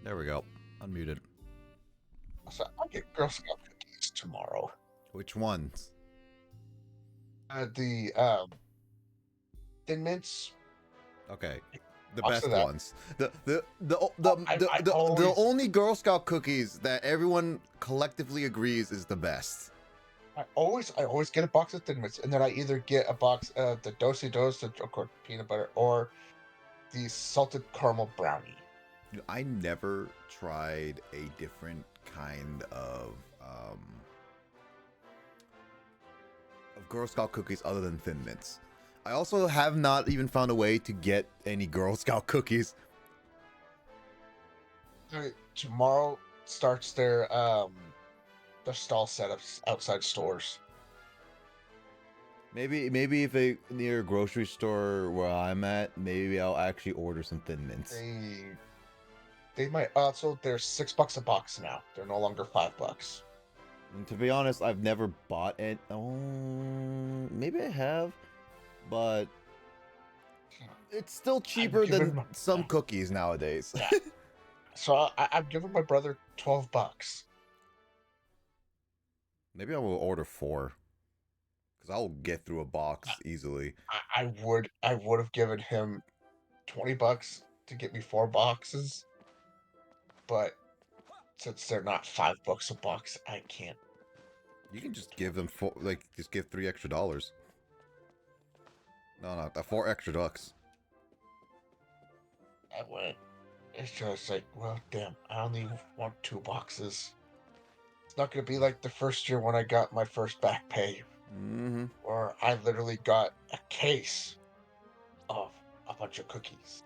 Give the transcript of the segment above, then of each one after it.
There we go. Unmuted. So I'll get Girl Scout cookies tomorrow. Which ones? The Thin Mints. Okay. The Box best of that. ones. The always- only Girl Scout cookies that everyone collectively agrees is the best. I always get a box of Thin Mints, and then I either get a box of the Dosey Dos, the chocolate peanut butter, or the salted caramel brownie. I never tried a different kind of Girl Scout cookies other than Thin Mints. I also have not even found a way to get any Girl Scout cookies. Tomorrow starts their stall setups outside stores. Maybe if they near a grocery store where I'm at, maybe I'll actually order some Thin Mints. They might also. They're $6 a box now. They're no longer $5. And to be honest, I've never bought it. Oh, maybe I have, but it's still cheaper than some cookies nowadays. Yeah. So I've given my brother $12. Maybe I will order 4, because I'll get through a box easily. I would have given him $20 to get me 4 boxes, but since they're not $5 a box, I can't. You can just give them just give $3 extra. No, 4 extra ducks. I went. It's just like, well, damn, I only want 2 boxes. It's not gonna be like the first year when I got my first back pay, where I literally got a case of a bunch of cookies.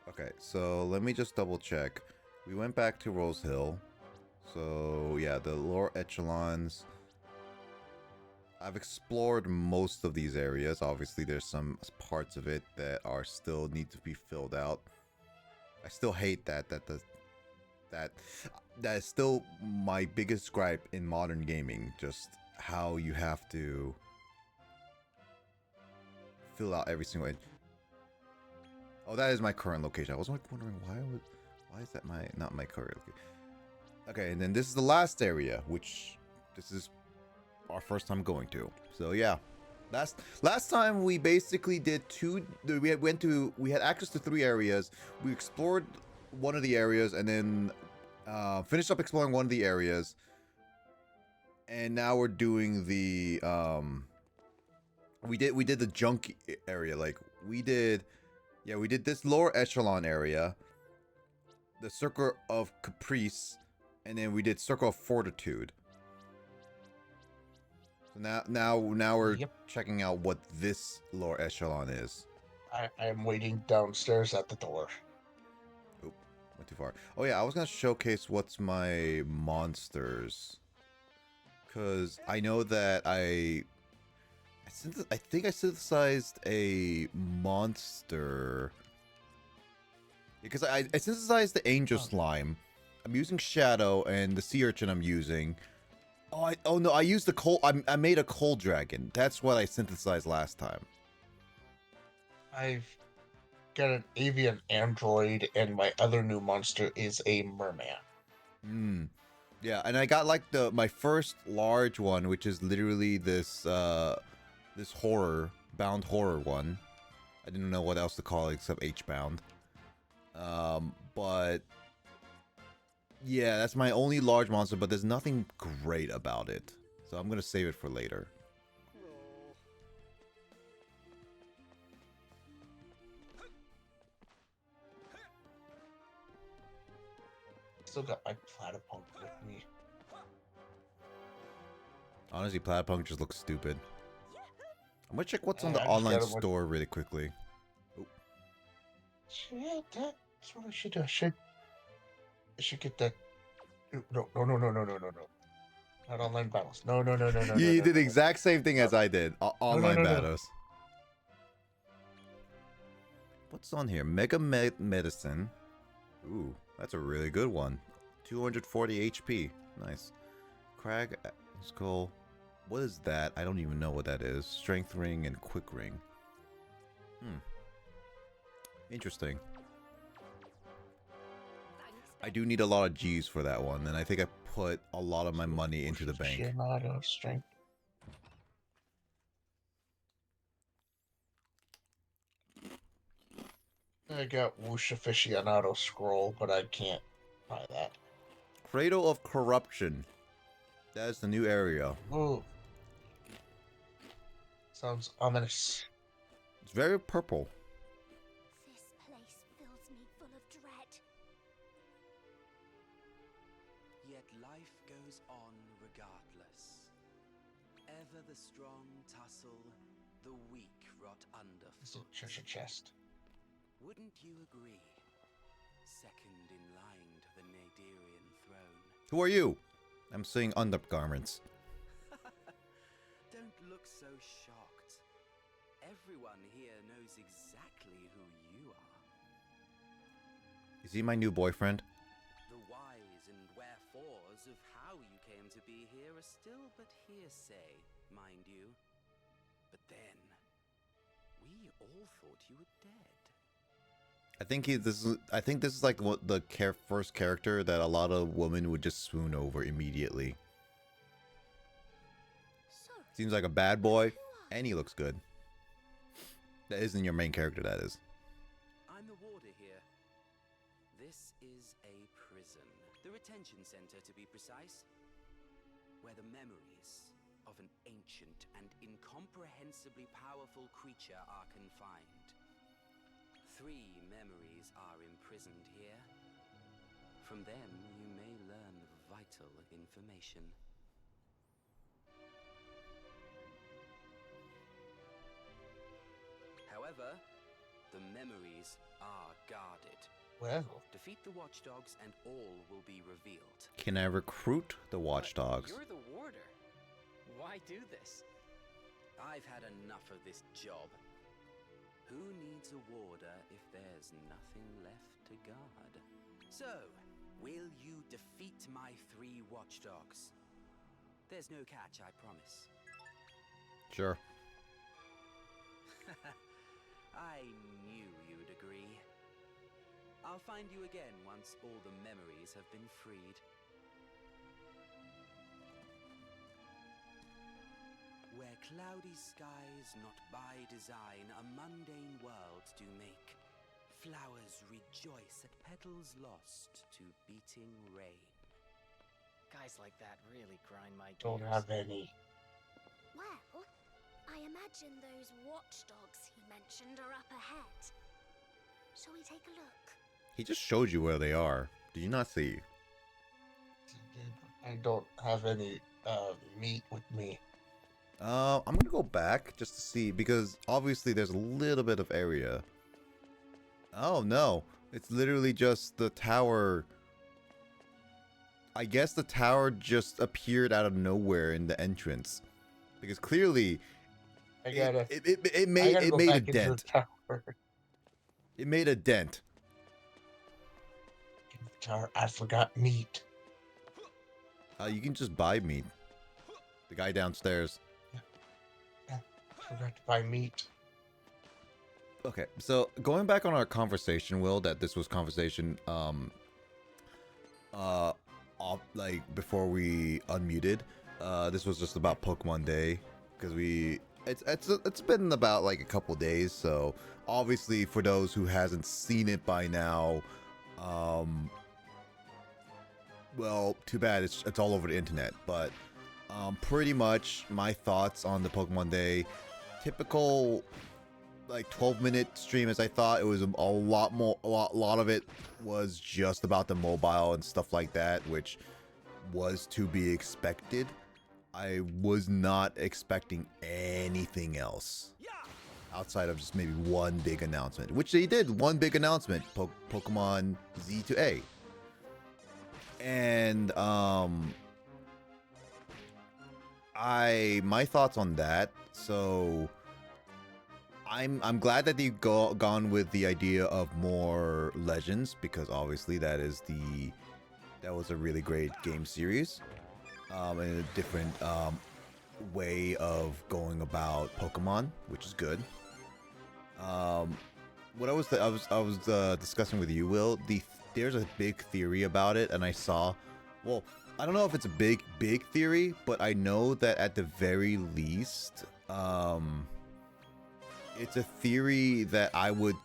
Okay, so let me just double check. We went back to Rose Hill. So yeah, the lower echelons. I've explored most of these areas. Obviously, there's some parts of it that are still need to be filled out. I still hate that is still my biggest gripe in modern gaming. Just how you have to fill out every single. Oh, that is my current location. I was like wondering why is that not my current location? Okay, and then this is the last area, which this is our first time going to. So yeah, last time we basically did we had access to 3 areas. We explored one of the areas and then finished up exploring one of the areas, and now we're doing the we did the junk area. Like we did this lower echelon area, the Circle of Caprice, and then we did Circle of Fortitude. So now we're checking out what this lower echelon is. I am waiting downstairs at the door. Oop, went too far. Oh yeah, I was gonna showcase what's my monsters, cause I know that I think I synthesized a monster. Because I synthesized the angel slime. I'm using Shadow, and the sea urchin I'm using. Oh no, I used the coal. I made a coal dragon. That's what I synthesized last time. I've got an avian android, and my other new monster is a merman. Yeah, and I got like my first large one, which is literally this this bound horror one. I didn't know what else to call it except H-bound. But yeah, that's my only large monster, but there's nothing great about it. So I'm gonna save it for later. Still got my platypunk with me. Honestly, Platypunk just looks stupid. I'm gonna check what's on the online store really quickly. Oh. Yeah, that's what I should do. I should get that. No. Not online battles. No. You did the exact same thing as I did. Online battles. What's on here? Mega Medicine. Ooh, that's a really good one. 240 HP. Nice. Crag Skull. What is that? I don't even know what that is. Strength Ring and Quick Ring. Interesting. I do need a lot of G's for that one, and I think I put a lot of my money into the bank. Aficionado strength. I got Whoosh Aficionado scroll, but I can't buy that. Cradle of Corruption. That is the new area. Ooh. Sounds ominous. It's very purple. This place fills me full of dread. Yet life goes on regardless. Ever the strong tussle, the weak rot This is a underfoot. treasure chest. Wouldn't you agree? Second in line to the Naderian throne. Who are you? I'm seeing undergarments. Don't look so shocked. Everyone here knows exactly who you are. Is he my new boyfriend? The whys and wherefores of how you came to be here are still but hearsay, mind you. But then, we all thought you were dead. I think this is like what the first character that a lot of women would just swoon over immediately. Sorry. Seems like a bad boy, Who are and he looks good. That isn't your main character, that is. I'm the warder here. This is a prison. The retention center, to be precise. Where the memories of an ancient and incomprehensibly powerful creature are confined. 3 memories are imprisoned here. From them, you may learn vital information. However, the memories are guarded. Well, Defeat the watchdogs and all will be revealed. Can I recruit the watchdogs? You're the warder. Why do this? I've had enough of this job. Who needs a warder if there's nothing left to guard? So, will you defeat my 3 watchdogs? There's no catch, I promise. Sure. I knew you'd agree. I'll find you again once all the memories have been freed. Where cloudy skies not by design a mundane world do make, flowers rejoice at petals lost to beating rain. Guys like that really grind my don't gears. have any. Well, I imagine those watchdogs he mentioned are up ahead. Shall we take a look? He just showed you where they are. Did you not see? I don't have any meat with me. I'm gonna go back just to see, because obviously there's a little bit of area. Oh no, it's literally just the tower. I guess the tower just appeared out of nowhere in the entrance, because clearly I gotta. it made go a back into the dent. tower. It made a dent. Tower. I forgot meat. You can just buy meat. The guy downstairs. Forgot to buy meat. Okay, so going back on our conversation, Will, that this was conversation off, like before we unmuted. This was just about Pokemon Day, because it's been about like a couple days, so obviously for those who hasn't seen it by now, well, too bad, it's all over the internet. But pretty much my thoughts on the Pokemon Day, typical like 12-minute stream, as I thought. It was a lot of it was just about the mobile and stuff like that, which was to be expected. I was not expecting anything else outside of just maybe one big announcement, which they did. One big announcement, Pokemon Z to A. And my thoughts on that. So I'm glad that they've gone with the idea of more legends, because obviously that was a really great game series, and a different way of going about Pokemon, which is good. what I was discussing with you, Will. There's a big theory about it, and I saw. Well, I don't know if it's a big theory, but I know that at the very least, it's a theory that I would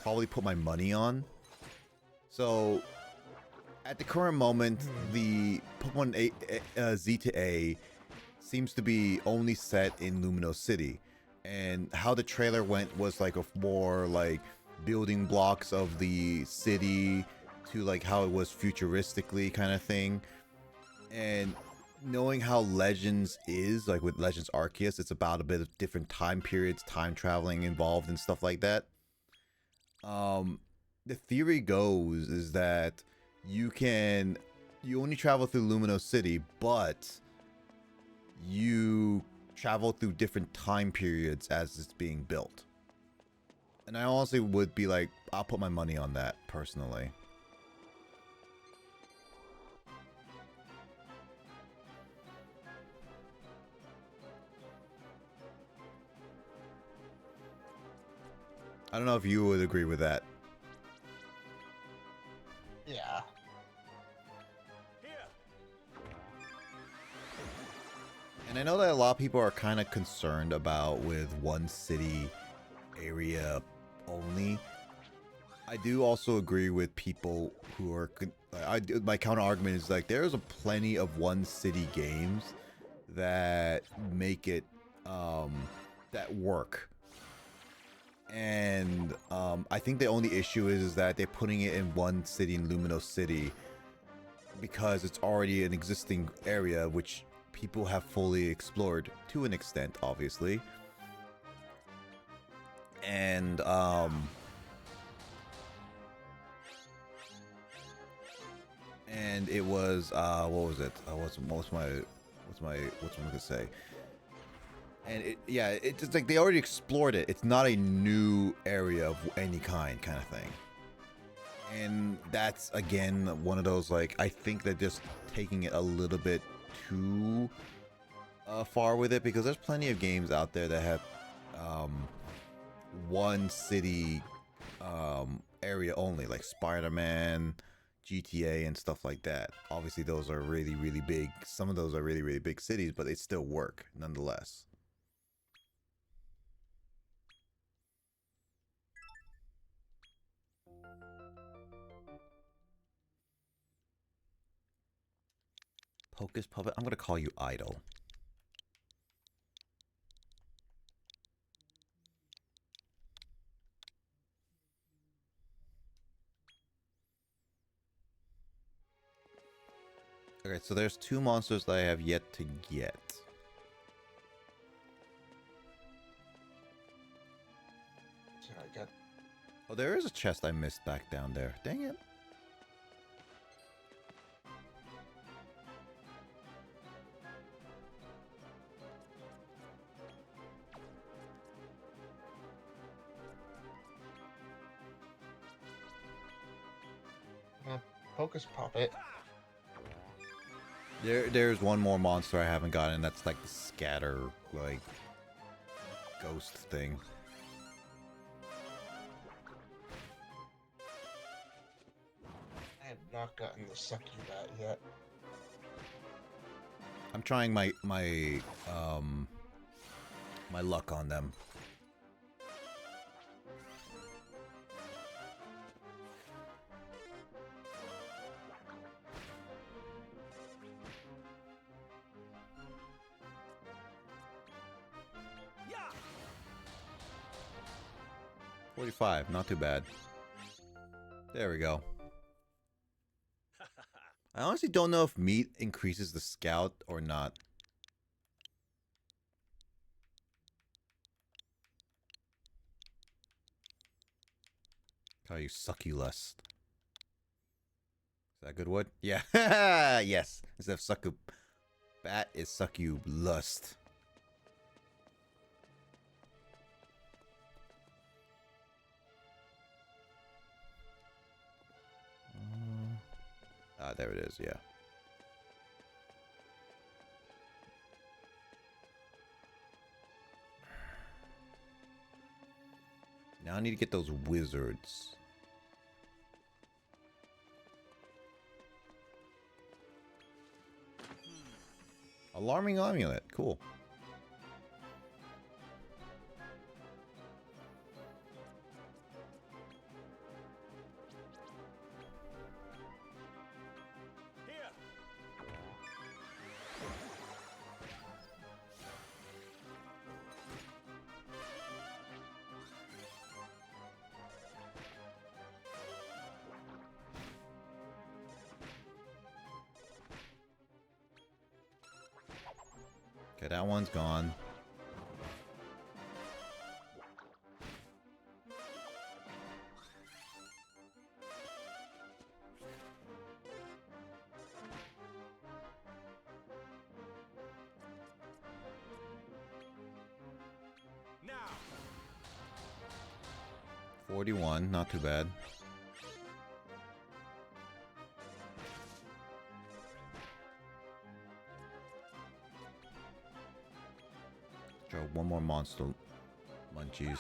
probably put my money on. So, at the current moment, the Pokemon Z to A seems to be only set in Lumino City. And how the trailer went was like a more like building blocks of the city to like how it was futuristically kind of thing. And knowing how Legends is, like with Legends Arceus, it's about a bit of different time periods, time traveling involved and stuff like that. The theory goes is that you only travel through Lumino City, but you travel through different time periods as it's being built. And I honestly would be like, I'll put my money on that personally. I don't know if you would agree with that. Yeah. And I know that a lot of people are kind of concerned about with one city area only. I do also agree with people who are. My counter argument is like there's a plenty of one city games that make it that work. And I think the only issue is that they're putting it in one city in Lumino City because it's already an existing area which people have fully explored to an extent, obviously. And it was what was it? What's I'm gonna say? And it's just like they already explored it. It's not a new area of any kind of thing. And that's again one of those like I think they're just taking it a little bit too far with it because there's plenty of games out there that have one city area only, like Spider-Man, GTA, and stuff like that. Obviously, those are really big. Some of those are really big cities, but they still work nonetheless. Pocus Puppet, I'm gonna call you Idol. Okay, so there's two monsters that I have yet to get. So I got. Oh, there is a chest I missed back down there. Dang it. Focus Puppet. There's one more monster I haven't gotten. That's like the scatter, like, ghost thing. I have not gotten the succubat yet. I'm trying my luck on them. Yeah. 45, not too bad. There we go. I honestly don't know if meat increases the scout or not. How you suck you lust. Is that good word? Yeah. Yes. Instead of suck you bat is suck you lust. There it is, yeah. Now Now I need to get those wizards. Alarming amulet. Cool. Okay, that one's gone. Now. 41, not too bad. Try one more monster munchies.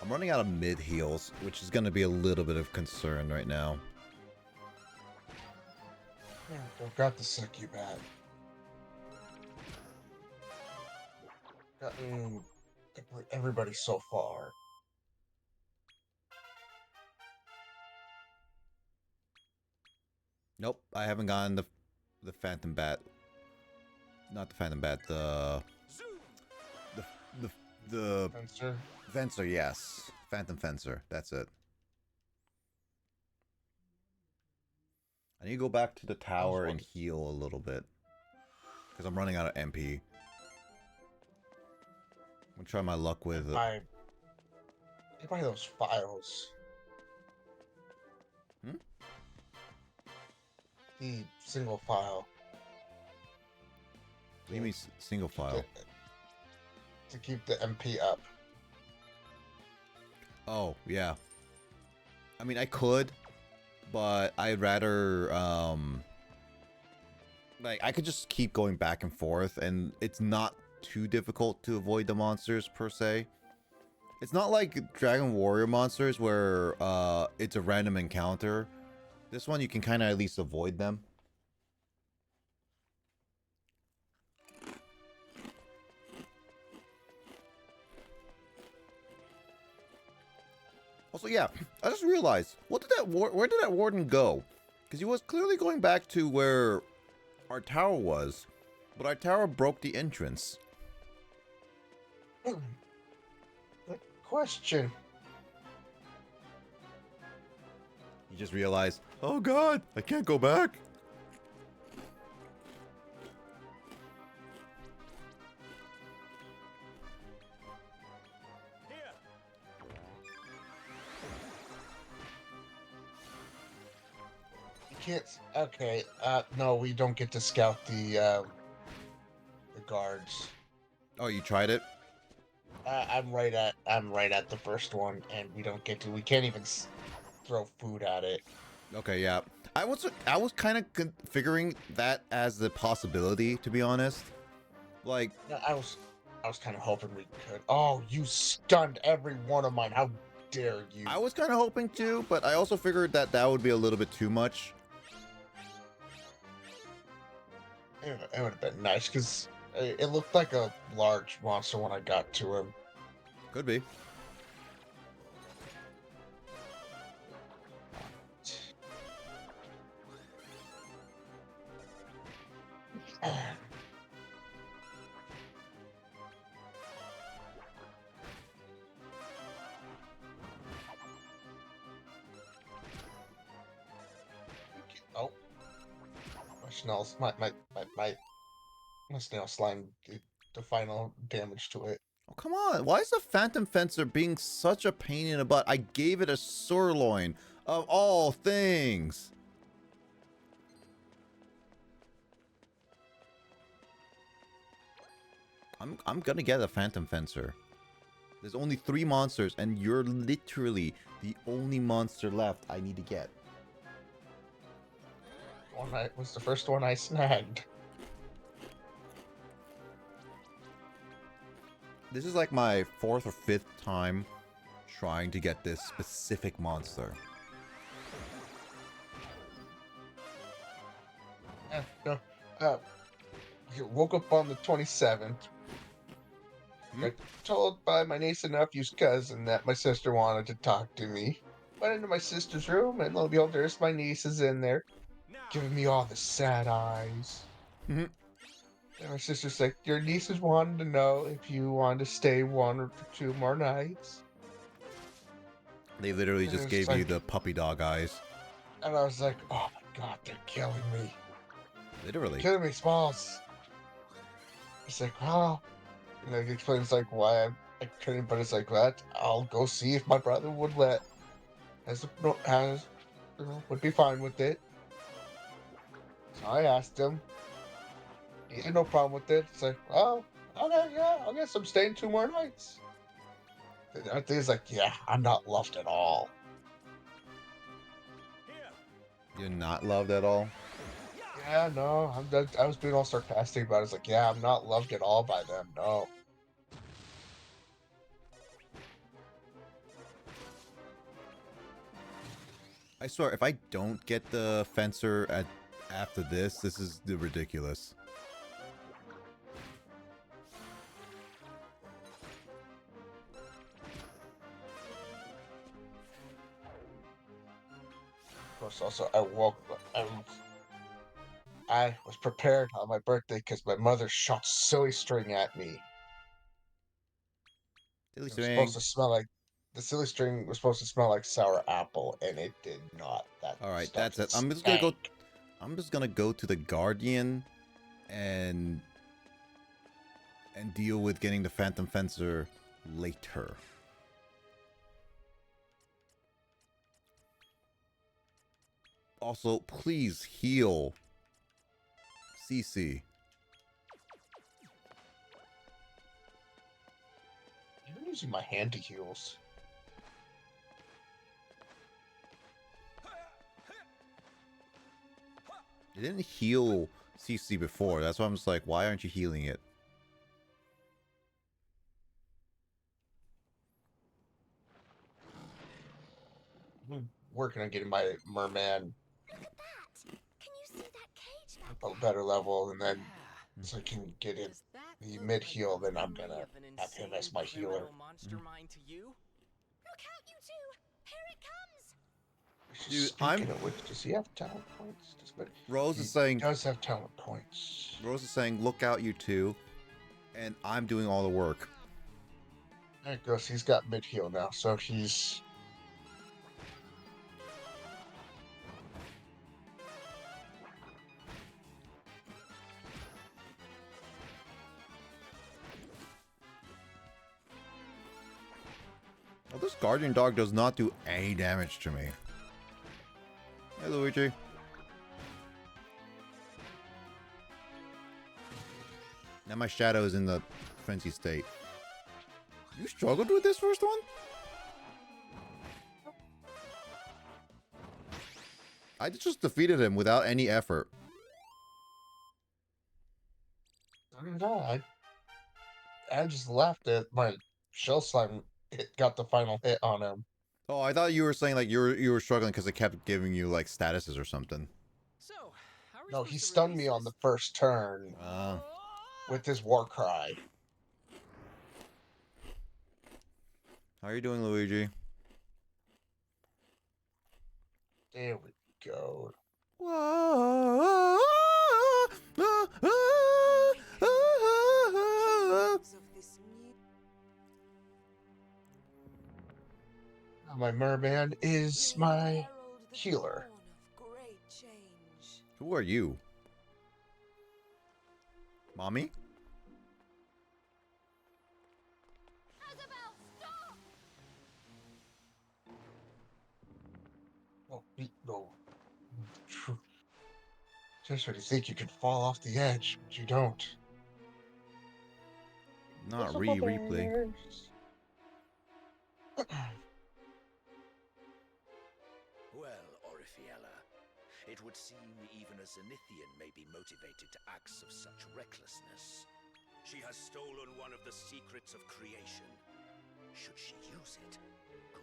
I'm running out of mid heals, which is going to be a little bit of concern right now. Yeah, don't got to suck you bad. Gotten everybody so far. Nope, I haven't gotten the Phantom Bat. Not the Phantom Bat, the Fencer. Fencer, yes. Phantom Fencer, that's it. I need to go back to the tower and heal a little bit. Because I'm running out of MP. I'm gonna try my luck with... Buy those files. Hmm? The single file. What do you mean single file? To keep the MP up. Oh, yeah. I mean, I could, but I'd rather, like, I could just keep going back and forth, and it's not too difficult to avoid the monsters, per se. It's not like Dragon Warrior monsters, where, it's a random encounter. This one, you can kind of at least avoid them. Also, yeah, I just realized, where did that warden go? Because he was clearly going back to where our tower was, but our tower broke the entrance. Good question. You just realized, oh god, I can't go back. Okay, no, we don't get to scout the guards. Oh, you tried it? I'm right at the first one, and we can't even throw food at it. Okay, yeah. I was kind of figuring that as the possibility, to be honest. Like, No, I was kind of hoping we could. Oh, you stunned every one of mine. How dare you? I was kind of hoping to, but I also figured that would be a little bit too much. It would have been nice, because it looked like a large monster when I got to him. Could be. Oh. My snail slime did the final damage to it. Oh, come on. Why is the Phantom Fencer being such a pain in the butt? I gave it a sirloin, of all things. I'm gonna get a Phantom Fencer. There's only 3 monsters, and you're literally the only monster left I need to get. was the first one I snagged. This is like my 4th or 5th time trying to get this specific monster. Yeah, no. I woke up on the 27th. Got told by my niece and nephew's cousin that my sister wanted to talk to me. Went into my sister's room, and lo and behold, there's my niece is in there, giving me all the sad eyes. Mhm. And my sister's like, your nieces wanted to know if you wanted to stay 1 or 2 more nights. They literally And just it's gave you like, the puppy dog eyes. and I was like, oh my god, they're killing me. Literally. Killing me, Smalls. It's like, well, and it explains like why I couldn't, but it's like that. I'll go see if my brother would let, would be fine with it. So I asked him. He had no problem with it. It's like, well, okay, yeah, I guess I'm staying 2 more nights. I think it's like, yeah, I'm not loved at all. You're not loved at all? Yeah, no, I was being all sarcastic about it. It's like, yeah, I'm not loved at all by them. No. I swear, if I don't get the fencer after this is ridiculous. Of course, also, I was prepared on my birthday because my mother shot silly string at me. Silly It was supposed string. to smell like the silly string was supposed to smell like sour apple, and it did not. That Alright, stuff that's it. stank. I'm just gonna go to the Guardian and deal with getting the Phantom Fencer later. Also, please heal CC. I'm using my handy heals. You didn't heal CC before. That's why I'm just like, why aren't you healing it? I'm working on getting my merman Look at that! Can you see that cage back a there? better level, and then Yeah. so I can get in Does that the look mid like heal. the Then I'm memory gonna of an have him as insane my healer. criminal monster mind to you? Look out, you two! Here it comes! Dude, Speaking of which, does he have talent points? Rose is He saying, does have talent points. look out, you two, and I'm doing all the work. There it goes. He's got mid heal now, so he's. Well, this Guardian Dog does not do any damage to me. Hey, Luigi. Now my shadow is in the frenzy state. You struggled with this first one? I just defeated him without any effort. I just laughed at my shell slime. It got the final hit on him. Oh, I thought you were saying like you were struggling because it kept giving you like statuses or something. So, how are we No, supposed he to stunned release me on this? the first turn with his war cry. How are you doing, Luigi? There we go. My merman is my healer. Who are you? Mommy? Isabel, stop! Oh, no. Just when you think you can fall off the edge, but you don't. Not replay. Well, Orifiella, it It would seem even a Zenithian may be motivated to acts of such recklessness. She has stolen one of the secrets of creation. Should she use it,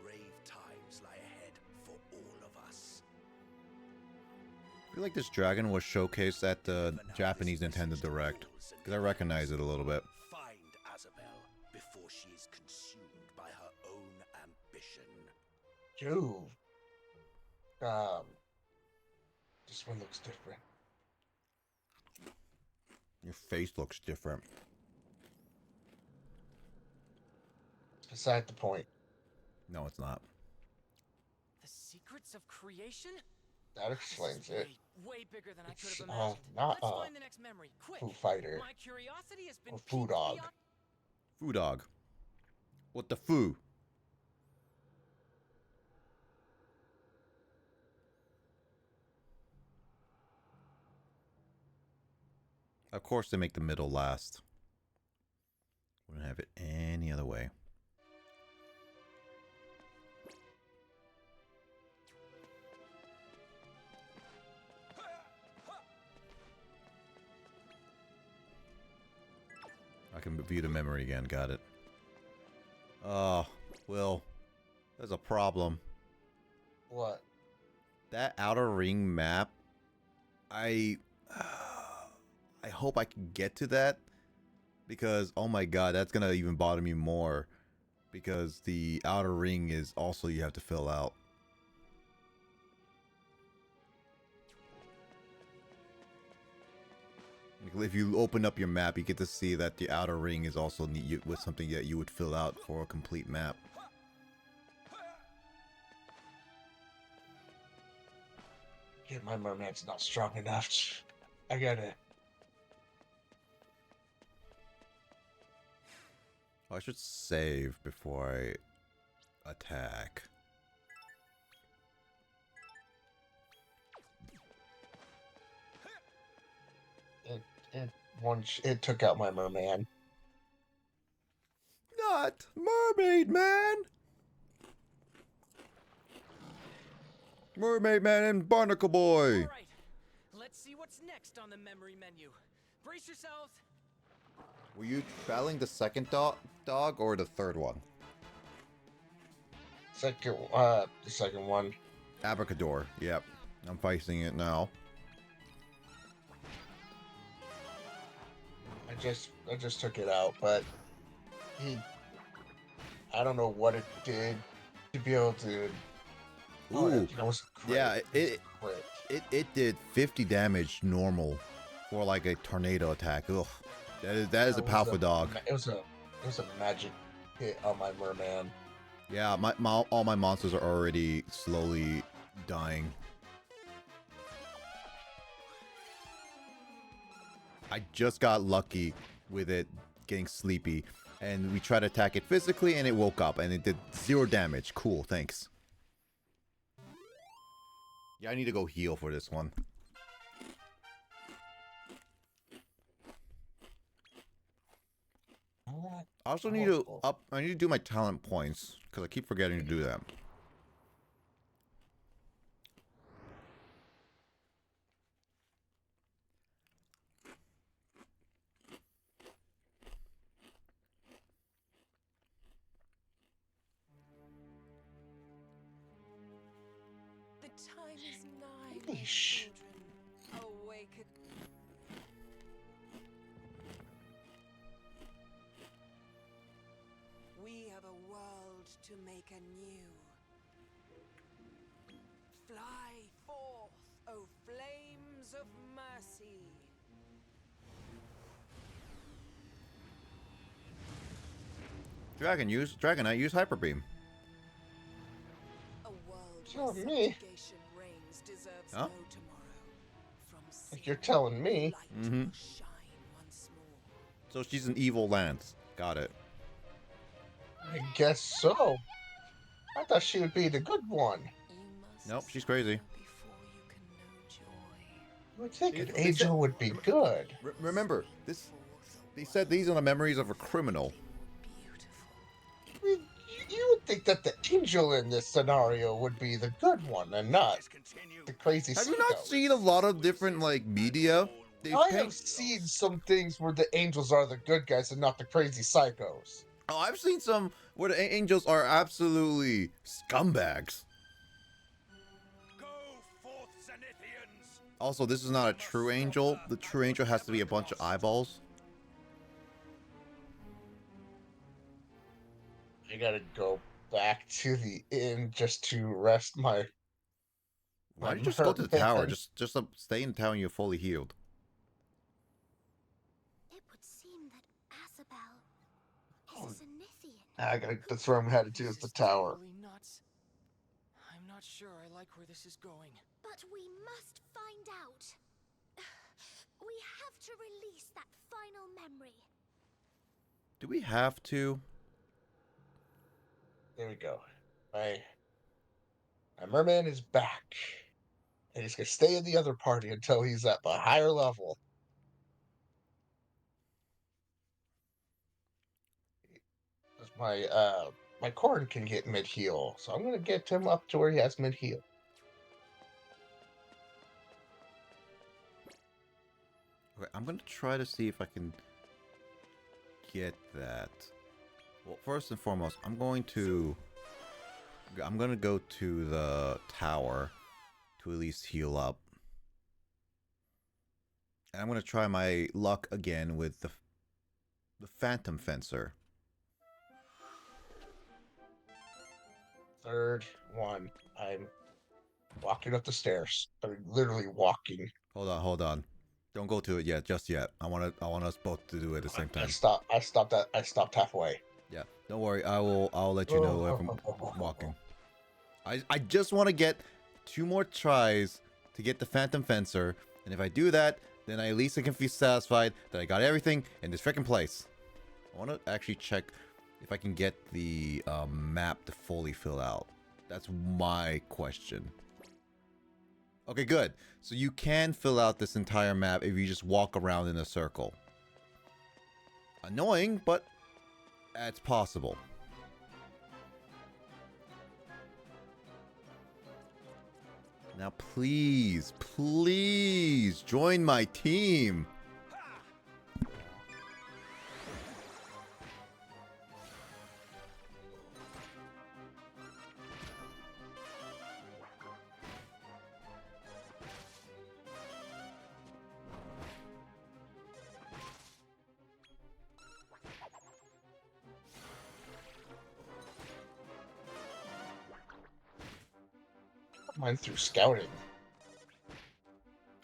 grave times lie ahead for all of us. I feel like this dragon was showcased at the Japanese Nintendo Direct, because I recognize it a little bit. Find Azabel before she is consumed by her own ambition. Dude. This one looks different. Your face looks different. Beside the point. No, it's not. The secrets of creation? That explains it. Way bigger than I could It's, have imagined. not, Let's find the next memory, quick. Foo Fighter. My curiosity has been Or Foo piqued Dog. beyond- Foo dog. What the foo? Of course they make the middle last. Wouldn't have it any other way. I can view the memory again, got it. Oh, Will, there's a problem. What? That outer ring map, I hope I can get to that, because oh my god, that's gonna even bother me more, because the outer ring is also you have to fill out. If you open up your map, you get to see that the outer ring is also with something that you would fill out for a complete map. Yeah, my mermaid's not strong enough. I gotta. I should save before I attack. It took out my merman. Not Mermaid Man! Mermaid Man and Barnacle Boy! All right, let's see what's next on the memory menu. Brace yourselves. Were you battling the second dog or the third one? The second one. Abracador, yep. I'm facing it now. I just took it out, but I don't know what it did to be able to. Ooh, It was crit. yeah, It was crit. it did 50 damage normal for like a tornado attack. Ugh, that is a It was powerful dog. It was a magic hit on my merman. Yeah, all my monsters are already slowly dying. I just got lucky with it getting sleepy, and we tried to attack it physically, and it woke up, and it did 0 damage. Cool, thanks. Yeah, I need to go heal for this one. I also need to I need to do my talent points, because I keep forgetting to do that. The time is nigh, my Yeesh. children. Awaken. We have a world to make anew. Fly forth, O flames of mercy. Dragonite, use Hyper Beam. A world Tell where me. subjugation reigns deserves Huh? no tomorrow. From If you're sin, telling me. light Mhm. will shine once more. So she's an evil Lance. Got it. I guess so. I thought she would be the good one. You must Nope, she's crazy. suffer before you can know joy. I would think They an said- angel would be good. Remember, they said these are the memories of a criminal. Beautiful. I mean, You would think that the angel in this scenario would be the good one and not Discontinue. the crazy Have you psycho. not seen a lot of different like media? They I paint. have seen some things where the angels are the good guys and not the crazy psychos. Oh, I've seen some where the angels are absolutely scumbags. Go forth, Zenithians! Also, this is not a true angel. The true angel has to be a bunch of eyeballs. I gotta go back to the inn just to rest my Why don't you just go to the merman. tower? Just stay in the tower and you're fully healed. It would seem that Asabel Oh, is a Zenithian. I gotta. That's where I'm headed to is the tower. Totally nuts. I'm not sure I like where this is going. But we must find out. We have to release that final memory. Do we have to? There we go. My merman is back. And he's gonna stay in the other party until he's at the higher level. My corn can get mid heal, so I'm gonna get him up to where he has mid heal. Okay, I'm gonna try to see if I can get that. Well, first and foremost, I'm gonna go to the tower to at least heal up. And I'm gonna try my luck again with the Phantom Fencer. Third one. I'm walking up the stairs. I'm literally walking. Hold on. Don't go to it yet, just yet. I want us both to do it at the same time. I stopped halfway. Yeah, don't worry. I'll let you know if I'm walking. I just want to get 2 more tries to get the Phantom Fencer, and if I do that, then at least I can be satisfied that I got everything in this freaking place. I want to actually check if I can get the map to fully fill out. That's my question. Okay, good. So you can fill out this entire map if you just walk around in a circle. Annoying, but it's possible. Now please, please join my team. Mine through scouting.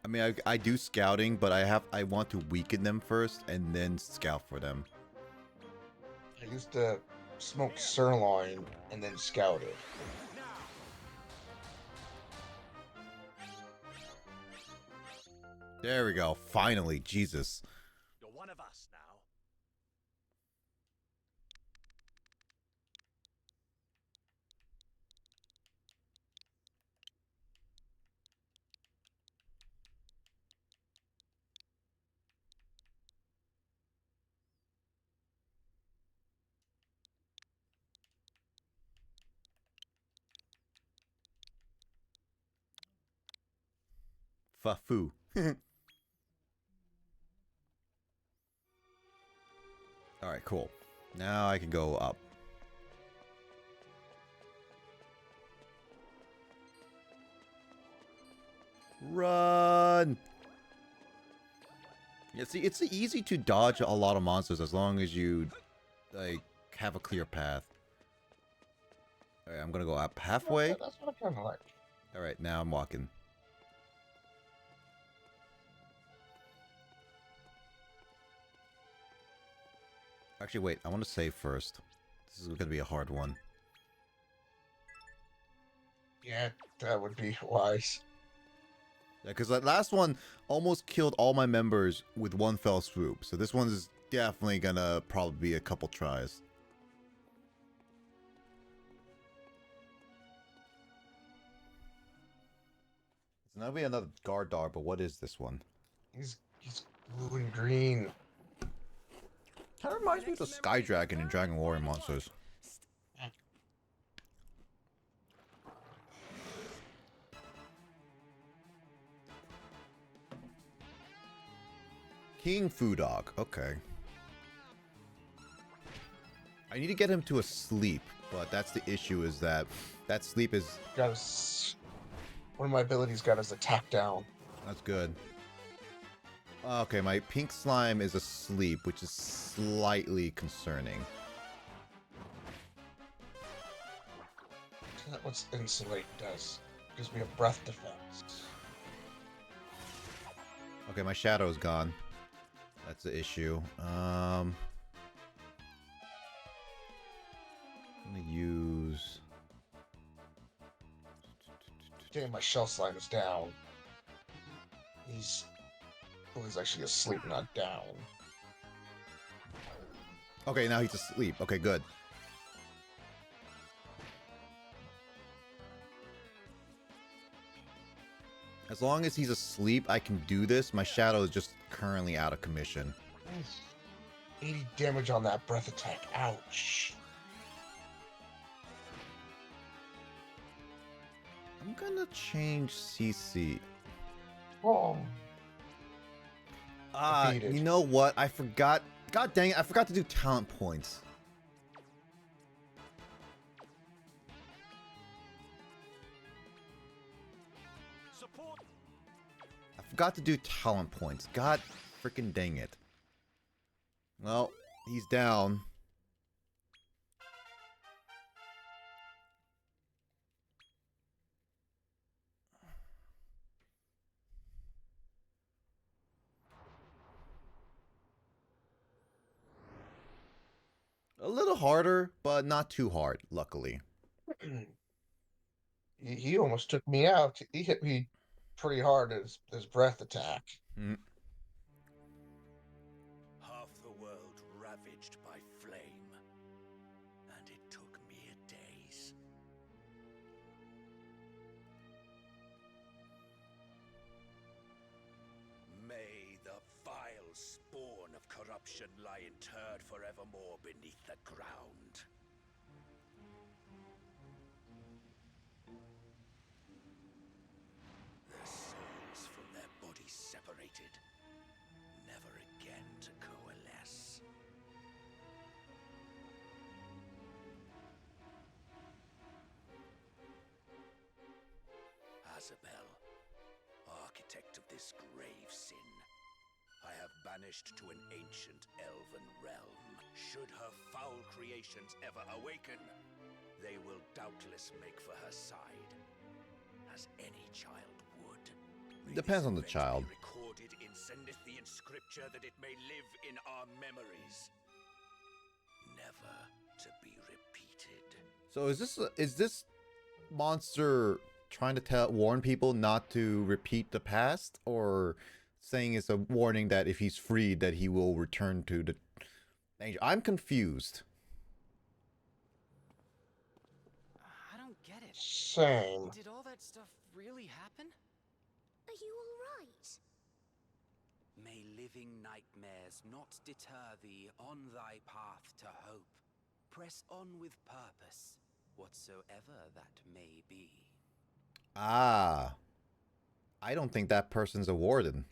I mean, I do scouting, but I want to weaken them first and then scout for them. I used to smoke sirloin and then scout it. There we go. Finally, Jesus. You're one of us now. Fafu. Alright, cool. Now I can go up. Run! Yeah, see, it's easy to dodge a lot of monsters as long as you, like, have a clear path. Alright, I'm gonna go up halfway. That's what I kind of like. Alright, now I'm walking. Actually, wait, I want to save first. This is gonna be a hard one. Yeah, that would be wise. Yeah, because that last one almost killed all my members with one fell swoop. So this one is definitely gonna probably be a couple tries. It's gonna be another guard dog, but what is this one? He's blue and green. Kind of reminds me of the Sky Dragon in Dragon Warrior Monsters. King Foo Dog. Okay. I need to get him to a sleep, but that's the issue is that sleep is... Got his, one of my abilities got his attack down. That's good. Okay, my pink slime is asleep, which is slightly concerning. That's what Insulate does. Gives me a breath defense. Okay, my shadow's gone. That's the issue. I'm gonna use... Damn, my shell slime is down. He's actually asleep, not down. Okay, now he's asleep. Okay, good. As long as he's asleep, I can do this. My shadow is just currently out of commission. 80 damage on that breath attack. Ouch. I'm gonna change CC. Oh. You know what? I forgot. God dang it, I forgot to do talent points. Support. I forgot to do talent points. God freaking dang it. Well, he's down. A little harder, but not too hard, luckily. He almost took me out. He hit me pretty hard as his breath attack. Mm. Half the world ravaged by flame, and it took me a days. May the vile spawn of corruption lie interred forevermore beneath the ground. Their souls from their bodies separated, never again to coalesce. Azabel, architect of this grave sin, I have banished to an ancient elven realm. Should her foul creations ever awaken, they will doubtless make for her side, as any child would. May Depends this on the event child. be recorded in Zenithian scripture that it may live in our memories, never to be repeated. So is this monster trying to warn people not to repeat the past, or saying it's a warning that if he's freed that he will return to the danger? I'm confused. I don't get it. Same. Did all that stuff really happen? Are you all right? May living nightmares not deter thee on thy path to hope. Press on with purpose, whatsoever that may be. Ah. I don't think that person's a warden.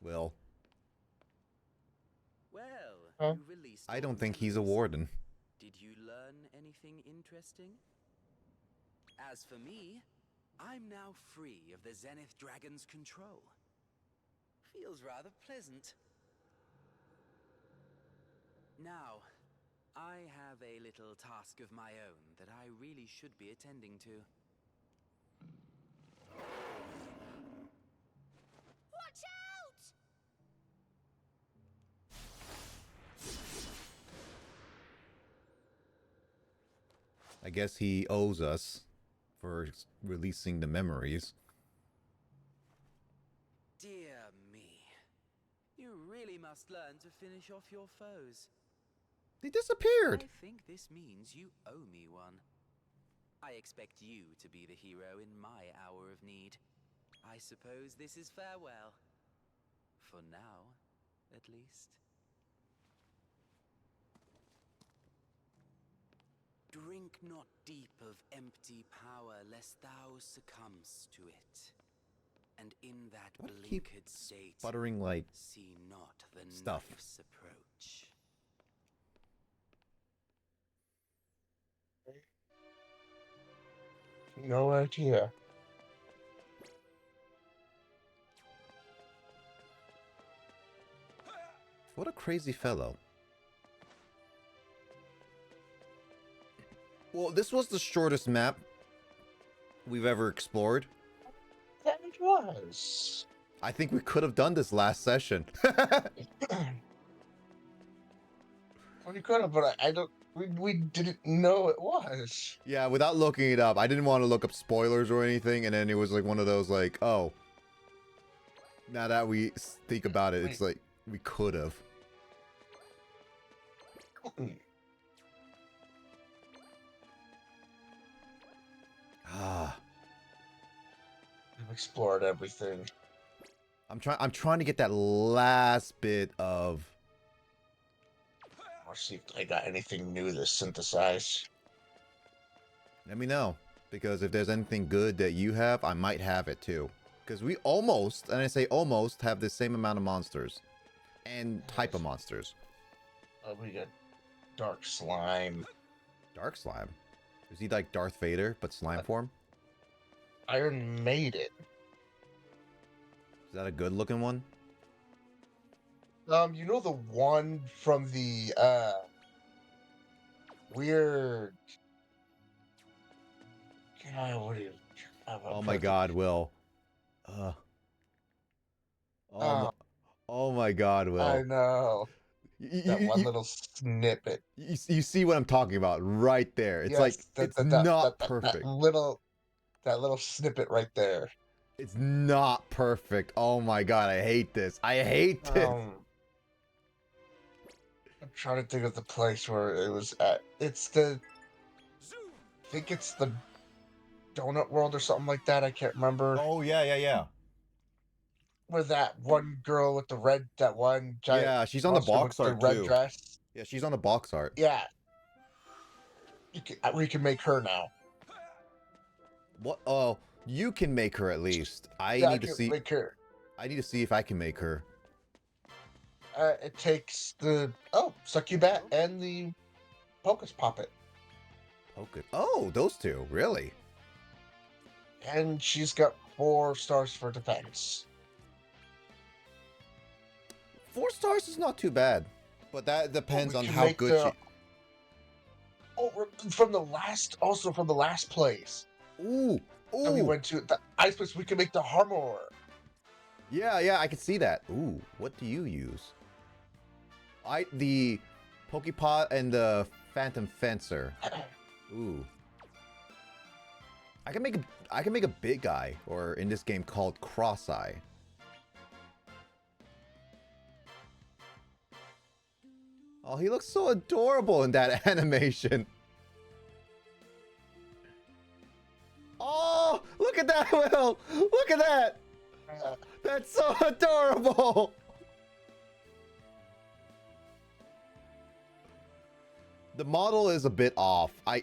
Well, Well, you released I all don't the think he's a memories. warden. Did you learn anything interesting? As for me, I'm now free of the Zenith Dragon's control. Feels rather pleasant. Now, I have a little task of my own that I really should be attending to. Watch out! I guess he owes us for releasing the memories. Dear me. You really must learn to finish off your foes. They disappeared. I think this means you owe me one. I expect you to be the hero in my hour of need. I suppose this is farewell. For now, at least. Drink not deep of empty power, lest thou succumbst to it. And in that Why do you keep blinkered state, sputtering like see not the stuff? knife's approach. No idea. What a crazy fellow. Well, this was the shortest map we've ever explored. Yeah, it was. I think we could have done this last session. Well, you could have, but I don't. We didn't know it was. Yeah, without looking it up. I didn't want to look up spoilers or anything, and then it was like one of those like, oh. Now that we think about it, it's like we could have. Ah. We've explored everything. I'm trying to get that last bit of. I'll see if I got anything new to synthesize. Let me know, because if there's anything good that you have, I might have it too. Because we almost, and I say almost, have the same amount of monsters and type of monsters. We got dark slime. Dark slime. Is he like Darth Vader but slime form? Iron Maiden. Is that a good looking one? You know the one from the weird. God, what do you? Oh my God, Will. Oh my God, Will. I know. That one You, little snippet. you see what I'm talking about right there. It's Yes, like it's not perfect. That little snippet right there. It's not perfect. Oh my God, I hate this. I hate this. I'm trying to think of the place where it was at. It's the. I think it's the Donut World or something like that. I can't remember. Oh yeah. Where that one girl with the red, that one giant. Yeah, she's on the monster box with art the red too. dress. Yeah, she's on the box art. Yeah. We can make her now. What? Oh, you can make her at least. I Yeah, need to see. Make her. I need to see if I can make her. It takes the Succubat and the Pocus Poppet. Okay. Oh, those two, really? And she's got 4 stars for defense. 4 stars is not too bad, but that depends on how good she. Oh, from the last place. Ooh. That we went to the ice place. We can make the Harmor. Yeah, I can see that. Ooh, what do you use? The Pokepot and the Phantom Fencer. Ooh. I can make a big guy, or in this game called Cross-Eye. Oh, he looks so adorable in that animation. Oh, look at that, Will! Look at that! That's so adorable! The model is a bit off. I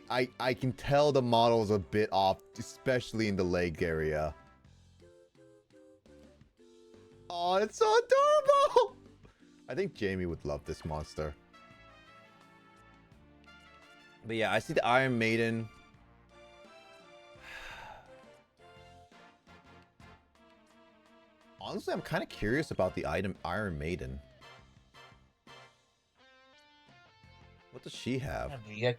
can tell the model is a bit off, especially in the leg area. Oh, it's so adorable! I think Jamie would love this monster. But yeah, I see the Iron Maiden. Honestly, I'm kind of curious about the Iron Maiden. What does she have? I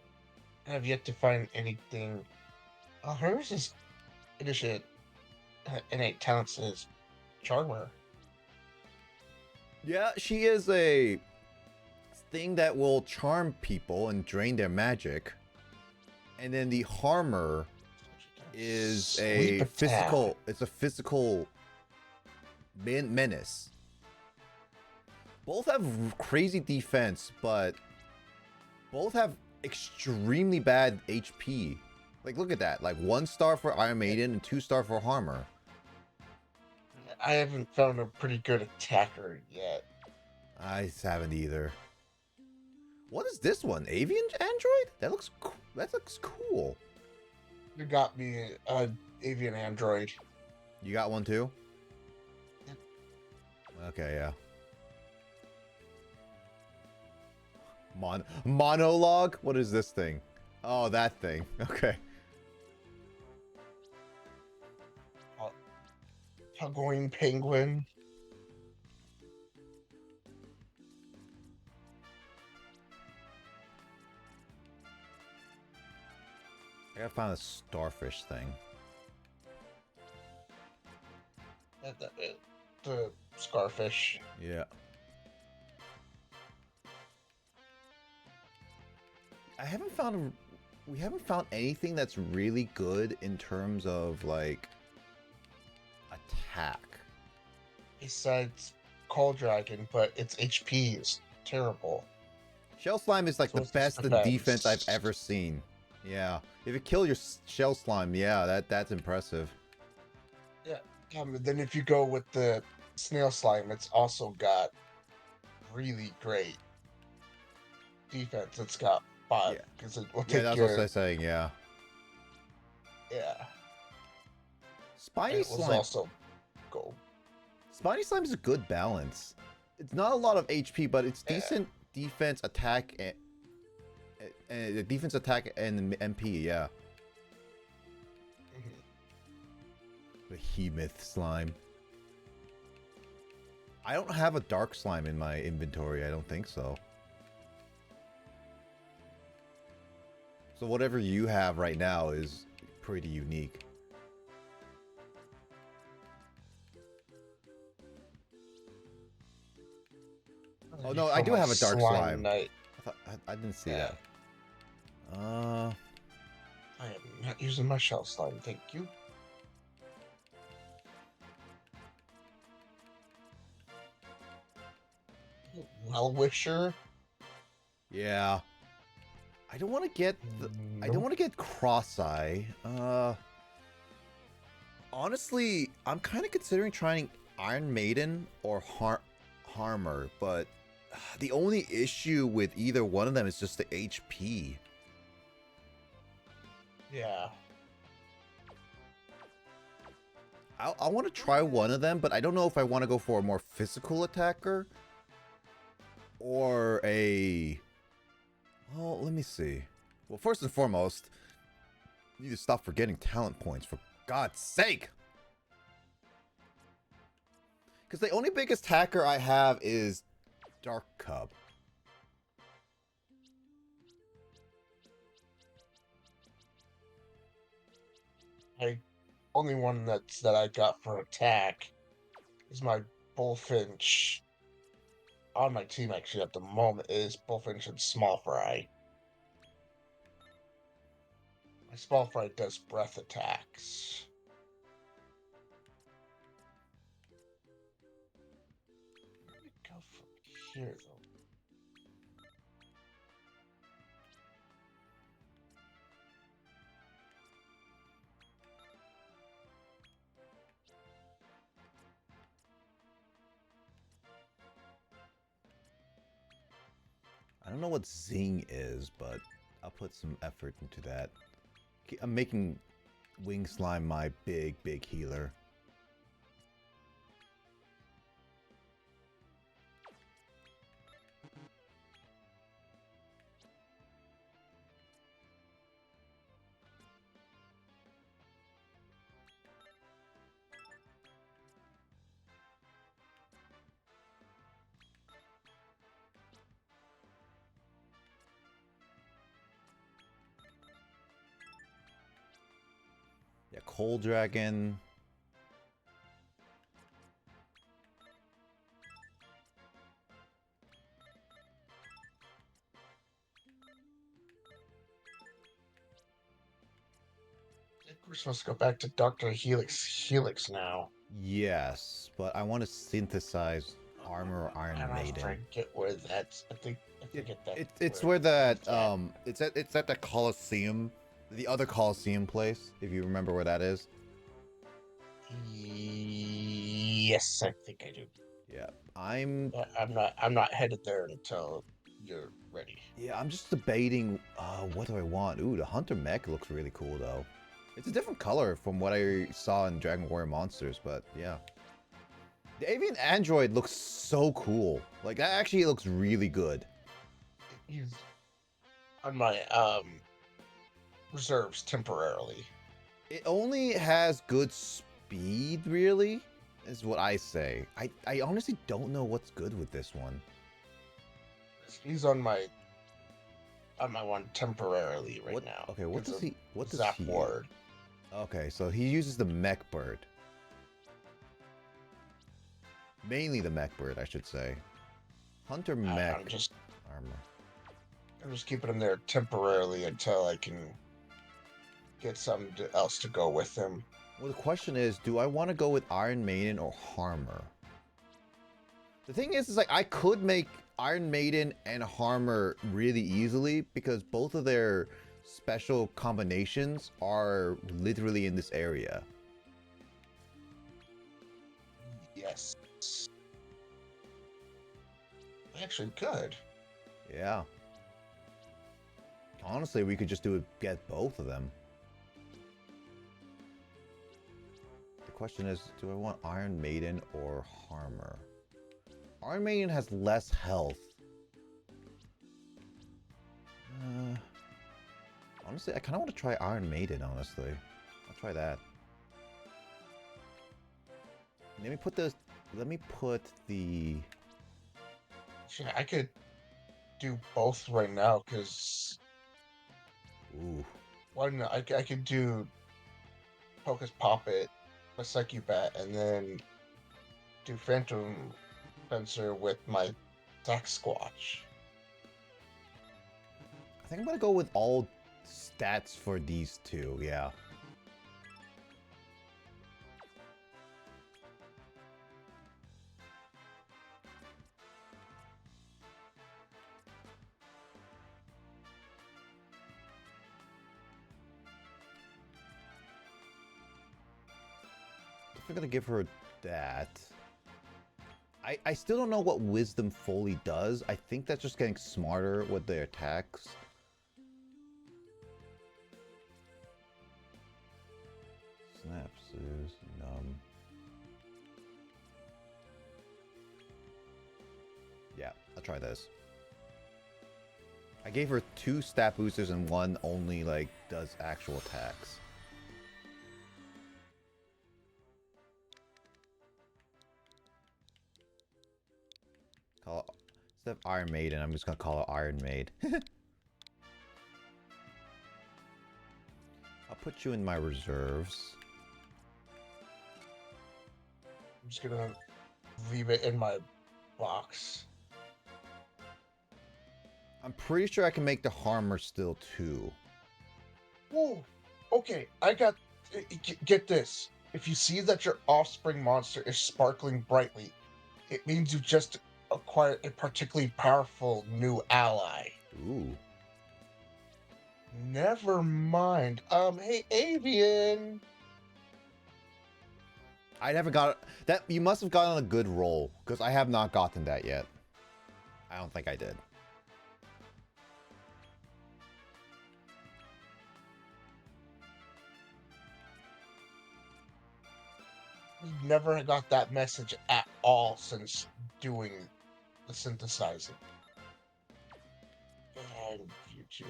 have yet to find anything. Hers is innate talents is Charmer. Yeah, she is a thing that will charm people and drain their magic. And then the Harmer is a physical. It's a physical menace. Both have crazy defense, but both have extremely bad HP. Like, look at that. Like, 1 star for Iron Maiden and 2 star for Harmer. I haven't found a pretty good attacker yet. I haven't either. What is this one? Avian Android? That looks cool. You got me an avian android. You got one too? Okay, yeah. Monologue? What is this thing? Oh, that thing. Okay. Hugging penguin. I gotta find a starfish thing. The scarfish. Yeah. We haven't found anything that's really good in terms of like attack. Besides Call Dragon, but its HP is terrible. Shell Slime is like So the it's best in defense I've ever seen. Yeah. If you kill your Shell Slime, yeah, that's impressive. Yeah. Then if you go with the Snail Slime, it's also got really great defense. It's got 5 Yeah. because it will Yeah, take that's your what I'm saying, yeah. yeah. Spiny It was Slime. also gold. Spiny Slime is a good balance. It's not a lot of HP, but it's Yeah. decent defense, attack, and defense, attack, and MP. Yeah. Behemoth Slime. I don't have a Dark Slime in my inventory. I don't think so. So whatever you have right now is pretty unique. Oh no, I do have a Dark Slime. Knight. I didn't see Yeah. that. I am not using my Shell Slime, thank you. Well-wisher. Yeah. I don't want to get I don't want to get Cross-Eye. Honestly, I'm kind of considering trying Iron Maiden or Harmer, but the only issue with either one of them is just the HP. Yeah. I want to try one of them, but I don't know if I want to go for a more physical attacker or a... Well, let me see. Well, first and foremost, you need to stop forgetting talent points, for God's sake! Because the only biggest hacker I have is Dark Cub. Only one that I got for attack is my Bullfinch. On my team, actually, at the moment, is Bullfinch and Small Fry. My Small Fry does breath attacks. Where do we go from here, though? I don't know what Zing is, but I'll put some effort into that. I'm making Wing Slime my big healer. Yeah, Coal Dragon. I think we're supposed to go back to Dr. Helix now. Yes, but I want to synthesize Armor or Iron And I Maiden. forget where that's. I forget that. It's where that it's at the Colosseum, the other Colosseum place. If you remember where that is. Yes, I think I do. Yeah, I'm not headed there until you're ready. Yeah, I'm just debating. What do I want? Ooh, the Hunter mech looks really cool though. It's a different color from what I saw in Dragon Warrior Monsters, but yeah. The avian android looks so cool. Like, that actually looks really good. He's on my reserves temporarily. It only has good speed, really, is what I say. I honestly don't know what's good with this one. He's on my one temporarily right now. Okay, what does he? What does Zap he? ward. Okay, so he uses the mech bird. Mainly the mech bird, I should say. Hunter mech I'm just armor. keeping him there temporarily until I can get something else to go with him. Well, the question is, do I want to go with Iron Maiden or Harmer? The thing is like I could make Iron Maiden and Harmer really easily because both of their special combinations are literally in this area. Yes. Actually, good. Yeah. Honestly, we could just get both of them. The question is, do I want Iron Maiden or Harmer? Iron Maiden has less health. Honestly, I kind of want to try Iron Maiden, honestly. I'll try that. Let me put the... Yeah, I could do both right now, because... Ooh. One, I could do Focus Poppet, my Psyche Bat, and then do Phantom Fencer with my Sasquatch. I think I'm gonna go with all stats for these two, yeah. If I'm gonna give her that. I still don't know what Wisdom fully does. I think that's just getting smarter with their attacks. Snaps is numb. Yeah, I'll try this. I gave her 2 stat boosters and 1 only like does actual attacks. Instead of Iron Maiden, I'm just gonna call it Iron Maid. I'll put you in my reserves. I'm just gonna leave it in my box. I'm pretty sure I can make the Harmer still too. Whoa! Okay, I got... Get this. If you see that your offspring monster is sparkling brightly, it means you just acquired a particularly powerful new ally. Ooh. Never mind. Hey, Avian! I never got that. You must have gotten a good roll because I have not gotten that yet. I don't think I did. Never got that message at all since doing the synthesizing. And YouTube.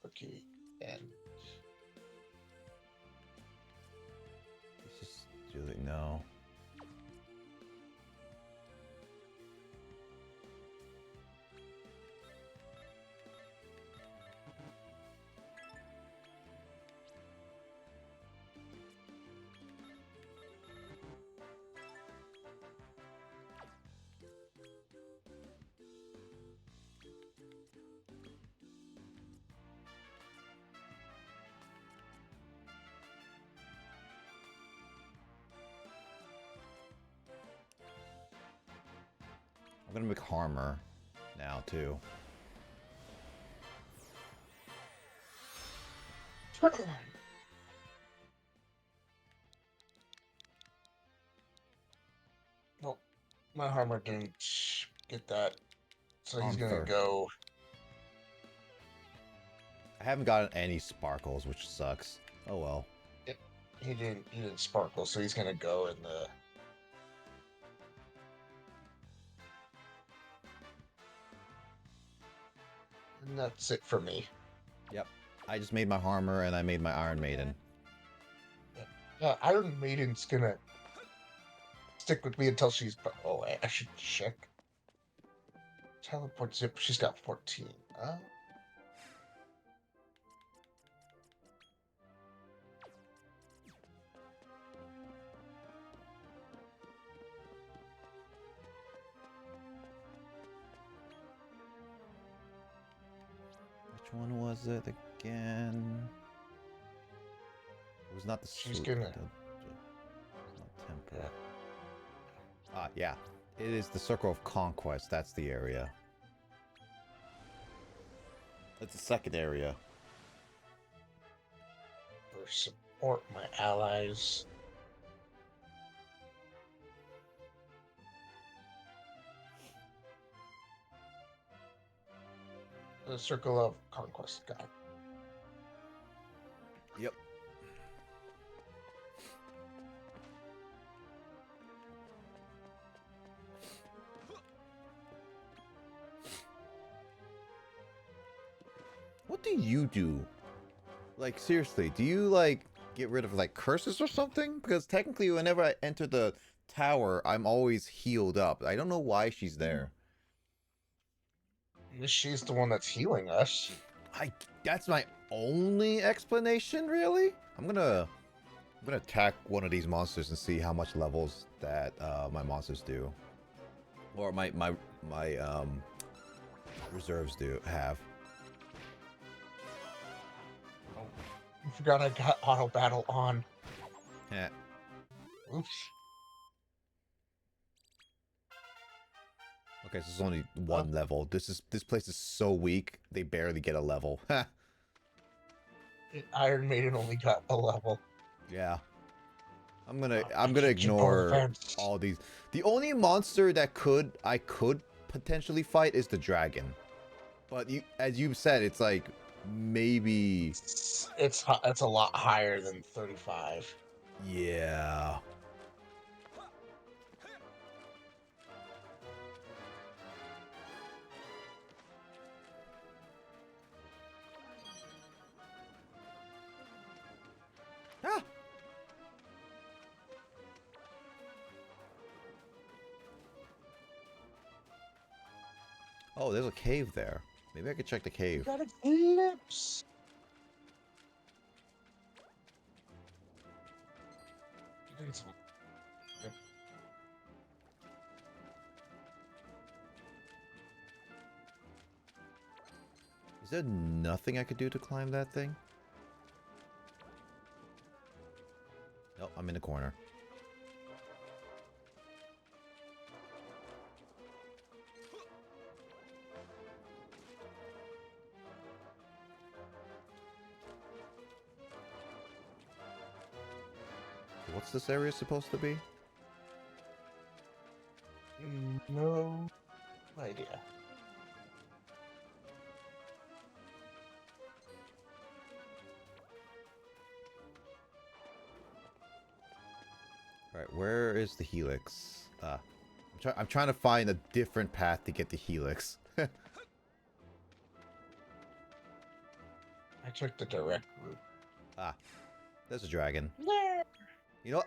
Okay, and... It's just really no. I'm gonna make Harmer now too. Well, my Harmer didn't get that, so he's gonna Comfort. go... I haven't gotten any sparkles, which sucks. Oh well. He didn't sparkle, so he's gonna go in the... And that's it for me. Yep. I just made my armor and I made my Iron Maiden. Iron Maiden's gonna stick with me until she's. Oh, I should check. Teleport zip. She's got 14. Which one was it again? It was not the She's suit. gonna. Not temper. Ah, yeah. It is the Circle of Conquest. That's the area. That's the second area. For support my allies. The Circle of Conquest guy. Yep. What do you do? Like, seriously, do you, like, get rid of, like, curses or something? Because technically, whenever I enter the tower, I'm always healed up. I don't know why she's there. She's the one that's healing us. That's my only explanation, really? I'm gonna attack one of these monsters and see how much levels that my monsters do. Or my reserves have. I forgot I got auto battle on. Yeah. Oops. Okay, so it's only one level. This place is so weak, they barely get a level. Iron Maiden only got a level. Yeah. I'm gonna ignore all these. The only monster that I could potentially fight is the dragon. But as you've said, it's like maybe it's a lot higher than 35. Yeah. Ah. Oh, there's a cave there. Maybe I could check the cave. Got eclipse. Is there nothing I could do to climb that thing? Nope, I'm in the corner. What's this area supposed to be? No idea. Alright, where is the helix? I'm trying to find a different path to get the helix. I took the direct route. Ah, there's a dragon. You know,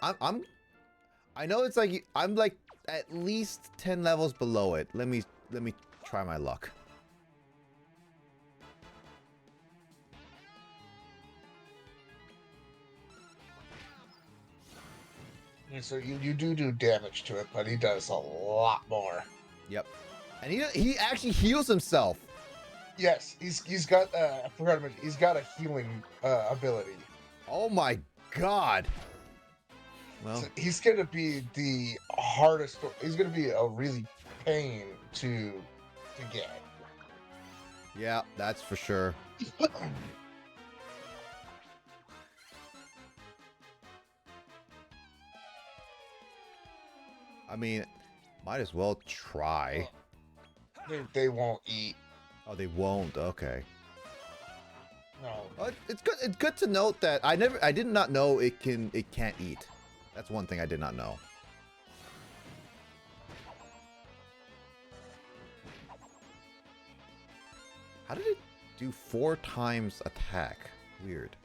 I know it's like I'm like at least 10 levels below it. Let me try my luck. Yeah, so you do damage to it, but he does a lot more. Yep, and he actually heals himself. Yes, he's got I forgot to mention, he's got a healing ability. Oh my god. Well, So he's gonna be the hardest. He's gonna be a really pain to get. yeah, that's for sure. I mean, might as well try. They won't eat. Oh, they won't. Okay. No. Well, it's good. It's good to note that I did not know it can't eat. That's one thing I did not know. do 4 times attack. Weird.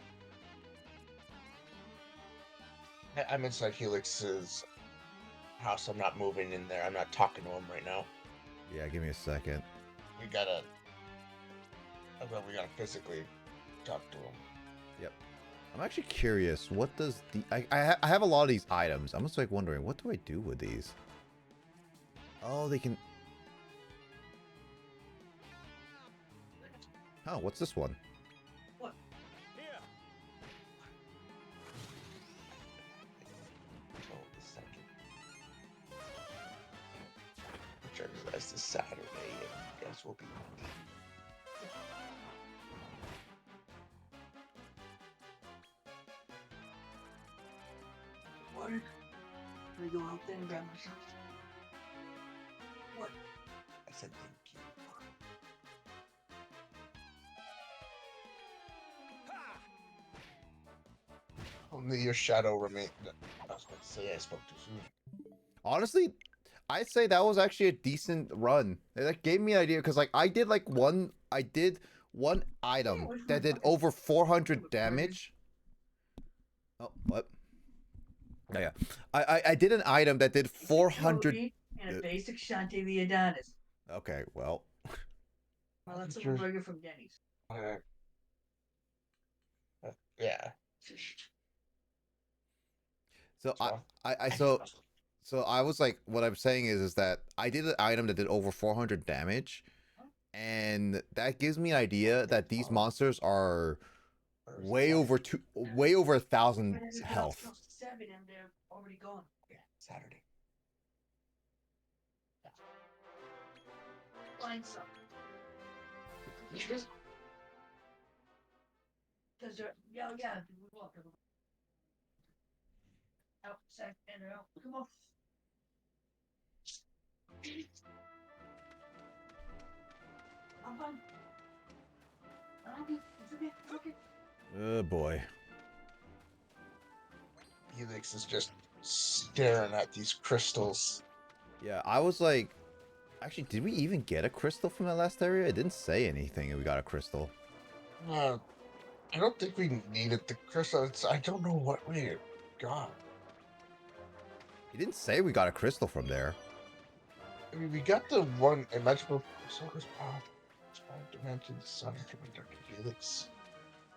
I'm inside Helix's house. I'm not moving in there. I'm not talking to him right now. Yeah, give me a second. We gotta physically talk to him. Yep. I'm actually curious. What does the... I have a lot of these items. I'm just like wondering, what do I do with these? Oh, they can... Oh, what's this one? Here. Hold a second. Which I realized is Saturday, and you guys will be Monday. Water? Can I go out there and grab myself? What? I said thank you. Only your shadow remains. I was going to say I spoke too soon. Honestly, I'd say that was actually a decent run. That gave me an idea because like I did one item that did over 400 damage. Oh, what? Oh, yeah. I did an item that did 400. And a basic Shanti Leodanis. Okay, well. Well, that's a burger from Denny's. Yeah. So So, so I was like, what I'm saying is that I did an item that did over 400 damage, and that gives me an idea that these monsters are way over 1,000 health. Close to 7 and they're already gone. yeah, Saturday. Find some. Because they're yeah, we walk. Out, sack, and they're out. Come on. I'm fine. It's okay. Oh boy. Helix is just staring at these crystals. Yeah, I was like, actually, did we even get a crystal from that last area? It didn't say anything if we got a crystal. I don't think we needed the crystals. I don't know what we got. He didn't say we got a crystal from there. I mean, we got the one magical Solar's power, dimensions, sun, Dr. Helix.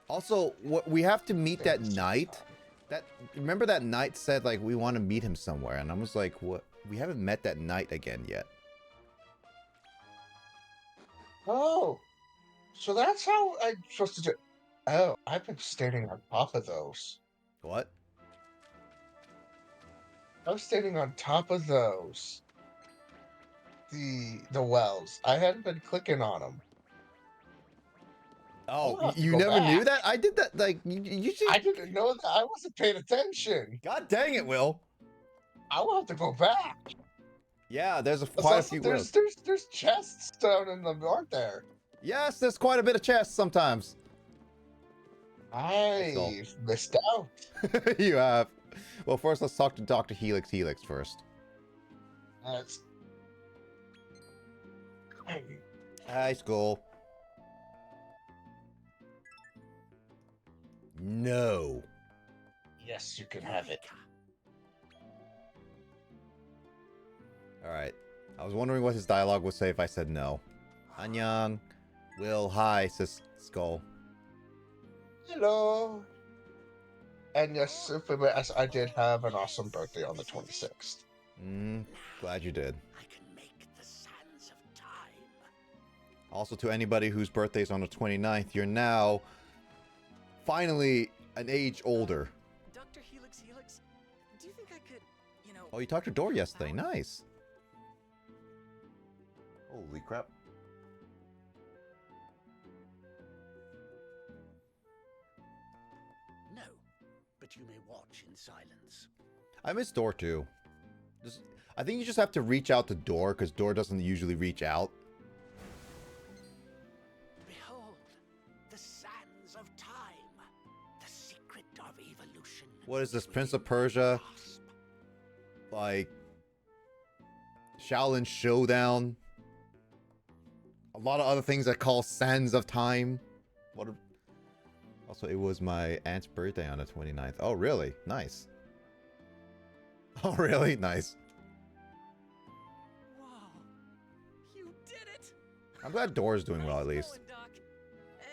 Also, what we have to meet that knight. Remember that knight said like we want to meet him somewhere, and I was like, what? We haven't met that knight again yet. Oh, so that's how I'm supposed to do. Oh, I've been standing on top of those. What? I was standing on top of those. The wells. I hadn't been clicking on them. Oh, you never knew that? I did that. Like you should. I didn't know that. I wasn't paying attention. God dang it, Will. I will have to go back. Yeah, there's quite a few. There's chests down in the north there. Yes, there's quite a bit of chests sometimes. I missed out. You have. Well, first let's talk to Dr. Helix first. That's. High school. No. Yes, you can have it. Alright. I was wondering what his dialogue would say if I said no. Annyeong. Will, hi, says Skull. Hello. And yes, as I did have an awesome birthday on the 26th. Glad you did. I can make the sands of time. Also, to anybody whose birthday's on the 29th, you're now finally an age older. Dr. Helix, do you think I could, Oh, you talked to Dor yesterday. Nice. Holy crap. No, but you may watch in silence. I miss Dor too. I think you just have to reach out to Dor because Dor doesn't usually reach out. Behold, the sands of time, the secret of evolution. What is this, Prince of Persia? Grasp. Like Shaolin Showdown. A lot of other things that call Sands of Time. What a... Also, it was my aunt's birthday on the 29th. Oh, really? Nice. Oh, really? Nice. Wow. You did it! I'm glad Dora's doing well, Nice at least. going, Doc.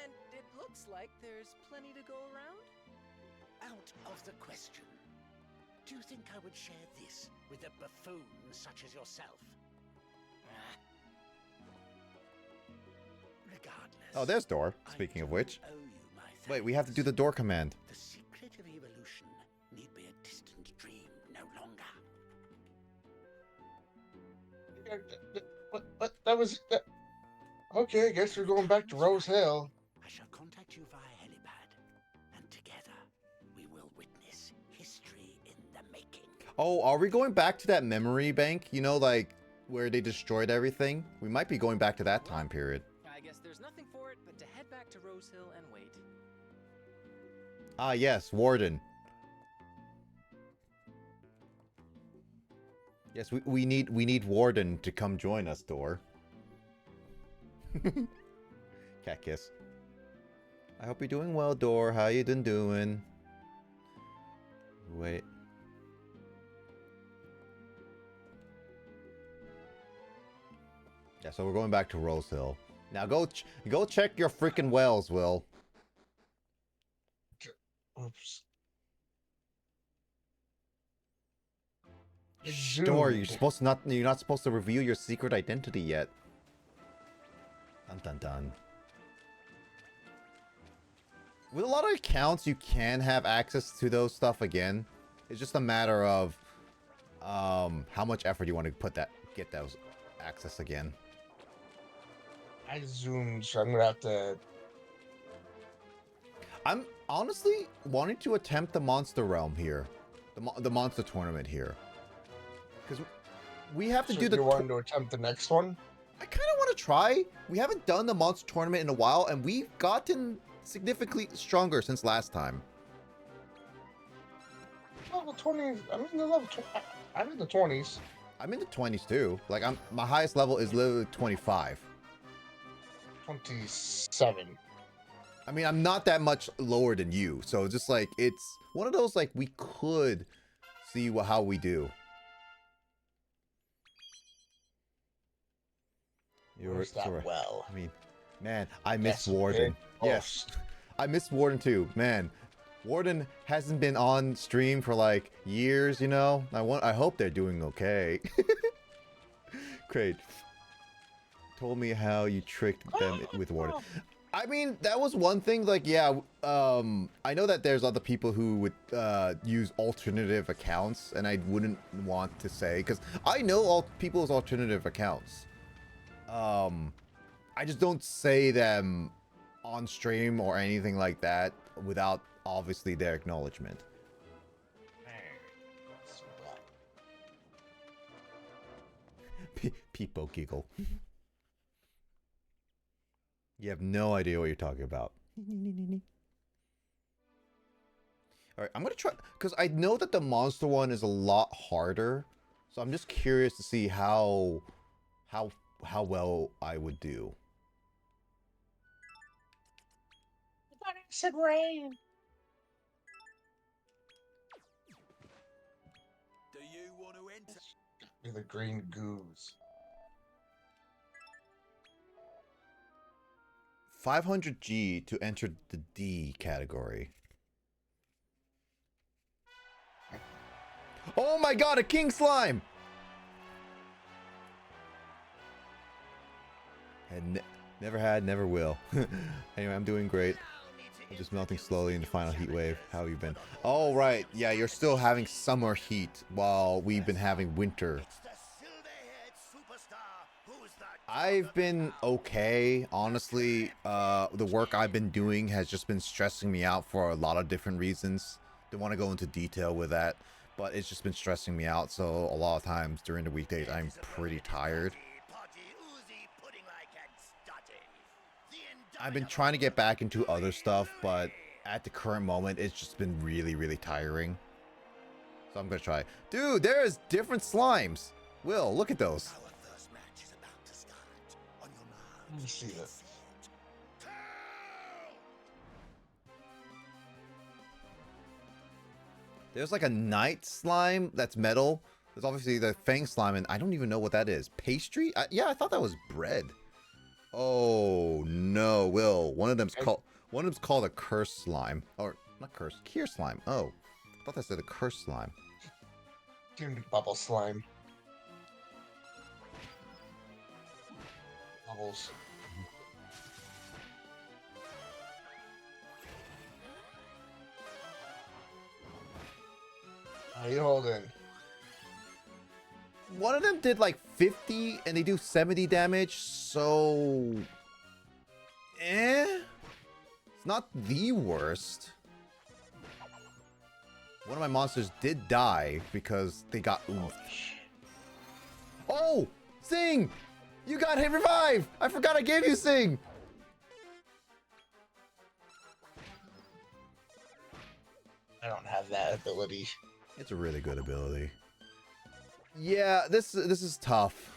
And it looks like there's plenty to go around. Out of the question. Do you think I would share this with a buffoon such as yourself? Regardless. Oh, there's Dora, speaking of which. I owe you my Wait, we have to do thanks. the door command. The secret of evolution need be a distant dream no longer. What? That was. That... Okay, I guess we're going back to Rose Hill. I shall contact you via helipad, and together we will witness history in the making. Oh, are we going back to that memory bank? You know, like, where they destroyed everything? We might be going back to that time period. I guess there's nothing for it but to head back to Rose Hill and wait. Ah, yes, Warden. Yes, we need Warden to come join us, Dor. Cat kiss. I hope you're doing well, Dor. How you been doing? Wait. Yeah, so we're going back to Rose Hill. Now go check your freaking wells, Will. Oops. Dor, you're not supposed to reveal your secret identity yet. Dun dun dun. With a lot of accounts, you can have access to those stuff again. It's just a matter of how much effort you want to get those access again. I zoomed, so I'm gonna have to. I'm honestly wanting to attempt the Monster Realm here, the Monster Tournament here, because we have to So do the. you want to attempt the next one? I kind of want to try. We haven't done the Monster Tournament in a while, and we've gotten significantly stronger since last time. Level 20. I'm in the level 20. I'm in the 20s. I'm in the 20s too. Like my highest level is literally 25. 27. I mean, I'm not that much lower than you, so just like it's one of those like we could see how we do. Where's that well? I mean, man, I miss Yes, Warden. big Yes, host. I miss Warden too. Man, Warden hasn't been on stream for like years, you know. I hope they're doing okay. Great. Told me how you tricked them with Warden. I mean, that was one thing. Like, yeah, I know that there's other people who would use alternative accounts, and I wouldn't want to say because I know all people's alternative accounts. I just don't say them on stream or anything like that without obviously their acknowledgement. People giggle. You have no idea what you're talking about. Alright, I'm gonna try, because I know that the monster one is a lot harder. So I'm just curious to see how well I would do. I thought it said rain. Do you want to enter? Be the green goose. 500G to enter the D category. Oh my god, a king slime! Never had, never will. Anyway, I'm doing great. I'm just melting slowly in the final heat wave. How have you been? Oh, right. Yeah, you're still having summer heat while we've been having winter. I've been okay. Honestly, the work I've been doing has just been stressing me out for a lot of different reasons. Don't want to go into detail with that, but it's just been stressing me out. So a lot of times during the weekdays, I'm pretty tired. I've been trying to get back into other stuff, but at the current moment, it's just been really, really tiring. So I'm gonna try. Dude, there's different slimes. Will, look at those. Let me see this. There's like a night slime that's metal. There's obviously the fang slime, and I don't even know what that is. Pastry? Yeah, I thought that was bread. Oh no, Will. One of them's called a curse slime, or not curse, cure slime. Oh, I thought that said a curse slime. Doomed bubble slime. Bubbles. How you holding? One of them did like 50 and they do 70 damage, so it's not the worst. One of my monsters did die because they got oomphed. Oh, Sing! You got hit revive! I forgot I gave you Sing! I don't have that ability. It's a really good ability. Yeah, this is tough.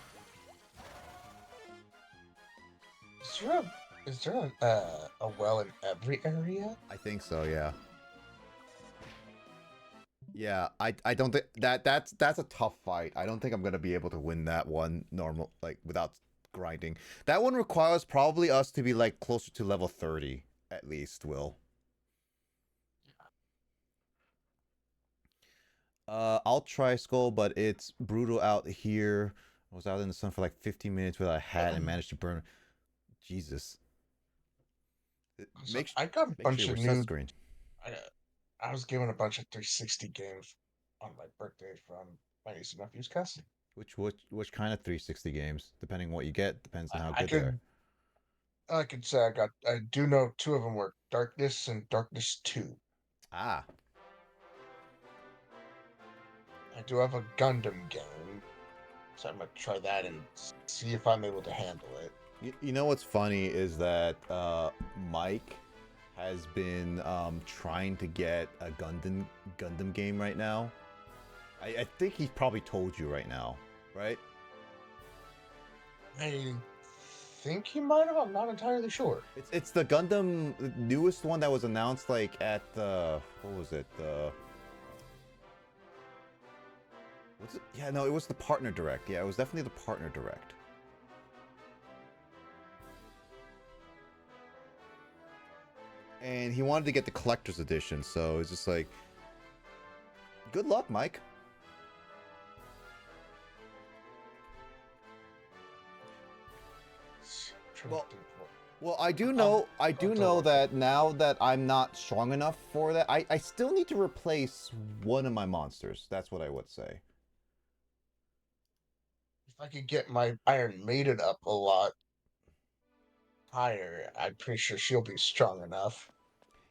Is there a well in every area? I think so, yeah. Yeah, I don't think that's a tough fight. I don't think I'm gonna be able to win that one normal, like, without grinding. That one requires probably us to be like closer to level 30 at least, Will. I'll try Skull, but it's brutal out here. I was out in the sun for like 15 minutes without a hat and managed to burn. Jesus. I got a bunch sure of your new. sunscreen. I was given a bunch of 360 games on my birthday from my niece and nephew's cousin. Which kind of 360 games? Depending on what you get, depends on how good they are. I could say I do know two of them were Darkness and Darkness 2. Ah. I do have a Gundam game, so I'm gonna try that and see if I'm able to handle it. You know what's funny is that Mike has been trying to get a Gundam game right now. I think he's probably told you right now, right? I think he might have. I'm not entirely sure. It's the Gundam, the newest one that was announced like at the, what was it? Was it? Yeah, no, it was the Partner Direct. Yeah, it was definitely the Partner Direct. And he wanted to get the collector's edition, so it's just like, good luck, Mike. Well, I do know that now that I'm not strong enough for that, I still need to replace one of my monsters. That's what I would say. If I could get my Iron Maiden up a lot higher, I'm pretty sure she'll be strong enough.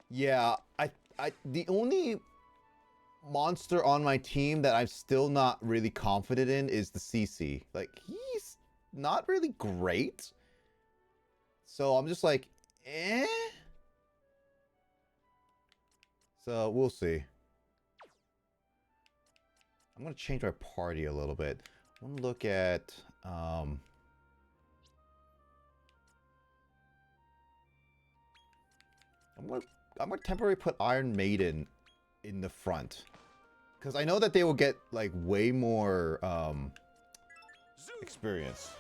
Yeah, the only monster on my team that I'm still not really confident in is the CC. Like, he's not really great. So I'm just like, eh? So we'll see. I'm going to change my party a little bit. I want to look at, I'm going to temporarily put Iron Maiden in the front. Because I know that they will get, like, way more, experience.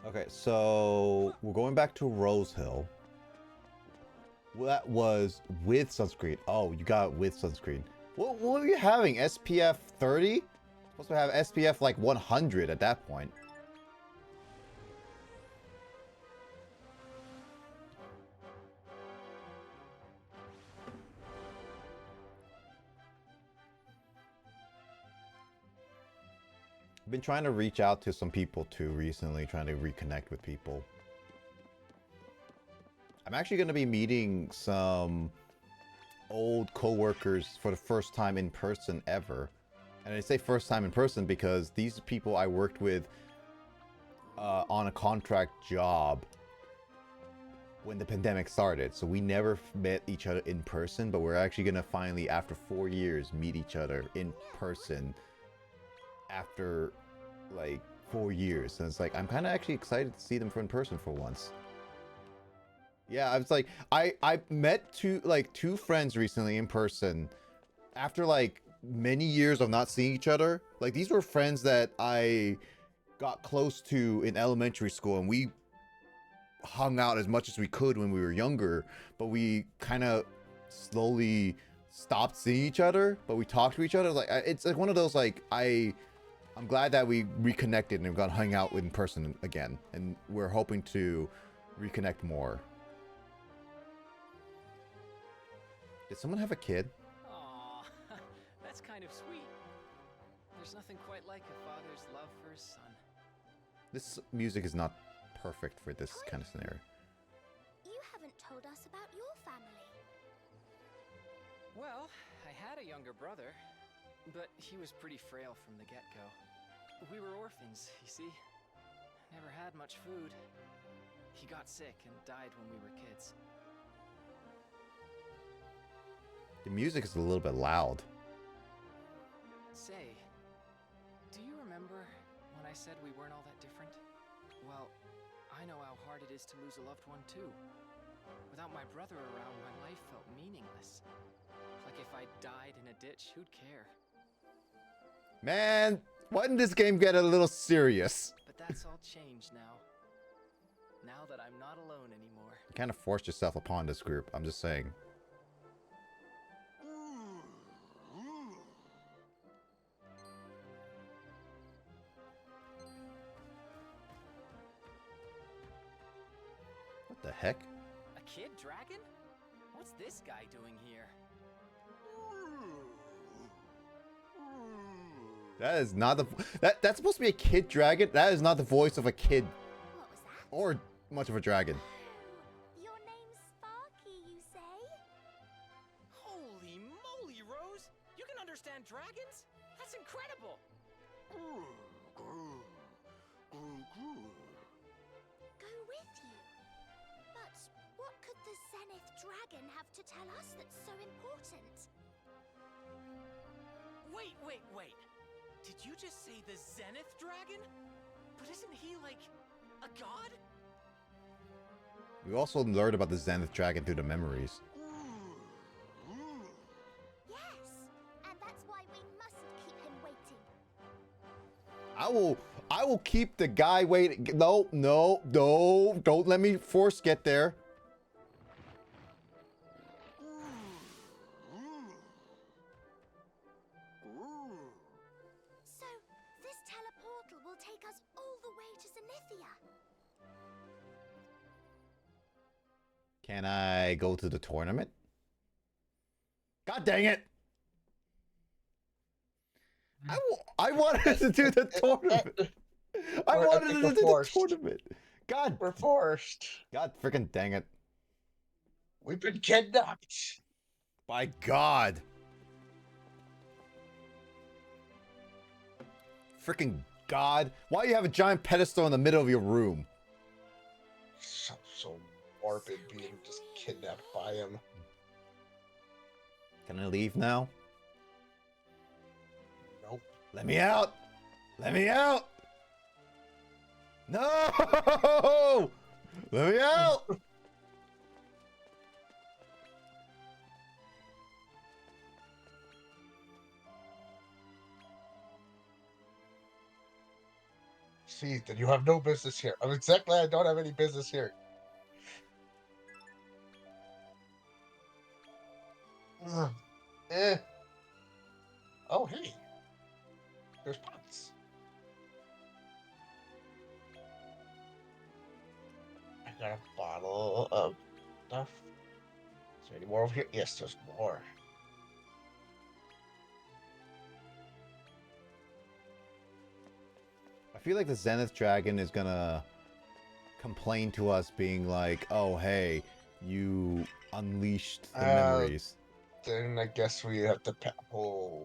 Okay, so we're going back to Rose Hill. That was with sunscreen. Oh, you got it with sunscreen. What were you having? SPF 30? Supposed to have SPF like 100 at that point. I've been trying to reach out to some people too recently, trying to reconnect with people. I'm actually going to be meeting some old co-workers for the first time in person ever And I say first time in person because these people I worked with on a contract job when the pandemic started. So we never met each other in person, but we're actually gonna finally, after 4 years, meet each other in person after like 4 years. And it's like, I'm kind of actually excited to see them in person for once. Yeah, I was like, I met two friends recently in person after like many years of not seeing each other. Like, these were friends that I got close to in elementary school, and we hung out as much as we could when we were younger, but we kind of slowly stopped seeing each other, but we talked to each other. Like, it's like one of those, like, I'm glad that we reconnected and got hung out in person again, and we're hoping to reconnect more. Did someone have a kid? Aw, that's kind of sweet. There's nothing quite like a father's love for his son. This music is not perfect for this kind of scenario. You haven't told us about your family. Well, I had a younger brother, but he was pretty frail from the get-go. We were orphans, you see. Never had much food. He got sick and died when we were kids. The music is a little bit loud. Say, do you remember when I said we weren't all that different? Well, I know how hard it is to lose a loved one too. Without my brother around, my life felt meaningless. Like if I died in a ditch, who'd care? Man, why didn't this game get a little serious? But that's all changed now. Now that I'm not alone anymore. You kind of forced yourself upon this group, I'm just saying. What the heck? A kid dragon? What's this guy doing here? That is not the... That's supposed to be a kid dragon? That is not the voice of a kid. What was that? Or much of a dragon. Oh, your name's Sparky, you say? Holy moly, Rose! You can understand dragons? That's incredible! Go with you. But what could the Zenith dragon have to tell us that's so important? Wait. Did you just say the Zenith dragon? But isn't he like a god? We also learned about the Zenith dragon through the memories. Yes, and that's why we mustn't keep him waiting. I will keep the guy waiting. No, don't let me force get there. So, this teleportal will take us all the way to Zenithia. Can I go to the tournament? God dang it! I wanted to do the tournament. I wanted to do the tournament. God, We're forced. God freaking dang it. We've been kidnapped. By God. Freaking God. Why do you have a giant pedestal in the middle of your room? So morbid being just kidnapped by him. Can I leave now? Nope. Let me out! Let me out! No! Let me out! See, then you have no business here. I don't have any business here. Oh, hey. There's pots. I got a bottle of stuff. Is there any more over here? Yes, there's more. I feel like the Zenith Dragon is gonna complain to us being like, oh, hey, you unleashed the memories. Then I guess we have to... Oh.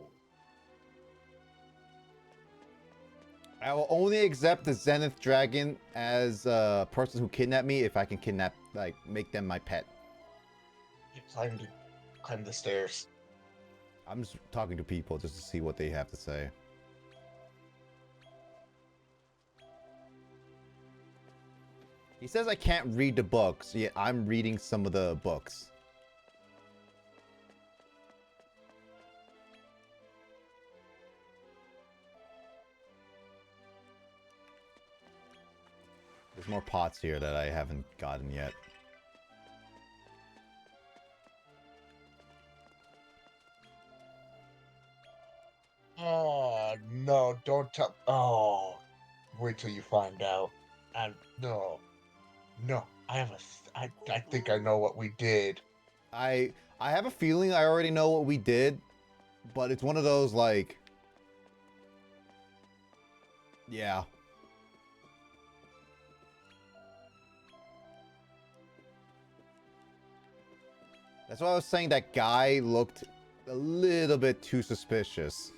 I will only accept the Zenith Dragon as a person who kidnapped me if I can kidnap, like, make them my pet. You climb the stairs. I'm just talking to people just to see what they have to say. He says I can't read the books, yet I'm reading some of the books. There's more pots here that I haven't gotten yet. Oh, no, don't tell. Oh, wait till you find out. And no, I have I think I know what we did. I have a feeling I already know what we did, but it's one of those like, yeah. That's why I was saying that guy looked a little bit too suspicious.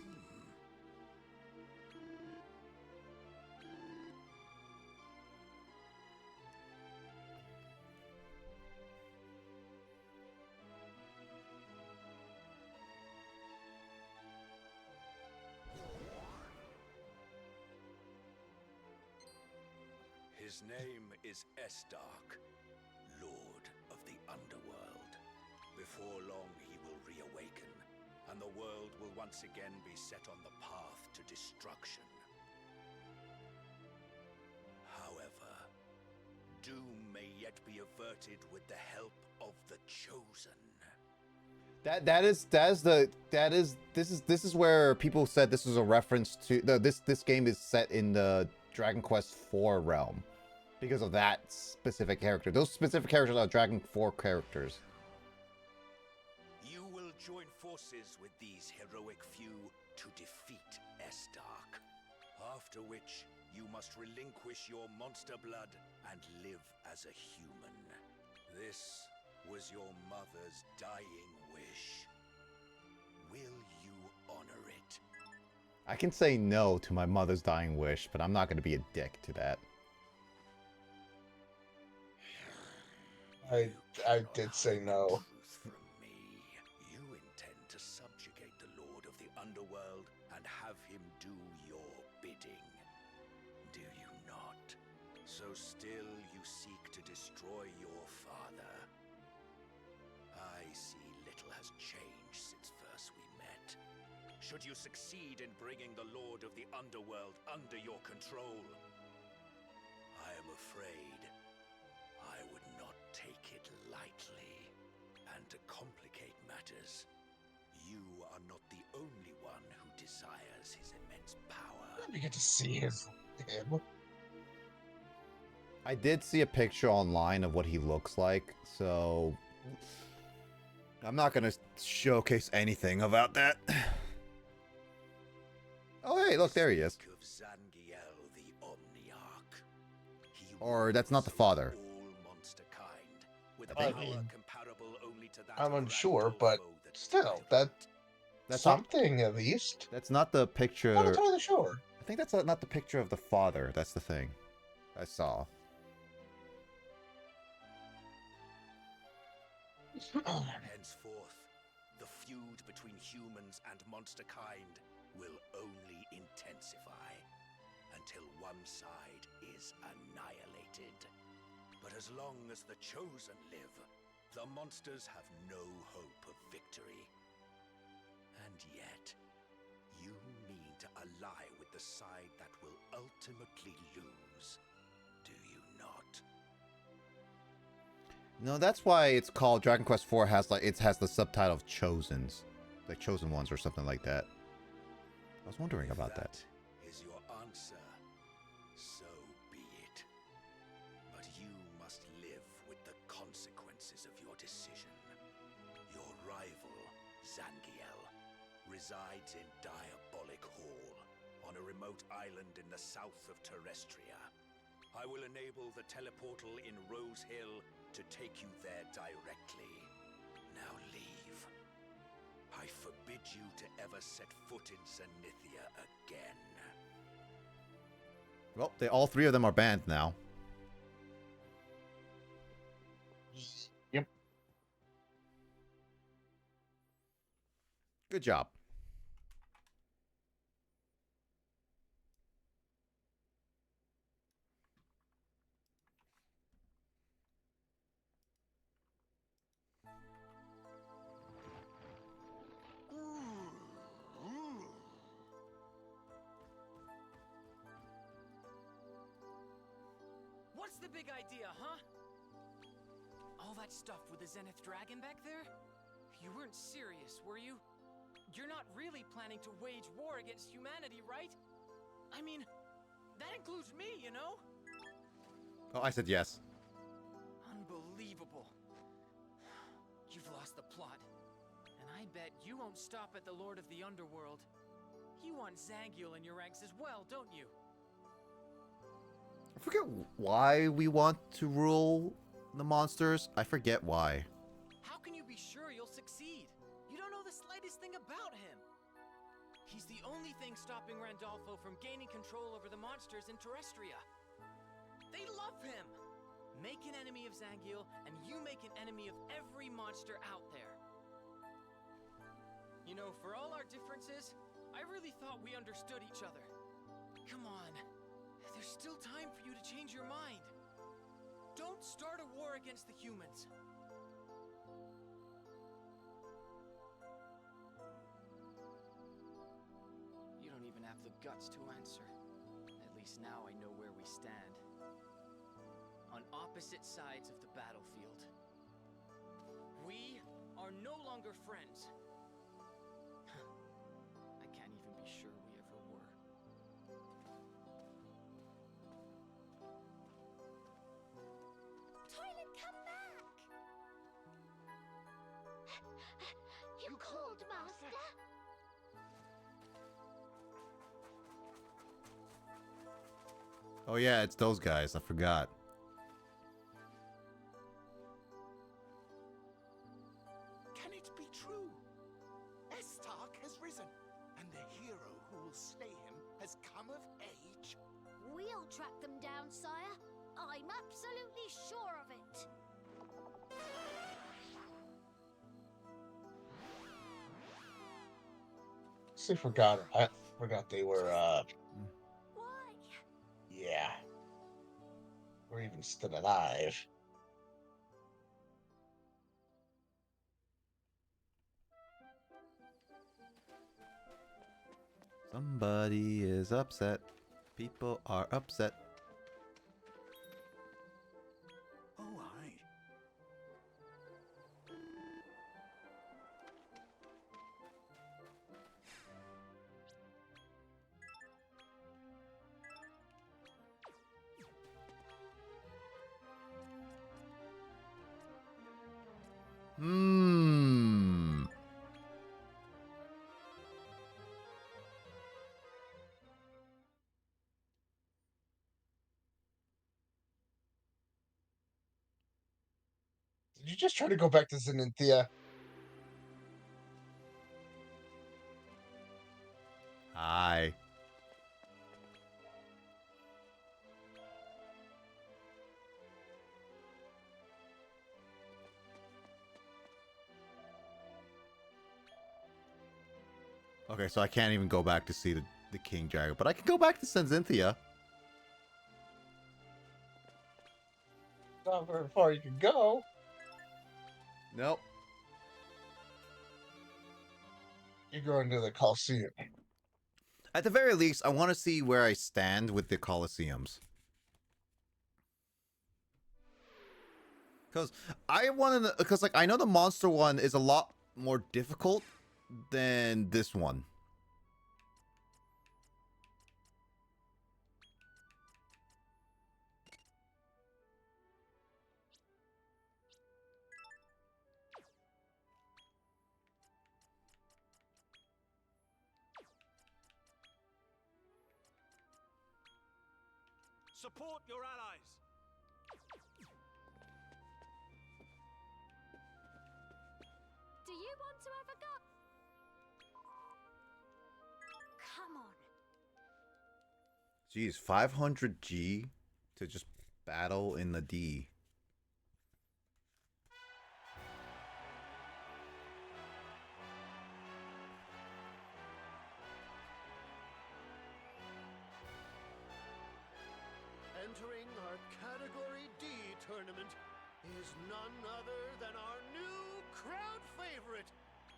His name is Estark, Lord of the Underworld. Before long he will reawaken, and the world will once again be set on the path to destruction. However, doom may yet be averted with the help of the Chosen. This is where people said this was a reference to this game is set in the Dragon Quest IV realm because of that specific character. Those specific characters are Dragon 4 characters. You will join forces with these heroic few to defeat Estark, after which you must relinquish your monster blood and live as a human. This was your mother's dying wish. Will you honor it? I can say no to my mother's dying wish, but I'm not going to be a dick to that. I did say no. Truth from me. You intend to subjugate the Lord of the Underworld and have him do your bidding, do you not? So still you seek to destroy your father. I see little has changed since first we met. Should you succeed in bringing the Lord of the Underworld under your control, I am afraid I would not take it lightly. And to complicate matters, you are not the only one who desires his immense power. We get to see him. I did see a picture online of what he looks like, so I'm not going to showcase anything about that. Oh, hey, look, there he is. Of Zangiel the Omniarch. He Or that's not the father. all monster kind, with a I power mean, comparable only to that I'm of unsure, Ragdoll but foe that still, died. That's not, something at least. that's not the picture. I'm not entirely sure. I think that's not the picture of the father. That's the thing I saw. Henceforth, the feud between humans and monster kind will only intensify until one side is annihilated. But as long as the Chosen live, the monsters have no hope of victory. And yet, you mean to ally with the side that will ultimately lose, do you not? No, that's why it's called Dragon Quest IV has the subtitle of Chosens. Like Chosen Ones or something like that. I was wondering about that. Is your answer? So be it. But you must live with the consequences of your decision. Your rival, Zangiel, resides in Diabolic Hall, on a remote island in the south of Terrestria. I will enable the teleportal in Rose Hill to take you there directly. Now leave. I forbid you to ever set foot in Zenithia again. Well, all three of them are banned now. Yep. Good job. What's the big idea, huh? All that stuff with the Zenith Dragon back there? You weren't serious, were you? You're not really planning to wage war against humanity, right? I mean, that includes me, you know? Oh, I said yes. Unbelievable. You've lost the plot. And I bet you won't stop at the Lord of the Underworld. You want Zangiel in your ranks as well, don't you? I forget why we want to rule the monsters. I forget why. How can you be sure you'll succeed? You don't know the slightest thing about him. He's the only thing stopping Randolfo from gaining control over the monsters in Terrestria. They love him! Make an enemy of Zangiel, and you make an enemy of every monster out there. You know, for all our differences, I really thought we understood each other. Come on. There's still time for you to change your mind. Don't start a war against the humans. You don't even have the guts to answer. At least now I know where we stand. On opposite sides of the battlefield. We are no longer friends. I can't even be sure we ever were. Toilet, come back! You called, Master? Oh yeah, it's those guys. I forgot. Can it be true? Estark has risen, and the hero who will slay him has come of age. We'll track them down, sire. I'm absolutely sure of it. I forgot they were, Why? yeah. We're even still alive. Somebody is upset. People are upset. Oh, aye. Hmm. Did you just try to go back to Zenithia? Hi. Okay, so I can't even go back to see the King Dragon, but I can go back to Zenithia. Not very far you can go. Nope. You're going to the Colosseum. At the very least, I want to see where I stand with the Colosseums. Because I want to, because like I know the monster one is a lot more difficult than this one. Support your allies. Do you want to have a go? Come on. Geez, 500 G to just battle in the D. Entering our Category D tournament is none other than our new crowd favorite,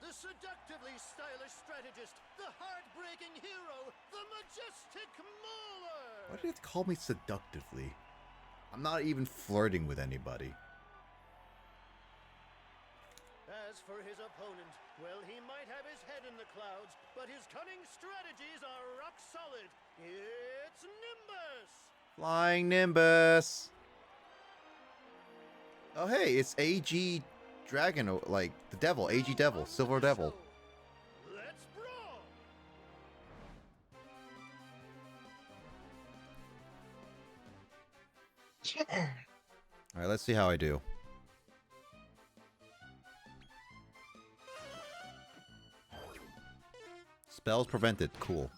the seductively stylish strategist, the heartbreaking hero, the majestic Mauler! Why did it call me seductively? I'm not even flirting with anybody. As for his opponent, well, he might have his head in the clouds, but his cunning strategies are rock solid. It's Nimbus! Flying Nimbus. Oh hey, it's AG Dragon, like the devil, AG Devil, Silver Devil. Let's brawl! Alright, let's see how I do. Spells prevented, cool.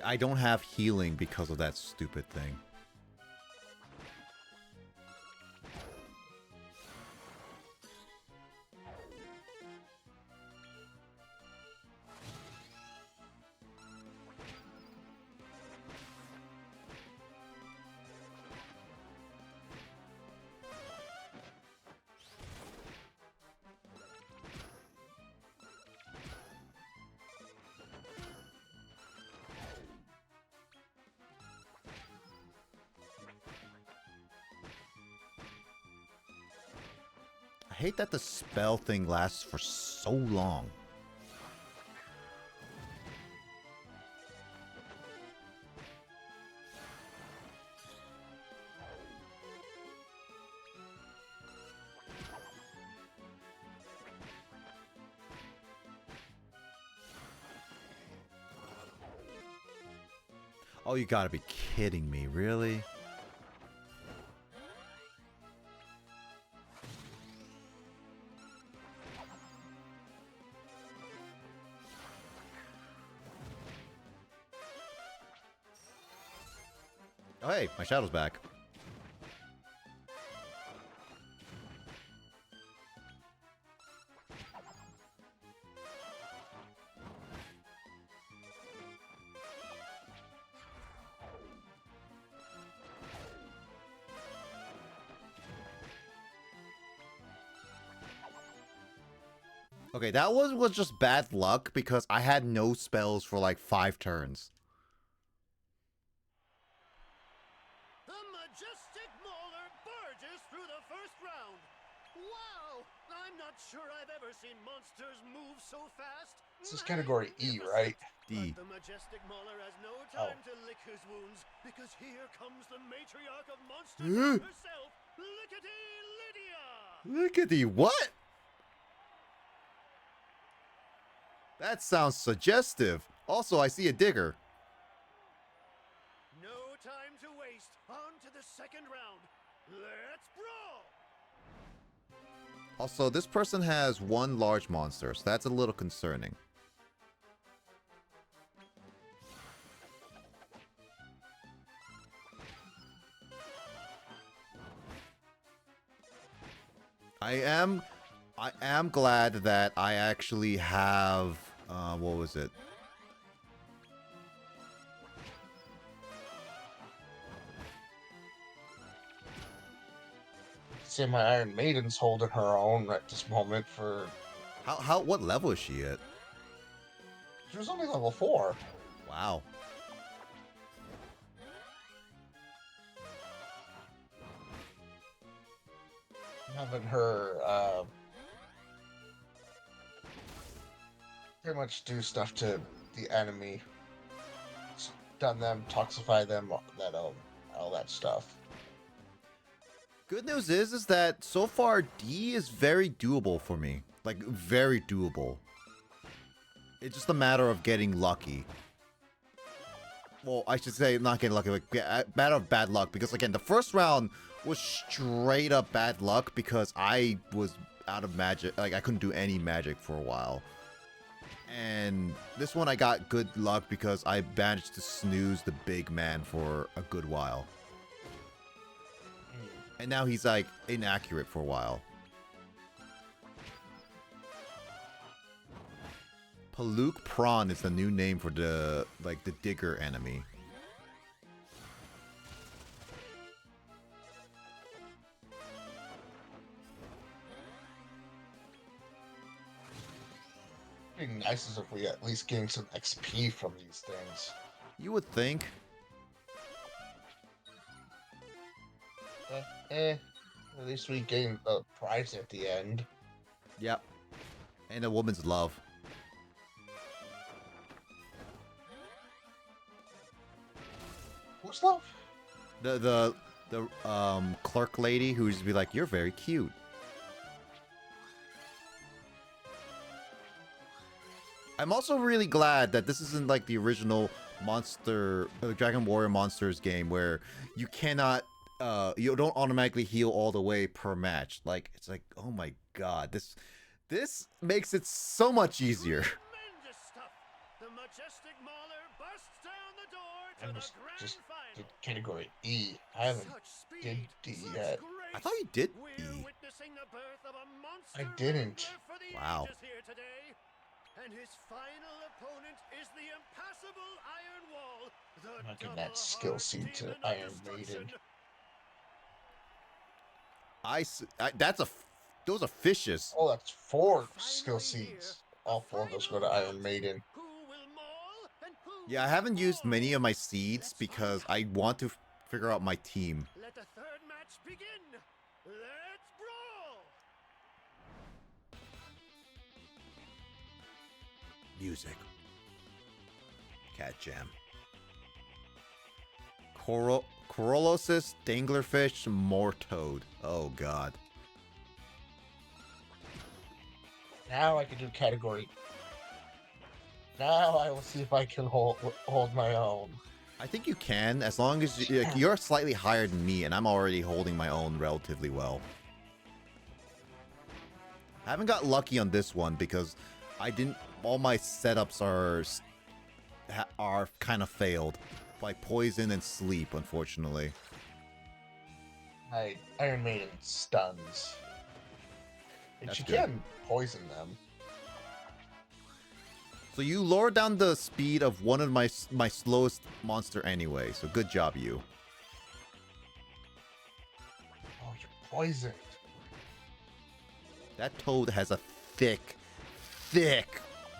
I don't have healing because of that stupid thing. I hate that the spell thing lasts for so long. Oh, you gotta be kidding me, really? Oh, hey, my shadow's back. Okay, that was just bad luck because I had no spells for like 5 turns. The majestic Mauler barges through the first round. Wow! I'm not sure I've ever seen monsters move so fast. This is category E, right? D. But the majestic Mauler has no time to lick his wounds, because here comes the matriarch of monsters herself, Lickety Lydia! Lickety what? That sounds suggestive. Also, I see a digger. No time to waste. On to the second round. Let's brawl! Also, this person has 1 large monster, so that's a little concerning. I am glad that I actually have, what was it? Say my Iron Maiden's holding her own at this moment for... What level is she at? She was only level 4. Wow. Having her, pretty much do stuff to the enemy. Stun them, toxify them, all that stuff. Good news is that so far D is very doable for me. Like, very doable. It's just a matter of getting lucky. Well, I should say not getting lucky, like matter of bad luck. Because again, the first round was straight up bad luck because I was out of magic. Like I couldn't do any magic for a while. And this one I got good luck because I managed to snooze the big man for a good while. And now he's like inaccurate for a while. Paluk Prawn is the new name for the digger enemy. It'd be nice as if we at least gain some XP from these things. You would think. At least we gain a prize at the end. Yep. And a woman's love. Who's love? The clerk lady who used to be like, "You're very cute." I'm also really glad that this isn't like the original Dragon Warrior Monsters game where you cannot, you don't automatically heal all the way per match. Like, it's like, oh my god, this makes it so much easier. Tremendous stuff. The majestic mauler busts down the door to I the was grand just final. did category E. I haven't Such did speed, D such yet. grace. I thought you did We're E. witnessing the birth of a monster I didn't. wrangler for the Wow. ages here today. And his final opponent is the impassable Iron Wall, the I'm not giving that skill double-heart seed to demon of Iron destruction. Maiden. Those are fishes. Oh, that's 4 Finally skill here, seeds. the All 4 of those go to final Iron Maiden. Who will maul and who Yeah, I will haven't used fall? many of my seeds because I want to figure out my team. Let the third match begin. Let's brawl. Music. Cat Jam. Corollosis, Danglerfish, Mortoad. Oh god. Now I can do category. Now I will see if I can hold my own. I think you can, as long as you're slightly higher than me, and I'm already holding my own relatively well. I haven't got lucky on this one because I didn't. All my setups are kind of failed by poison and sleep, unfortunately. Iron Maiden stuns. And That's she good. can poison them. So you lower down the speed of one of my slowest monster anyway. So good job, you. Oh, you're poisoned. That toad has a thick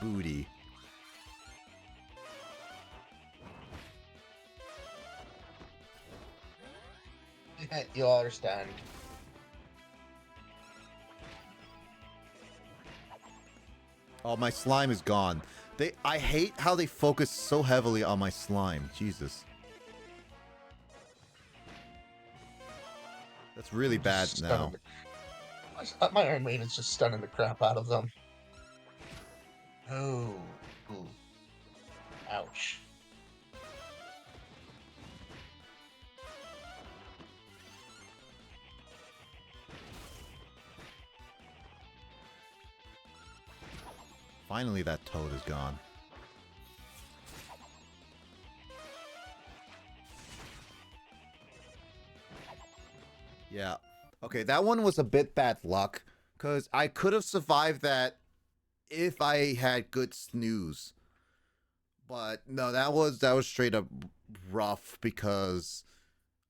booty. You'll understand. Oh, my slime is gone. I hate how they focus so heavily on my slime. Jesus. That's really bad now. My Iron Maiden's just stunning the crap out of them. Oh. Ooh. Ouch. Finally, that toad is gone. Yeah. Okay, that one was a bit bad luck, because I could have survived that if I had good snooze. But no, that was straight up rough because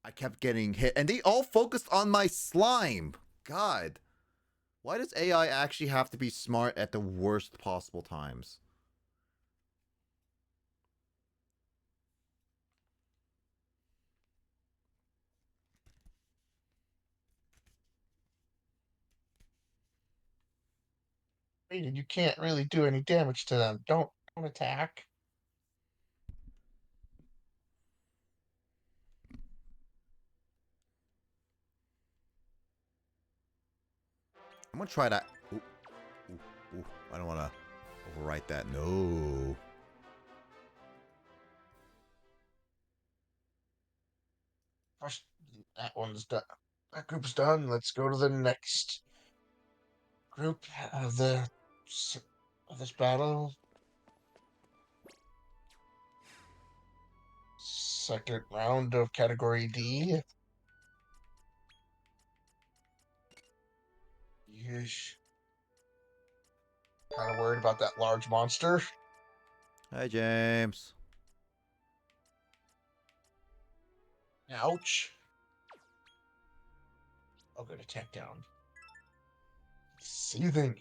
I kept getting hit. And they all focused on my slime. God. Why does AI actually have to be smart at the worst possible times? Maiden, you can't really do any damage to them. Don't attack. I'm gonna try that. Ooh, ooh, ooh. I don't wanna. Overwrite that. No. First, that one's done. That group's done. Let's go to the next group of this battle. Second round of category D. Yeesh. Kind of worried about that large monster. Hi, James. Ouch. I'll get attack down. Seething.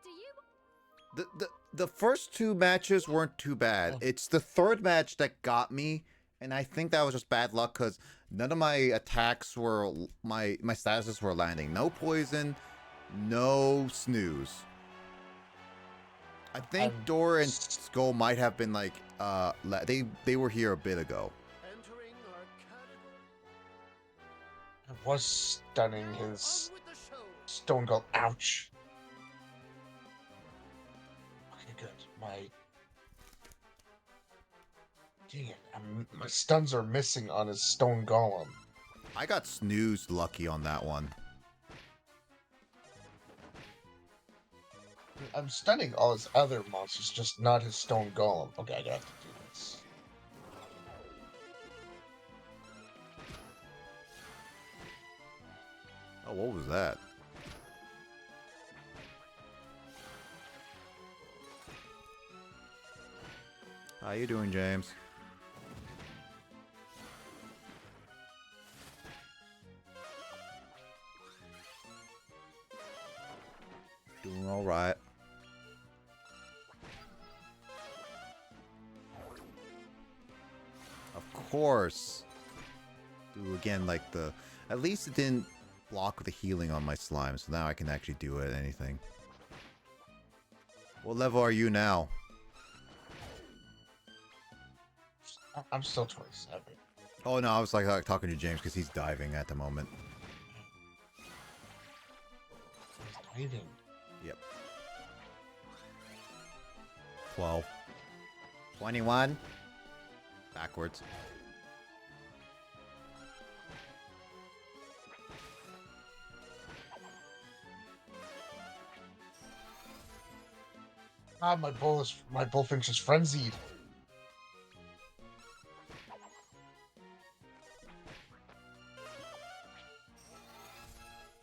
Do you? The first two matches weren't too bad. Oh. It's the third match that got me, and I think that was just bad luck because none of my attacks were my statuses were landing. No poison, no snooze. I think Dora and Skull might have been like they were here a bit ago. Entering our category. I was stunning his On with the show. Stone Gull. Ouch. Okay, good. Dang it. My stuns are missing on his Stone Golem. I got snoozed lucky on that one. I'm stunning all his other monsters, just not his Stone Golem. Okay, I got to do this. Oh, what was that? How you doing, James? Doing all right. Of course. Do again like at least it didn't block the healing on my slime, so now I can actually do it anything. What level are you now? I'm still 27. Oh no, I was like talking to James because he's diving at the moment. He's diving. Yep. 12. 21. Backwards. Ah, my bullfinch is frenzied.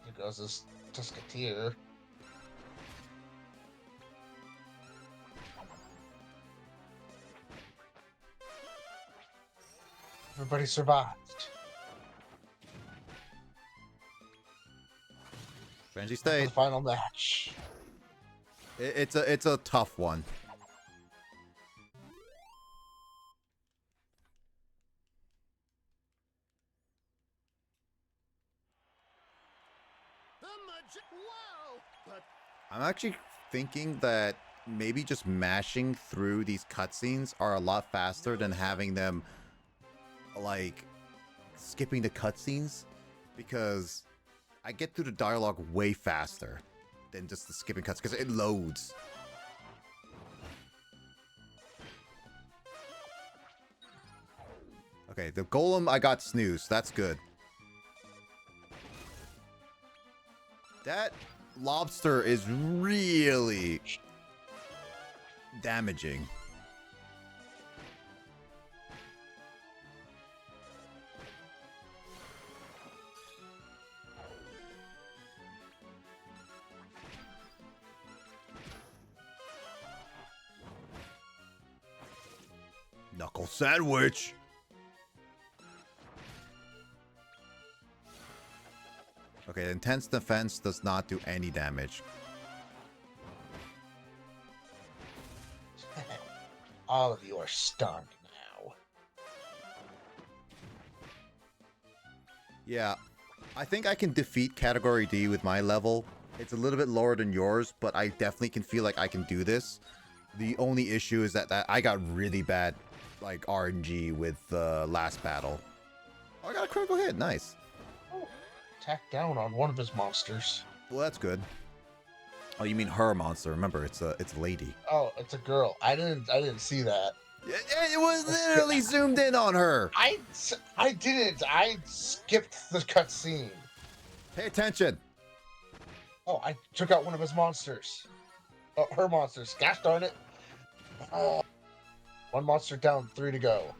There goes this Tusketeer. Everybody survived. Frenzy For the State. final match. It's a tough one. Wow! But I'm actually thinking that maybe just mashing through these cutscenes are a lot faster than having them like skipping the cutscenes, because I get through the dialogue way faster than just the skipping cuts because it loads. Okay, the golem I got snooze. That's good. That lobster is really damaging. Knuckle sandwich. Okay, intense defense does not do any damage. All of you are stunned now. Yeah, I think I can defeat Category D with my level. It's a little bit lower than yours, but I definitely can feel like I can do this. The only issue is that I got really bad, like, RNG with the last battle. Oh, I got a critical hit. Nice. attack down on one of his monsters. Well, that's good. Oh, you mean her monster? Remember, it's a lady. Oh, it's a girl. I didn't see that. Yeah, it was literally zoomed in on her. I didn't. I skipped the cutscene. Pay attention. Oh, I took out one of his monsters. Oh, her monsters. Gosh darn it. Oh, one monster down, 3 to go.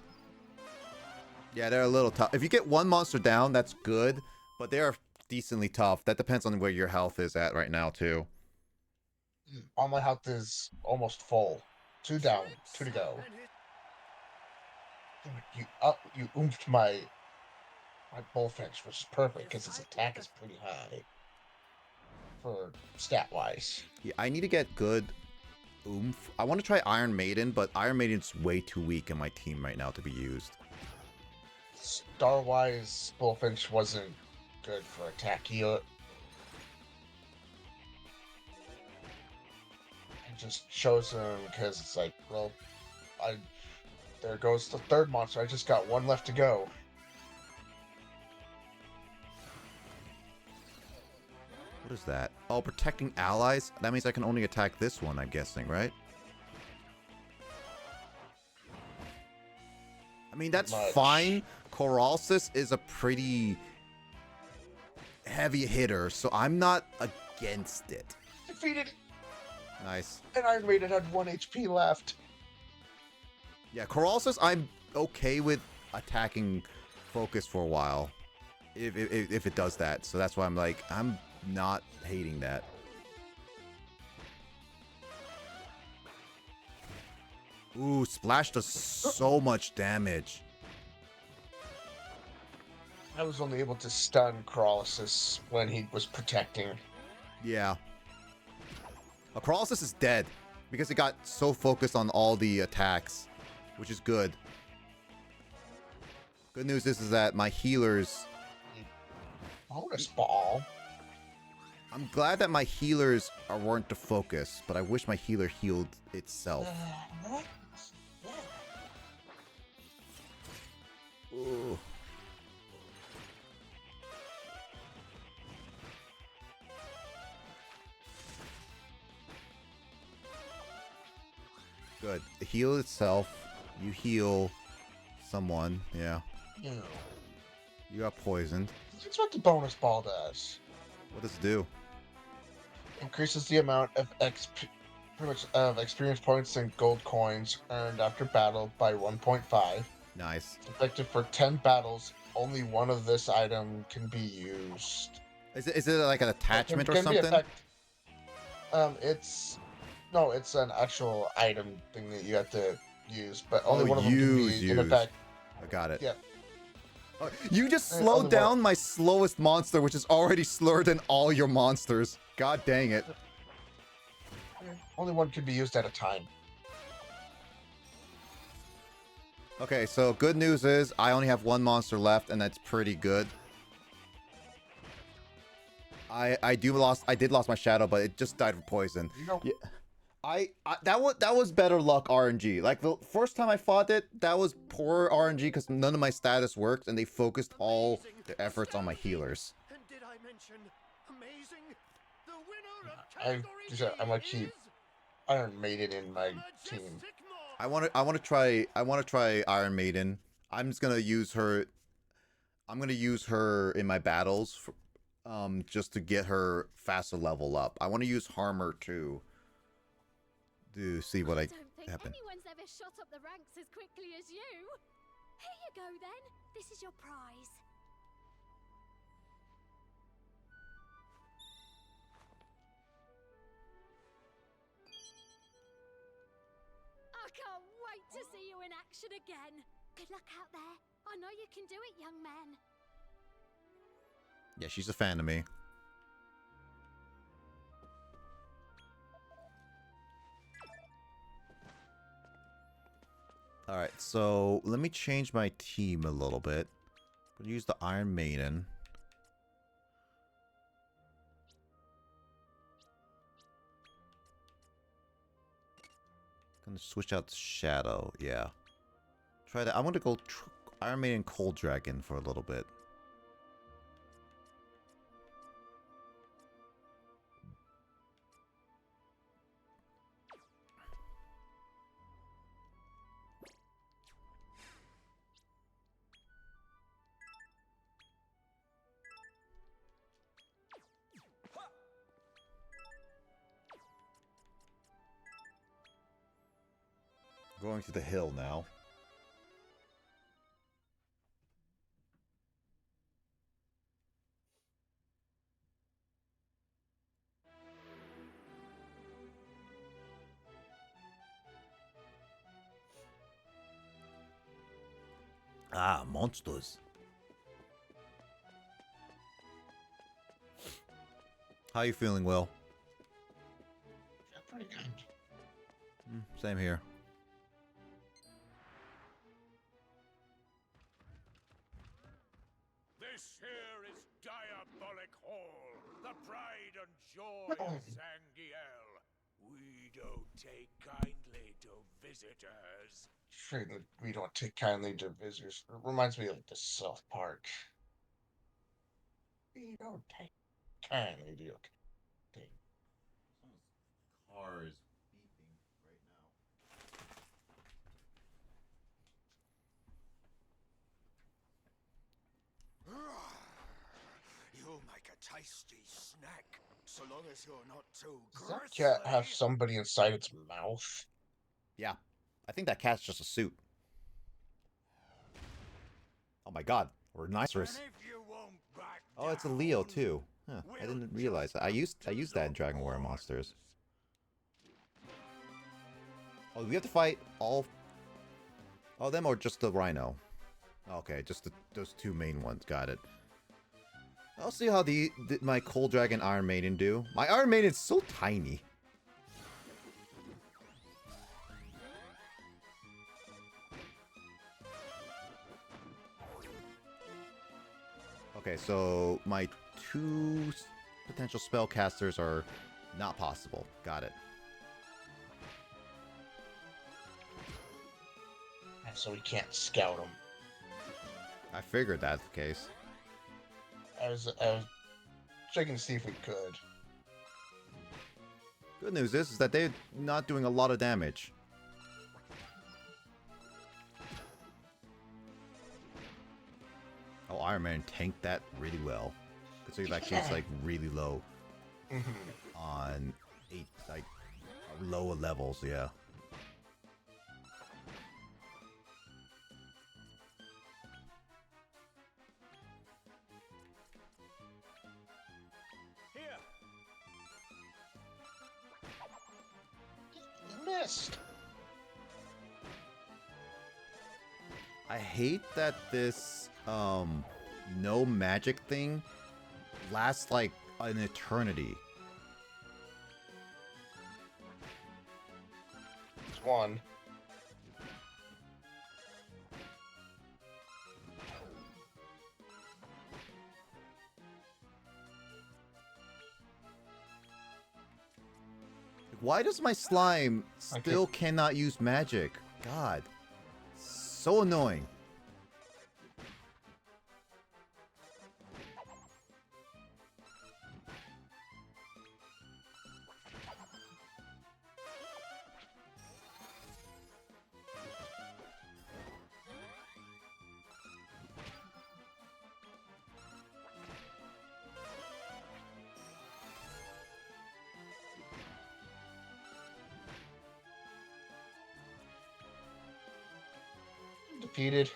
Yeah, they're a little tough. If you get one monster down, that's good, but they are decently tough. That depends on where your health is at right now, too. All my health is almost full. 2 down, 2 to go. You oomphed my bullfinch, which is perfect because his attack is pretty high for stat wise. Yeah, I need to get good oomph. I want to try Iron Maiden, but Iron Maiden's way too weak in my team right now to be used. Star wise, bullfinch wasn't good for attack. It just shows him because it's like, well, there goes the third monster. I just got one left to go. What is that? Oh, protecting allies? That means I can only attack this one, I'm guessing, right? I mean, that's fine. Colossus is a pretty heavy hitter, so I'm not against it. Defeated. Nice. And Iron Maiden had 1 HP left. Yeah, Colossus, I'm okay with attacking focus for a while. If it does that. So that's why I'm like, I'm not hating that. Ooh, Splash does so much damage. I was only able to stun Colossus when he was protecting. Yeah. Colossus is dead because it got so focused on all the attacks, which is good. Good news is that my healers... Bonus ball? I'm glad that my healers weren't the focus, but I wish my healer healed itself. Ooh. Good. Heal itself. You heal someone. Yeah. Yeah. You got poisoned. That's what the bonus ball does. What does it do? Increases the amount of experience points and gold coins earned after battle by 1.5. Nice. It's effective for 10 battles. Only one of this item can be used. Is it like an attachment or something? It's an actual item thing that you have to use, but only one of them can be in use. effect. I got it. Yeah. Oh, you just slowed down my slowest monster, which is already slower than all your monsters. God dang it. Only one can be used at a time. Okay, so good news is I only have one monster left, and that's pretty good. I did lost my shadow, but it just died from poison. Yeah. That was better luck RNG. Like the first time I fought it, that was poor RNG because none of my status worked, and they focused all their efforts on my healers. And did I mention amazing? The winner of I'm gonna keep Iron Maiden in my team. I want to try Iron Maiden. I'm just gonna use her. I'm gonna use her in my battles, just to get her faster level up. I want to use Harmer too. To see what I don't think happen. anyone's ever shot up the ranks as quickly as you. Here you go then. This is your prize. I can't wait to see you in action again. Good luck out there. I know you can do it, young man. Yeah, she's a fan of me. Alright, so let me change my team a little bit. I'm gonna use the Iron Maiden. Gonna switch out Shadow, yeah. Try that. I want to go Iron Maiden Cold Dragon for a little bit. going to the hill now. Ah, monsters. How you feeling, Will? Yeah, pretty good. Same here. This here is Diabolic Hall, the pride and joy of Zangiel. We don't take kindly to visitors. Afraid that we don't take kindly to visitors. It reminds me of the South Park. We don't take kindly to your thing. Someone's car is beeping right now. You'll make a tasty snack, so long as you're not too Does that cat have grisly. somebody inside its mouth? Yeah. I think that cat's just a suit. Oh my god. Rhinoceros. And if you won't back Oh, it's a Leo down, too. Huh. I didn't realize that. I used that in Dragon Warrior Monsters. Oh, do we have to fight all of them or just the Rhino? Okay, just those two main ones. Got it. I'll see how my Cold Dragon Iron Maiden do. My Iron Maiden's so tiny. Okay, so my two potential spellcasters are not possible. Got it. So we can't scout them. I figured that's the case. I was checking to see if we could. Good news is that they're not doing a lot of damage. Oh, Iron Man tanked that really well. Considering that kid's like really low on lower levels, yeah. here. Missed. I hate that this no magic thing lasts like an eternity. It's one. Why does my slime still cannot use magic? God. So annoying. Defeated.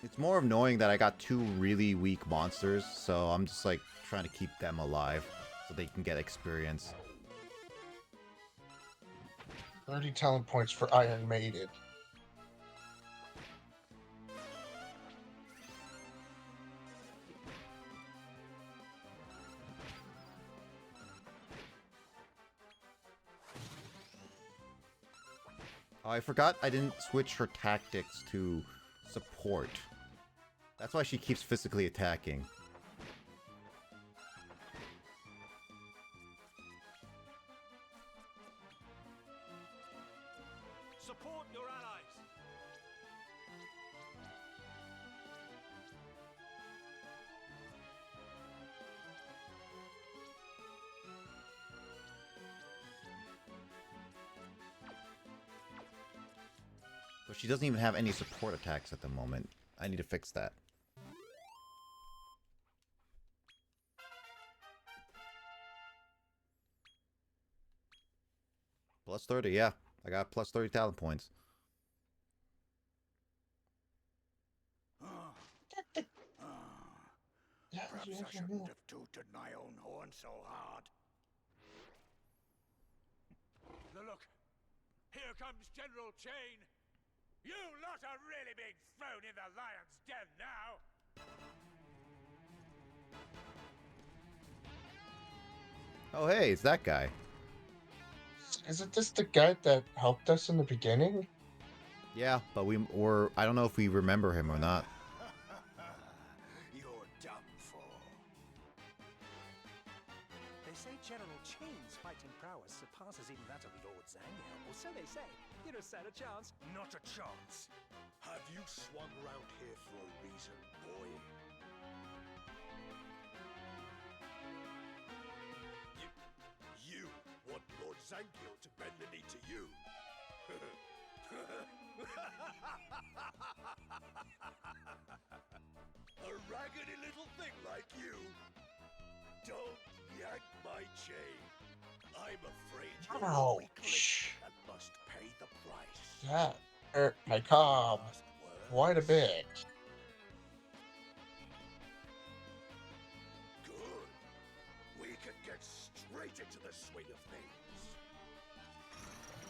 It's more annoying that I got two really weak monsters, so I'm just like trying to keep them alive so they can get experience. 30 talent points for Iron Maiden. Oh, I forgot I didn't switch her tactics to support. That's why she keeps physically attacking. Support your allies. But she doesn't even have any support attacks at the moment. I need to fix that. Plus 30, yeah. I got plus 30 talent points. Perhaps I shouldn't have tooted my own horn so hard. Look, here comes General Chain. You lot are really being thrown in the lion's den now. Oh, hey, it's that guy. Isn't this the guy that helped us in the beginning? Yeah, but I don't know if we remember him or not. You're done for. They say General Chain's fighting prowess surpasses even that of Lord Zangel, or so they say. You don't stand a chance. Not a chance. Have you swung round here for a reason, boy? You want Lord Zangil to bend the knee to you? A raggedy little thing like you? Don't yank my chain. I'm afraid you're Ouch. weak and must pay the price. That hurt my cob quite a bit. Good. We can get straight into the swing of things.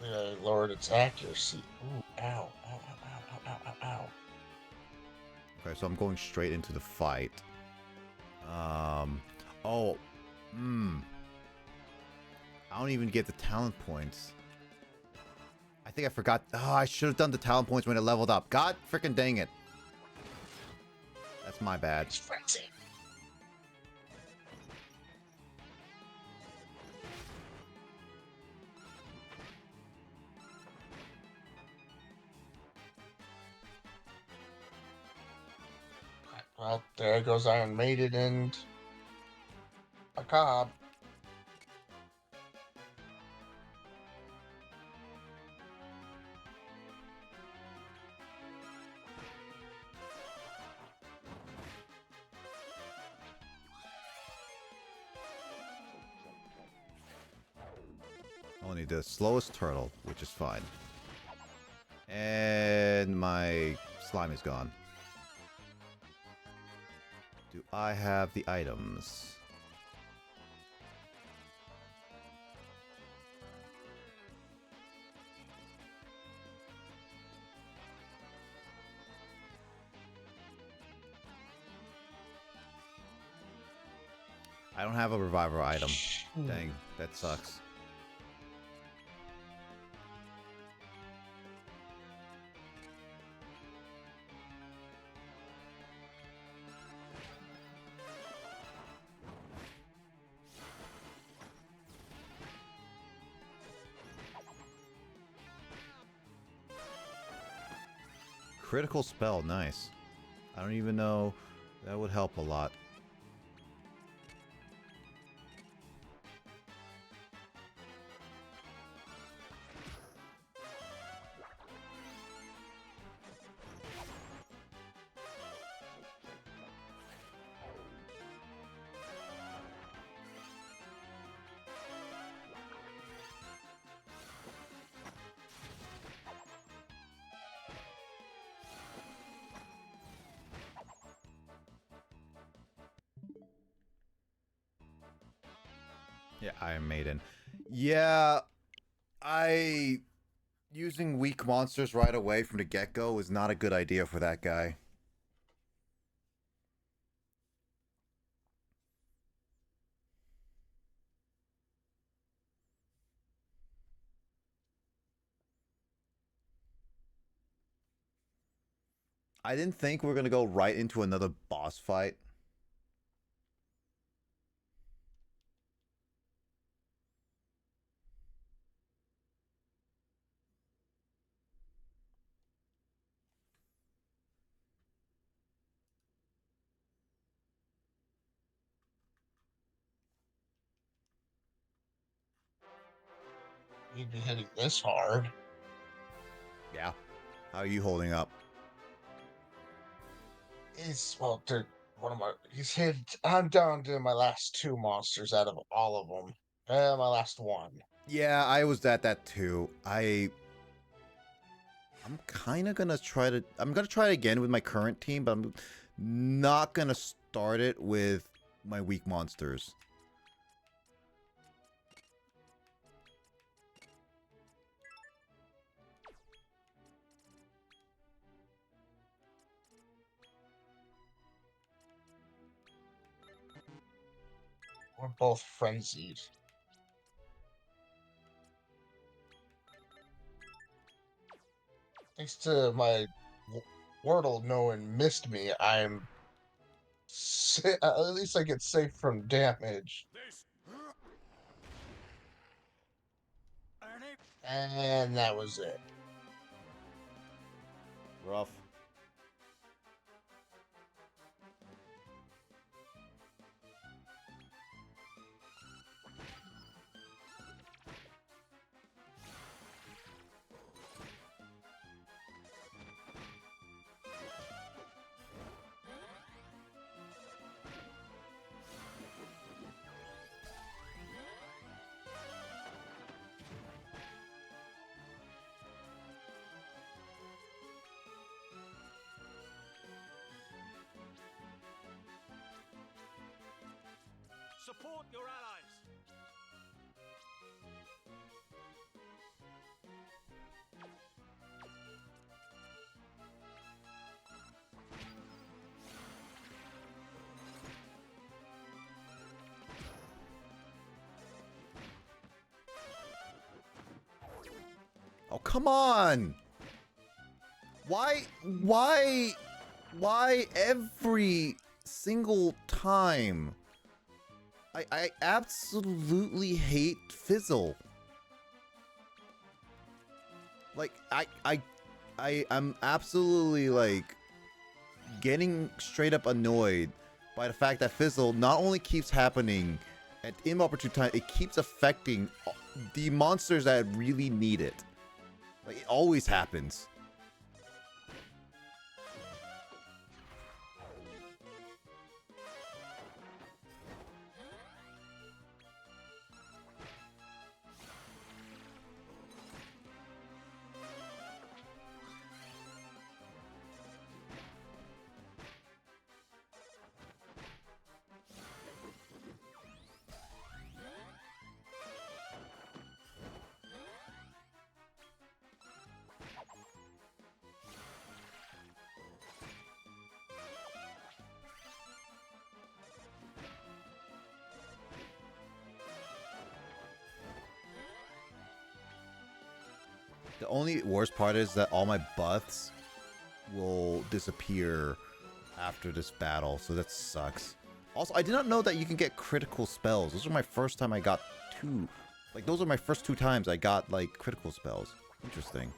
I lowered its accuracy. Ooh, ow, ow, ow, ow, ow, ow, ow. Okay, so I'm going straight into the fight. I don't even get the talent points. I think I forgot. Oh, I should have done the talent points when it leveled up. God freaking dang it. That's my bad. It's frenzy. Well, there goes Iron Maiden and a cob. Only the slowest turtle, which is fine. And my slime is gone. Do I have the items? I don't have a reviver item. Dang, that sucks. Critical spell, nice. I don't even know. That would help a lot. Yeah, Iron Maiden. Yeah, using weak monsters right away from the get-go is not a good idea for that guy. I didn't think we were gonna go right into another boss fight. You'd be hitting this hard. Yeah. How are you holding up? He's hit. I'm down to my last two monsters out of all of them. My last one. Yeah, I was at that too. I'm kind of gonna try to. I'm gonna try it again with my current team, but I'm not gonna start it with my weak monsters. We're both frenzied. Thanks to my Wordle knowing missed me, I'm at least I get safe from damage. And that was it. Rough. Support your allies. Oh, come on! Why every single time? I absolutely hate Fizzle. Like, I'm absolutely, like, getting straight up annoyed by the fact that Fizzle not only keeps happening at inopportune time, it keeps affecting the monsters that really need it. Like, it always happens. The only worst part is that all my buffs will disappear after this battle, so that sucks. Also, I did not know that you can get critical spells. Those are my first time I got two. Like, those are my first 2 times I got, like, critical spells. Interesting.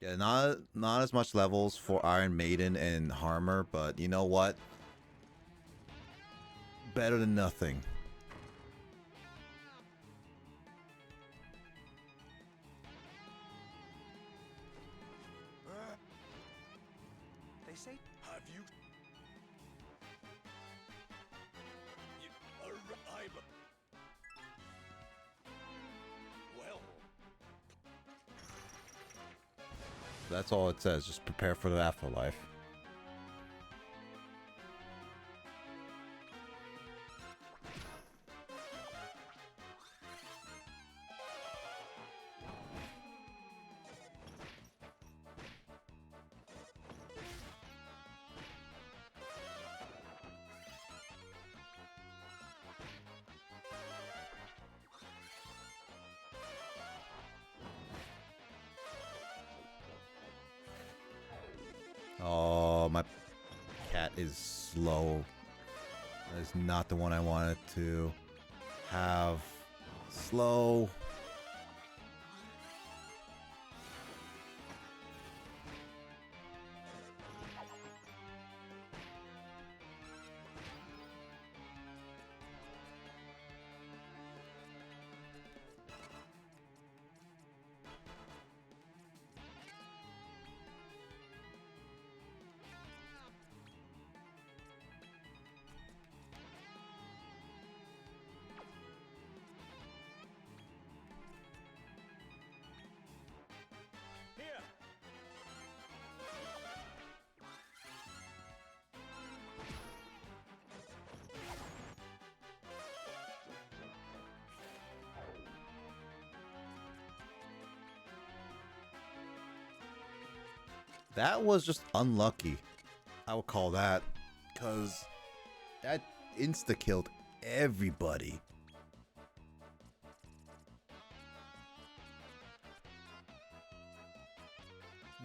Yeah, not as much levels for Iron Maiden and Harmer, but you know what? Better than nothing. They say, Have you? I'm. Well. That's all it says. Just prepare for the afterlife. Oh, my cat is slow. That is not the one I wanted to have. Slow. Here. That was just unlucky. I would call that. Because that insta-killed everybody.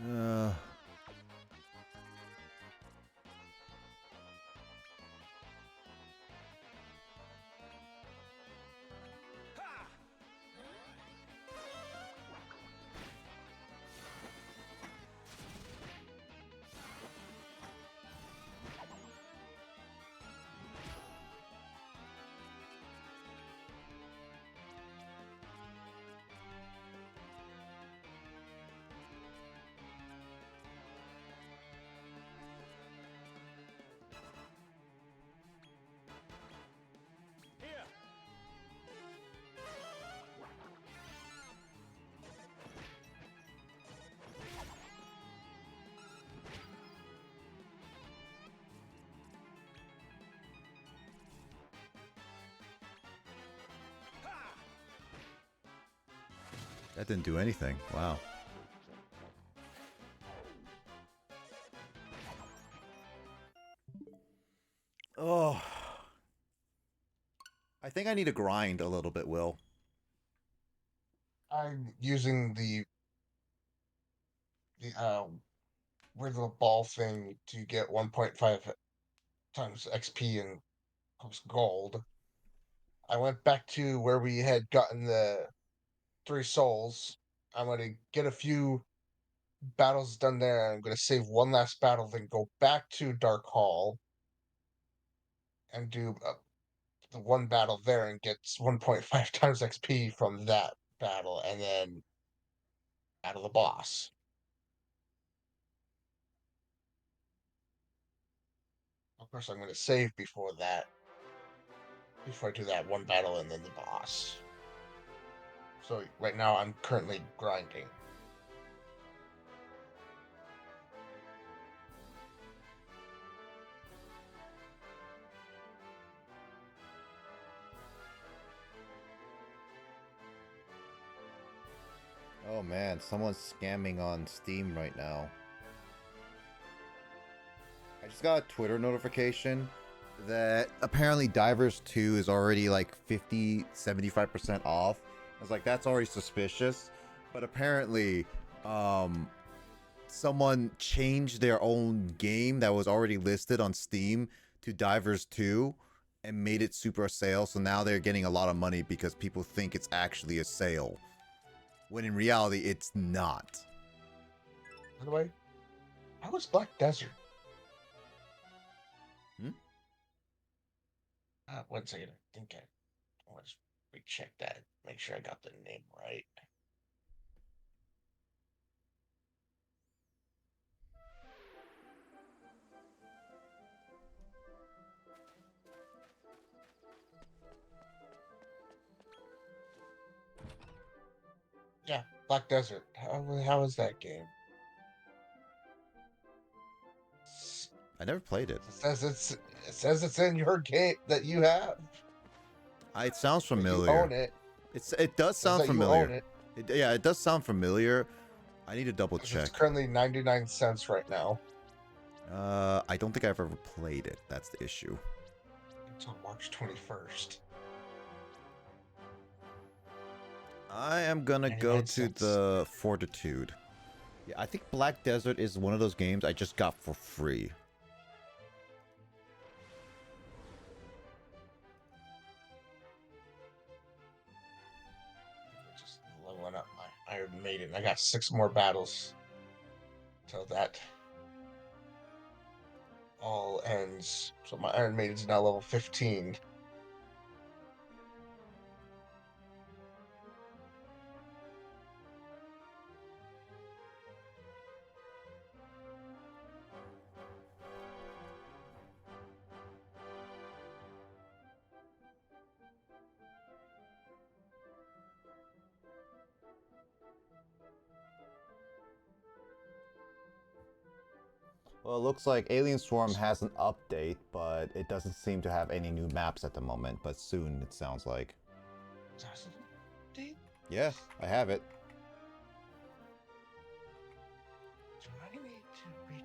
Uh... Here. That didn't do anything. Wow. Oh. I think I need to grind a little bit, Will. I'm using the where's the ball thing to get 1.5 times XP and gold. I went back to where we had gotten the 3 souls. I'm gonna get a few battles done there. I'm gonna save one last battle, then go back to Dark Hall and do the one battle there and get 1.5 times XP from that battle, and then battle the boss. Of course, I'm gonna save before that, before I do that one battle and then the boss. So right now I'm currently grinding. Oh man, someone's scamming on Steam right now. I just got a Twitter notification that apparently Divers 2 is already like 50-75% off. I was like, that's already suspicious. But apparently, someone changed their own game that was already listed on Steam to Divers 2 and made it super sale. So now they're getting a lot of money because people think it's actually a sale, when in reality it's not. By the way, how was Black Desert? One second, I think I want to recheck that, make sure I got the name right. Yeah, Black Desert. How is that game? I never played it. It says it's in your game that you have. It sounds familiar. You own it. It does sound familiar. You own it. Yeah, it does sound familiar. I need to double check. It's currently 99 cents right now. I don't think I've ever played it. That's the issue. Until March 21st. I am gonna go to the Fortitude. Yeah, I think Black Desert is one of those games I just got for free. Maiden. I got 6 more battles till that all ends. So my Iron Maiden's now level 15. Well, it looks like Alien Swarm has an update, but it doesn't seem to have any new maps at the moment. But soon, it sounds like. Yeah, I have it. Do I need to read?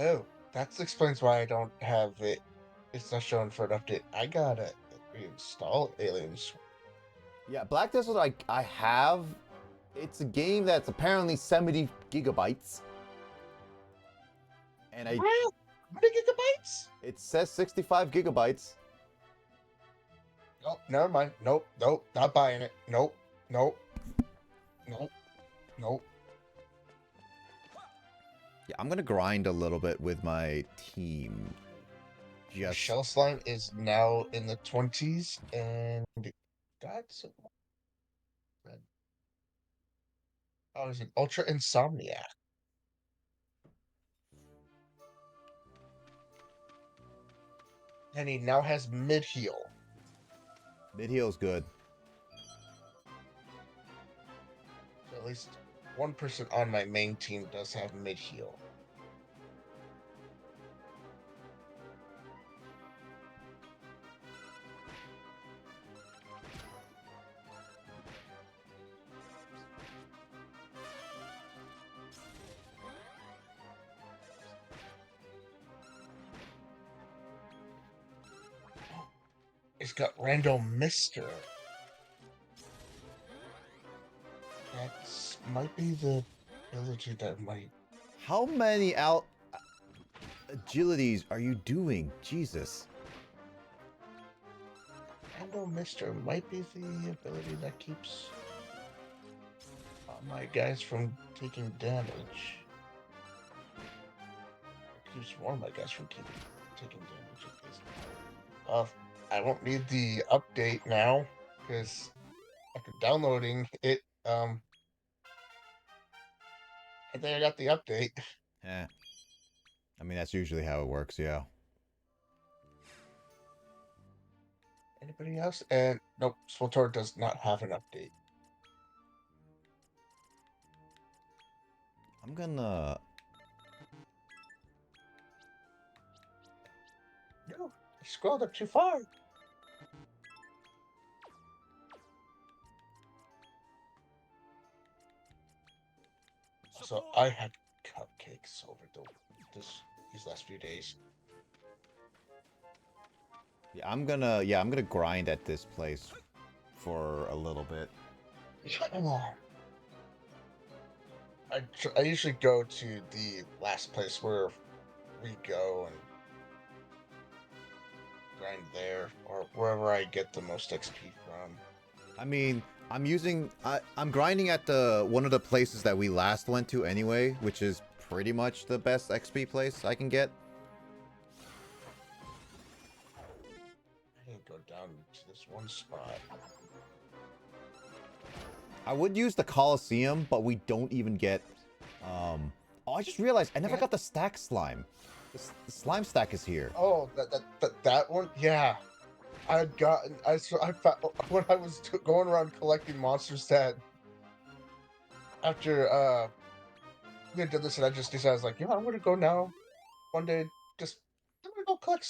Oh, that explains why I don't have it. It's not showing for an update. I gotta reinstall Aliens. Yeah, Black Desert I have. It's a game that's apparently 70 gigabytes. And I... How many gigabytes? It says 65 gigabytes. Oh, never mind. Nope, nope, not buying it. Nope, nope, nope, nope. Yeah, I'm gonna grind a little bit with my team. Just... Shell Slime is now in the 20s, and that's... Oh, he's an Ultra Insomniac. And he now has mid-heal. Mid-heal's good. So at least one person on my main team does have mid-heal. It's got Random Mister. That might be the ability that might... How many agilities are you doing? Jesus. Random Mister might be the ability that keeps my guys from taking damage. Keeps one of my guys from taking damage at least. I won't need the update now because after downloading it, I think I got the update. Yeah. I mean, that's usually how it works, yeah. Anybody else? And nope, Swiltor does not have an update. I'm gonna... No, I scrolled up too far. So I had cupcakes over these last few days. Yeah, I'm gonna grind at this place for a little bit. I usually go to the last place where we go and grind there, or wherever I get the most XP from. I mean, I'm grinding at one of the places that we last went to anyway, which is pretty much the best XP place I can get. I can go down to this one spot. I would use the Colosseum, but we don't even get... Oh, I just realized I never got the stack slime. The slime stack is here. Oh, that one? Yeah. I had gotten... I found, when I was going around collecting monsters that... After, we did this and I just decided, I was like, I'm gonna go now. One day, I'm gonna go collect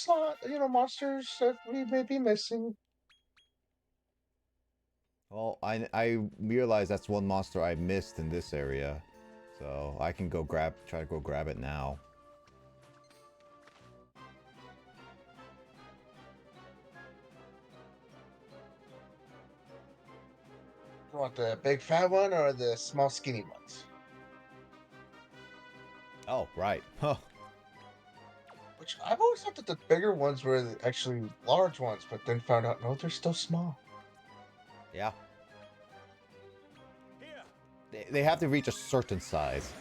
monsters that we may be missing. Well, I realize that's one monster I missed in this area. So I can go try to go grab it now. You want the big fat one or the small skinny ones? Oh, right. Huh. Which I've always thought that the bigger ones were actually large ones, but then found out, no, they're still small. Yeah. Here, They have to reach a certain size.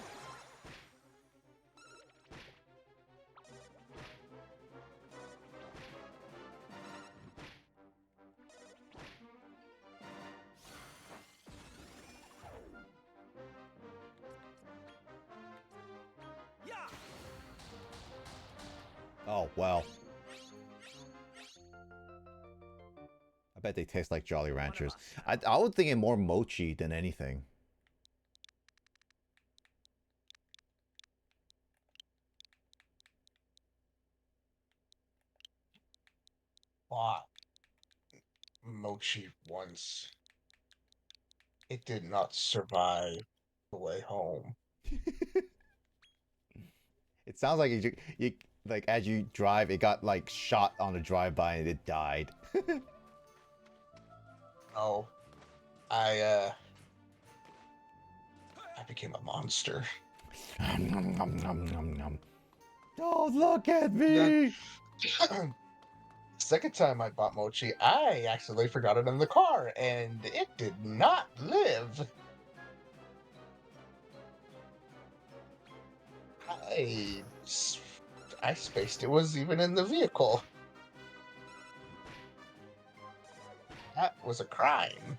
Oh, well. I bet they taste like Jolly Ranchers. I would think it more mochi than anything. Bought mochi once. It did not survive the way home. It sounds like you like as you drive, it got like shot on a drive-by and it died. Oh, I became a monster. Don't look at me! Second time I bought mochi, I accidentally forgot it in the car, and it did not live. I, I spaced it was even in the vehicle. That was a crime.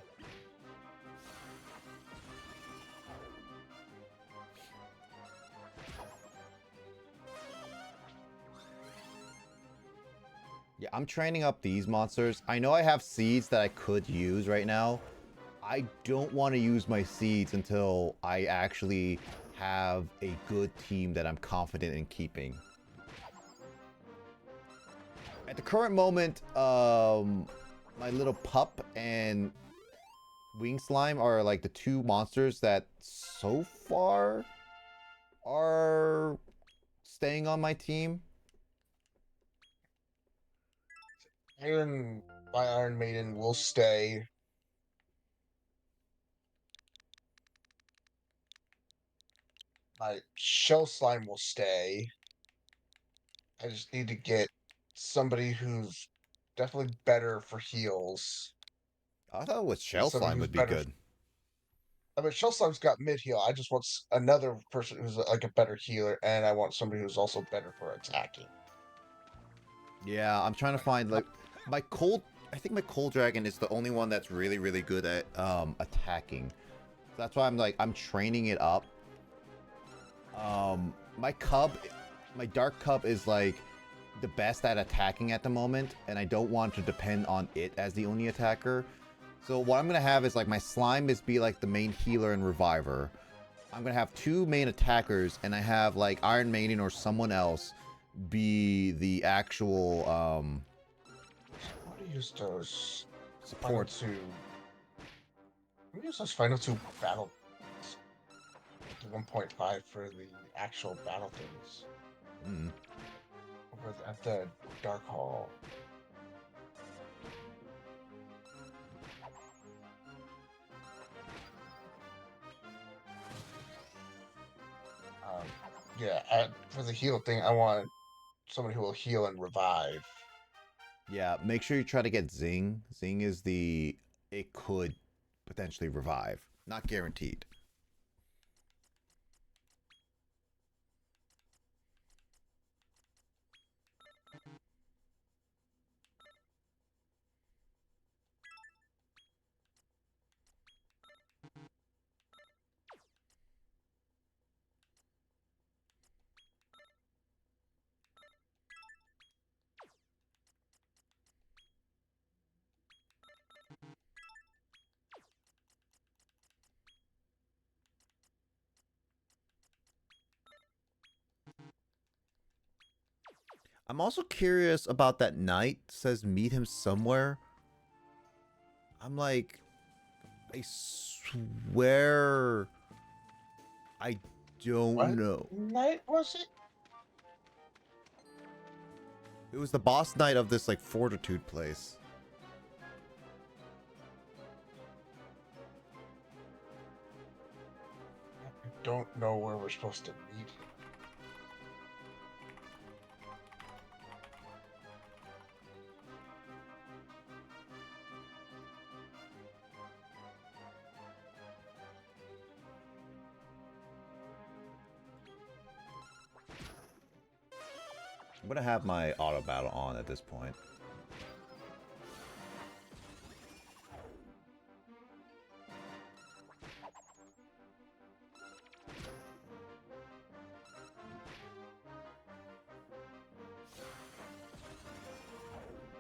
Yeah, I'm training up these monsters. I know I have seeds that I could use right now. I don't want to use my seeds until I actually have a good team that I'm confident in keeping. At the current moment, my little pup and wing slime are like the two monsters that so far are staying on my team. My Iron Maiden will stay. My Shell Slime will stay. I just need to get somebody who's definitely better for heals. I thought with And Shell somebody Slime who's would be better. good. I mean, Shell Slime's got mid heal. I just want another person who's like a better healer, and I want somebody who's also better for attacking. Yeah, I'm trying to find like my cold. I think my cold dragon is the only one that's really, really good at attacking. So that's why I'm training it up. My cub, my dark cub is like the best at attacking at the moment, and I don't want to depend on it as the only attacker. So what I'm gonna have is like my slime is be like the main healer and reviver. I'm gonna have two main attackers, and I have like Iron Maiden or someone else be the actual What do you use those support. final two? What do you use those final two battle? The 1.5 for the actual battle things. Mm. Over at the Dark Hall. Yeah, for the heal thing, I want somebody who will heal and revive. Yeah, make sure you try to get Zing. Zing is the... It could potentially revive. Not guaranteed. I'm also curious about that knight. It says meet him somewhere. I'm like, I swear I don't What know. night was it? It was the boss knight of this like fortitude place. I don't know where we're supposed to meet him. I'm gonna have my auto battle on at this point.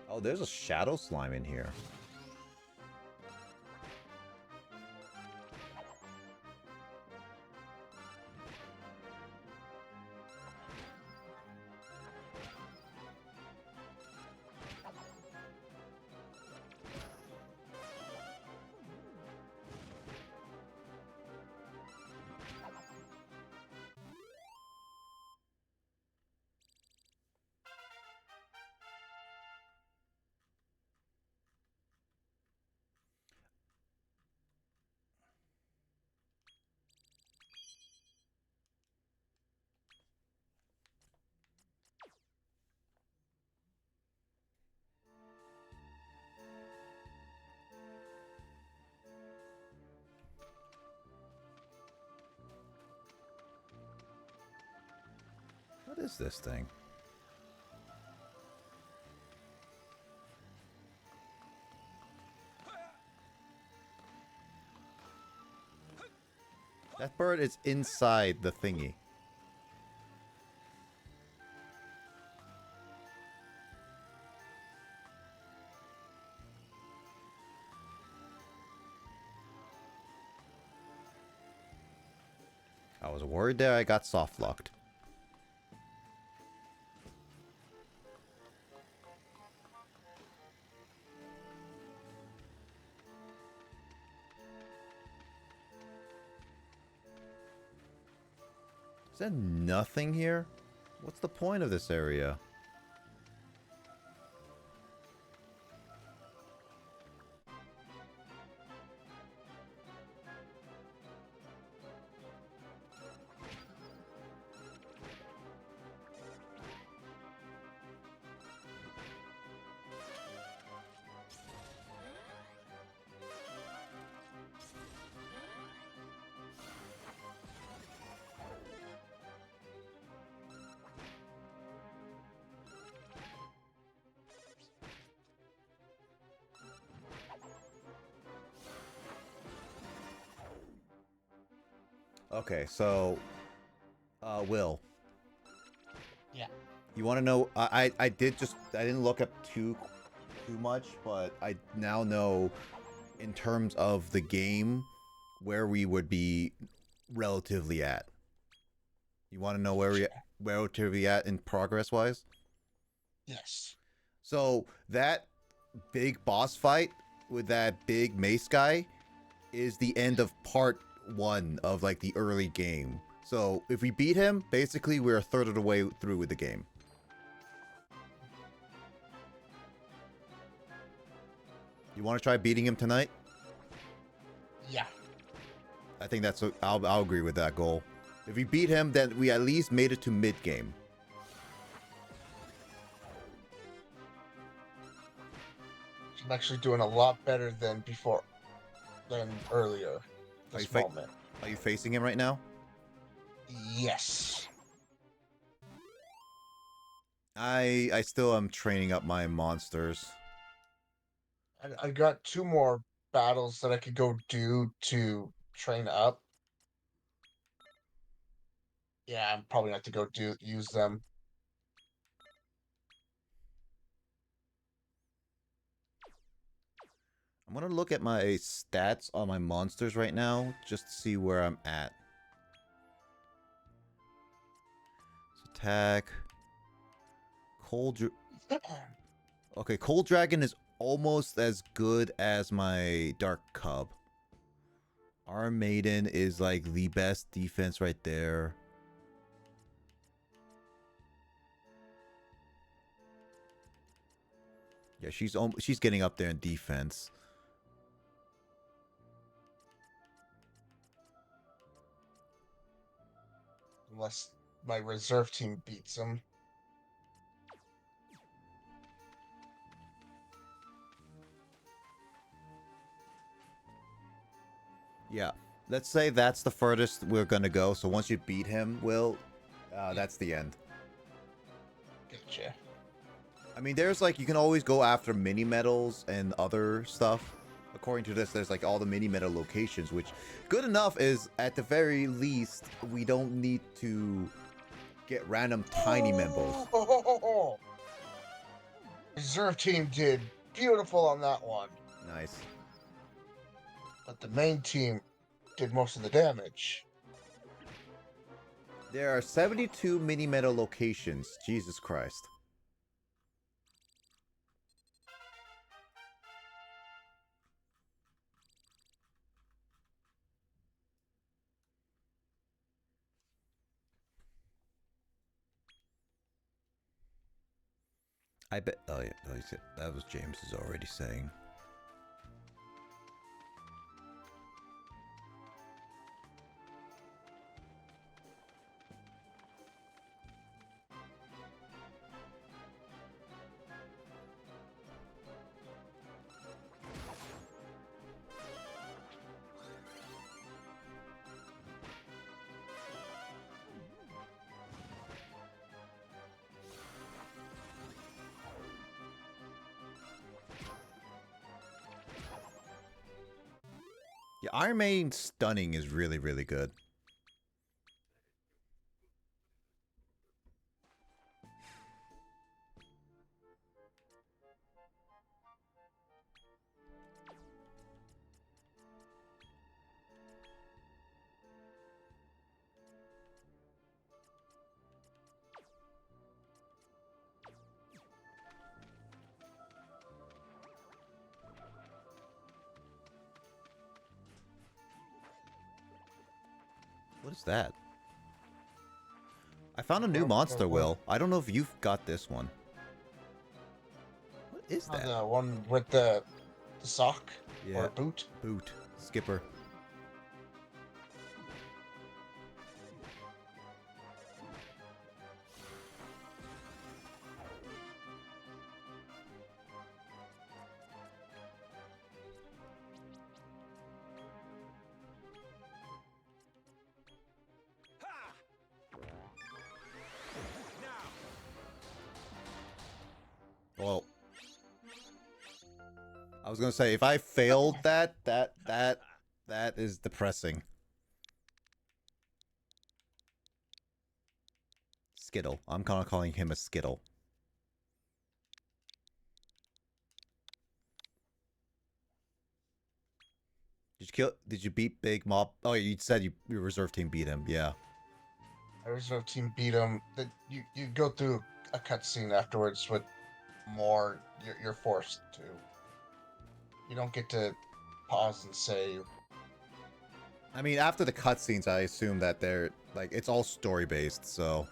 Oh, there's a shadow slime in here. What is this thing? That bird is inside the thingy. I was worried there I got soft locked. Is there nothing here? What's the point of this area? Okay, so, Will. Yeah. You want to know? I didn't look up too much, but I now know, in terms of the game, where we would be relatively at. You want to know where we relatively at in progress wise? Yes. So that big boss fight with that big mace guy is the end of part 1 of like the early game. So if we beat him, basically we're a third of the way through with the game. You want to try beating him tonight? Yeah. I think that's I'll agree with that goal. If we beat him, then we at least made it to mid game. I'm actually doing a lot better than before, than earlier. This moment. Are you facing him right now? Yes. I still am training up my monsters. I got 2 more battles that I could go do to train up. Yeah, I'm probably not to go use them. I'm gonna look at my stats on my monsters right now, just to see where I'm at. So attack. Okay, Cold Dragon is almost as good as my Dark Cub. Our Maiden is like the best defense right there. Yeah, she's getting up there in defense. Unless my reserve team beats them. Yeah, let's say that's the furthest we're gonna go. So once you beat him, Will, that's the end. Gotcha. I mean, there's like, you can always go after mini medals and other stuff. According to this, there's like all the mini medal locations, which good enough is at the very least, we don't need to get random tiny members. Reserve team did beautiful on that one. Nice. But the main team did most of the damage. There are 72 mini medal locations. Jesus Christ. I bet. Oh yeah, no, that was James's already saying. Yeah, Iron Maiden stunning is really, really good. What is that? I found a new monster, Will. I don't know if you've got this one. What is that? The one with the sock? Yeah. Or boot? Boot. Skipper. Well, I was gonna say, if I failed that is depressing. Skittle. I'm kind of calling him a Skittle. Did you beat Big Mob? Oh, you said your reserve team beat him. Yeah. Our reserve team beat him. You go through a cutscene afterwards with more. You're forced to. You don't get to pause and save. I mean, after the cutscenes, I assume that they're like, it's all story based, so.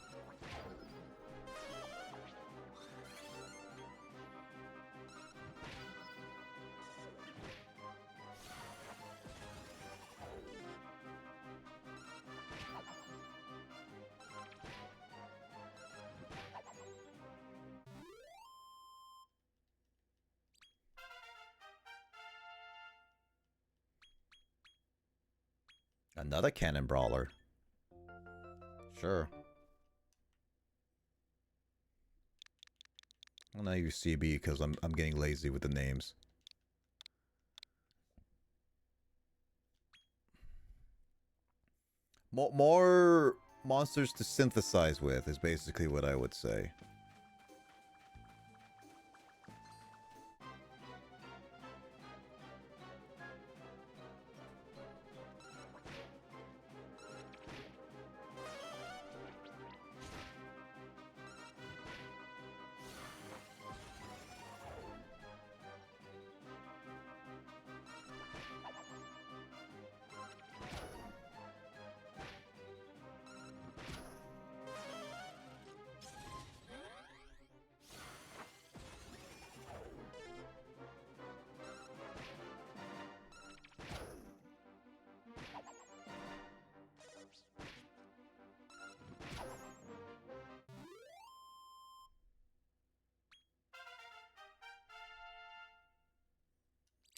Another cannon brawler. Sure. Well, now use CB because I'm getting lazy with the names. More monsters to synthesize with is basically what I would say.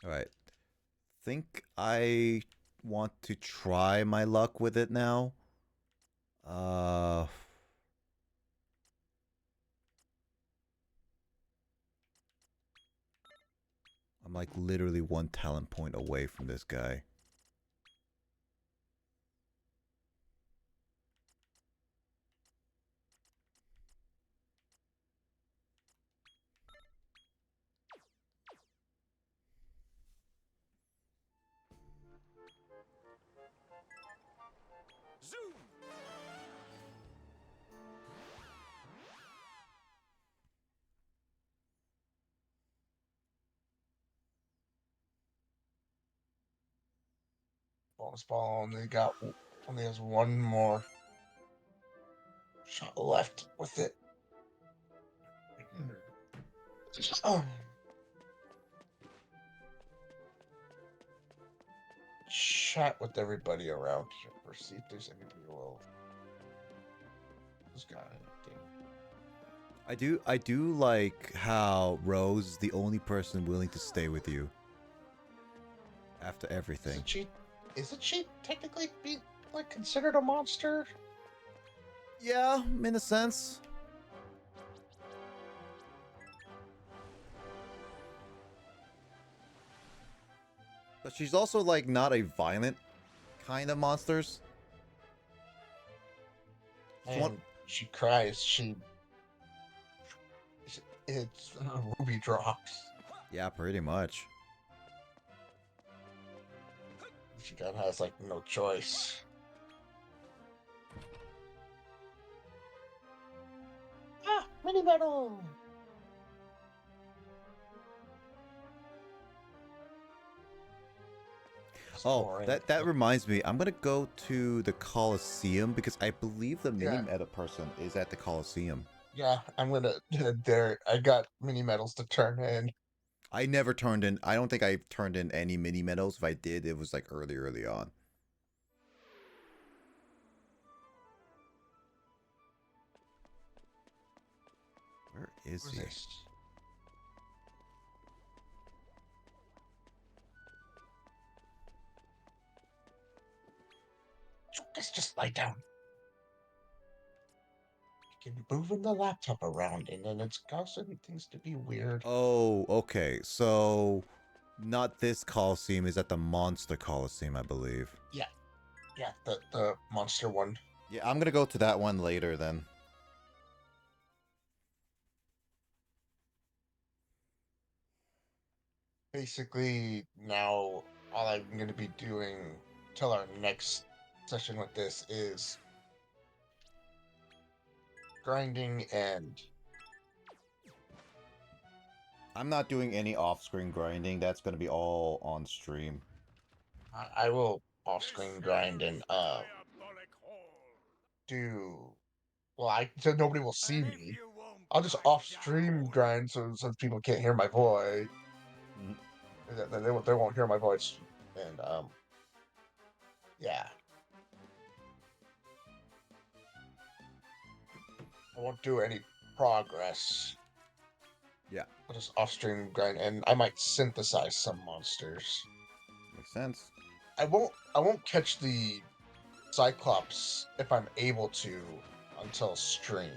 Alright. Think I want to try my luck with it now. I'm like literally one talent point away from this guy. Zoom! Bonus ball only has one more shot left with it. Oh. Chat with everybody around here or see if there's anybody who's got anything. I do like how Rose is the only person willing to stay with you after everything. Isn't she technically be like considered a monster? Yeah, in a sense. But she's also like not a violent kind of monsters. And she cries. It's Ruby drops. Yeah, pretty much. She kind of has like no choice. Ah, mini medal. Oh, that reminds me. I'm gonna go to the Colosseum because I believe the mini meta person is at the Colosseum. Yeah, I'm gonna there. I got mini medals to turn in. I never turned in. I don't think I turned in any mini medals. If I did, it was like early on. Where is he? This? Let's just lie down. You can move the laptop around, and then it's causing things to be weird. Oh, okay. So, not this Coliseum is at the Monster Coliseum, I believe. Yeah, the monster one. Yeah, I'm gonna go to that one later then. Basically, now all I'm going to be doing till our next session with this is grinding and... I'm not doing any off-screen grinding. That's gonna be all on stream. I will off-screen grind and do... Well, so nobody will see me. I'll just off-stream grind so people can't hear my voice. They won't hear my voice. And, yeah. I won't do any progress. Yeah. I'll just off-stream grind, and I might synthesize some monsters. Makes sense. I won't catch the Cyclops if I'm able to until stream.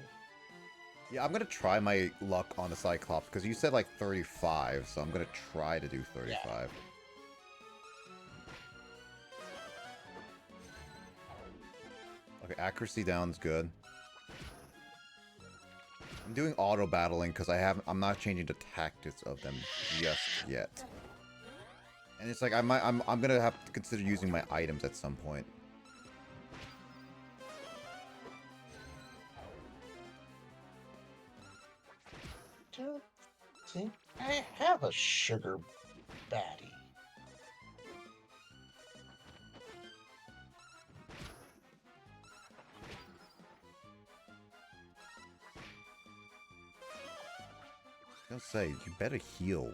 Yeah, I'm gonna try my luck on the Cyclops because you said like 35, so I'm gonna try to do 35. Yeah. Okay, accuracy down's good. I'm doing auto battling because I'm not changing the tactics of them just yet. And it's like I'm gonna have to consider using my items at some point. I don't think I have a sugar baddie. I was gonna say, you better heal.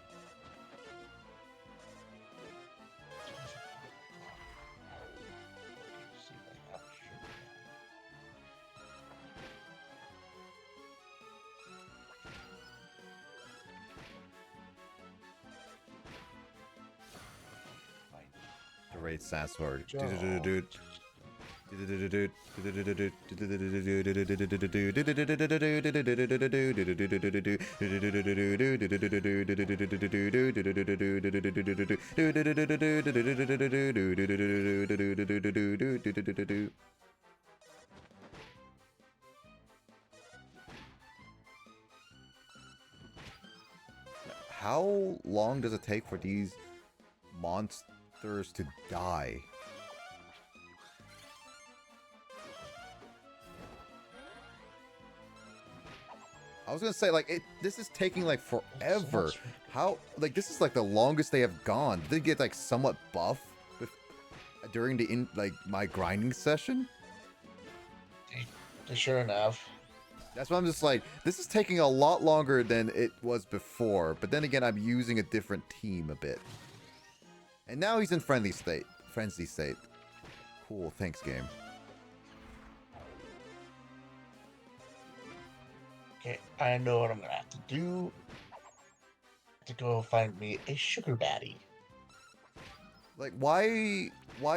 The raid Sassword. Dude. How long does it take for these monsters to die? I was gonna say, like, this is taking, like, forever. How, like, this is, like, the longest they have gone. Did they get, like, somewhat buff during my grinding session? They shouldn't have. That's why I'm just like, this is taking a lot longer than it was before. But then again, I'm using a different team a bit. And now he's in frenzy state. Cool, thanks, game. Okay, I know what I'm gonna have to do. To go find me a sugar daddy. Like, why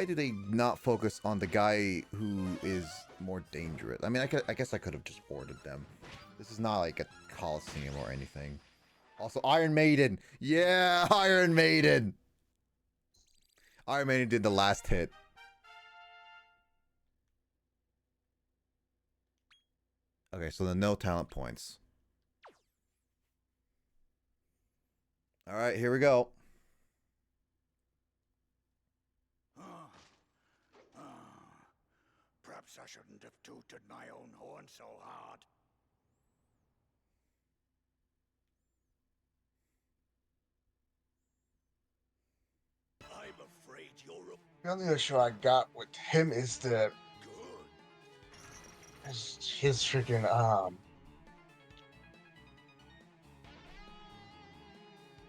do they not focus on the guy who is more dangerous? I mean, I guess I could have just boarded them. This is not like a colosseum or anything. Also, Iron Maiden. Yeah, Iron Maiden. Iron Maiden did the last hit. Okay, so the no talent points. All right, here we go. Perhaps I shouldn't have tooted my own horn so hard. I'm afraid you're a... The only issue I got with him is the his freaking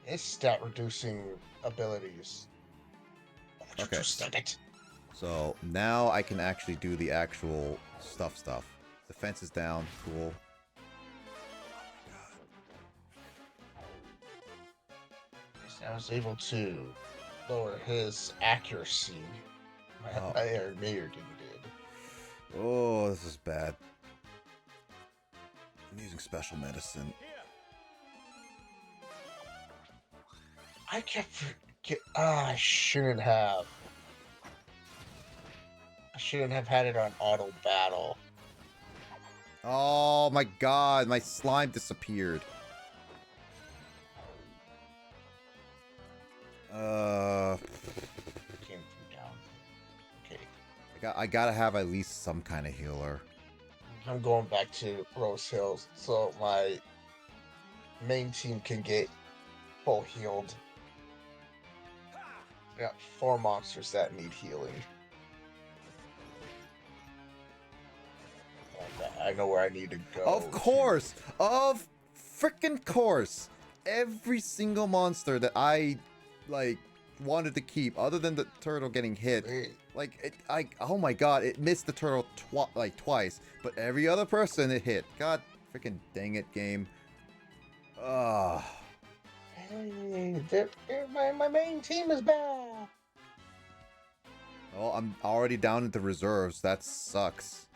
his stat reducing abilities. Okay. Stop it. So now I can actually do the actual stuff. Defense is down. Cool. I was able to lower his accuracy. My Iron Maiden did. Oh, this is bad. I'm using special medicine. I kept I shouldn't have. I shouldn't have had it on auto battle. Oh my god, my slime disappeared. Came down. Okay. I gotta have at least some kind of healer. I'm going back to Rose Hills so my main team can get full healed. I got 4 monsters that need healing. And I know where I need to go. Of course! Of freaking course! Every single monster that I, like, wanted to keep, other than the turtle getting hit, oh my god, it missed the turtle twice, but every other person it hit. God freaking dang it, game. Ugh. Hey, my main team is back. Oh, I'm already down into reserves. That sucks.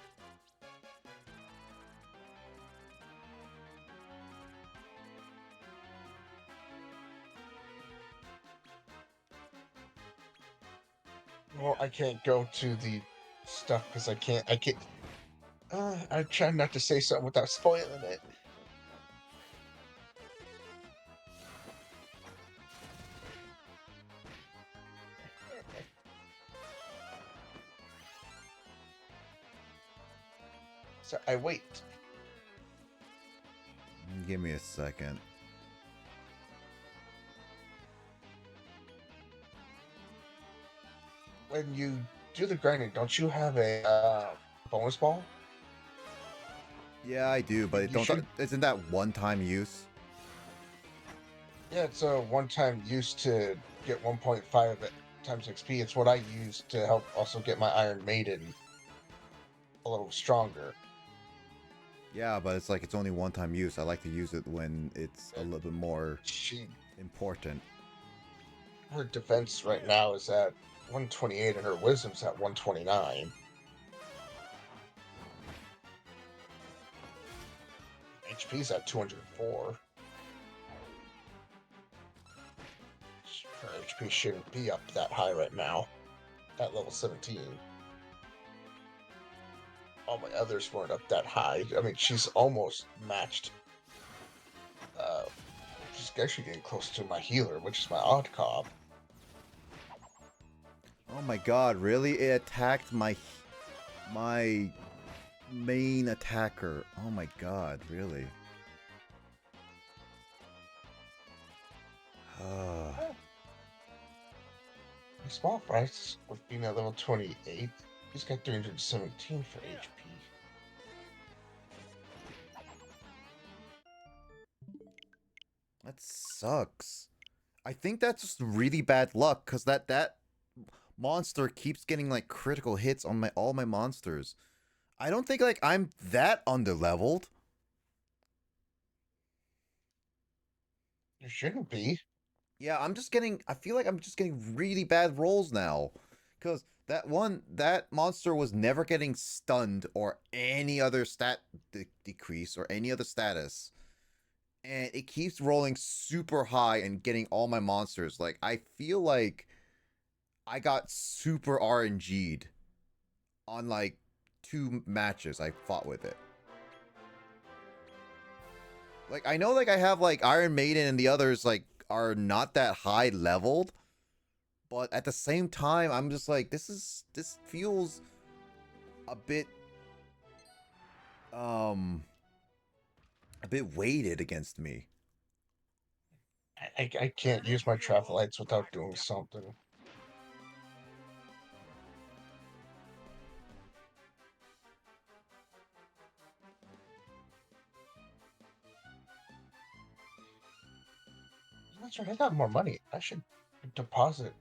Well, I can't go to the stuff because I can't. I try not to say something without spoiling it. So I wait. Give me a second. When you do the grinding, don't you have a bonus ball? Yeah, I do, but isn't that one-time use? Yeah, it's a one-time use to get 1.5 times XP. It's what I use to help also get my Iron Maiden a little stronger. Yeah, but it's like it's only one-time use. I like to use it when it's a little bit more important. Her defense right now is at 128 and her wisdom's at 129. HP's at 204. Her HP shouldn't be up that high right now. At level 17. All my others weren't up that high. I mean, she's almost matched. She's actually getting close to my healer, which is my odd cob. Oh my god, really? It attacked my main attacker. Oh my god, really? Small price with being at level 28. He's got 317 for HP. That sucks. I think that's just really bad luck, because that monster keeps getting like critical hits on all my monsters. I don't think like I'm that underleveled. You shouldn't be. Yeah, I feel like I'm just getting really bad rolls now. Because that monster was never getting stunned or any other stat decrease or any other status. And it keeps rolling super high and getting all my monsters. Like, I feel like I got super RNG'd on like 2 matches I fought with it. Like, I know like I have like Iron Maiden and the others like are not that high leveled, but at the same time I'm just like this feels a bit weighted against me. I can't use my traffic lights without doing something. That's right, I got more money. I should deposit.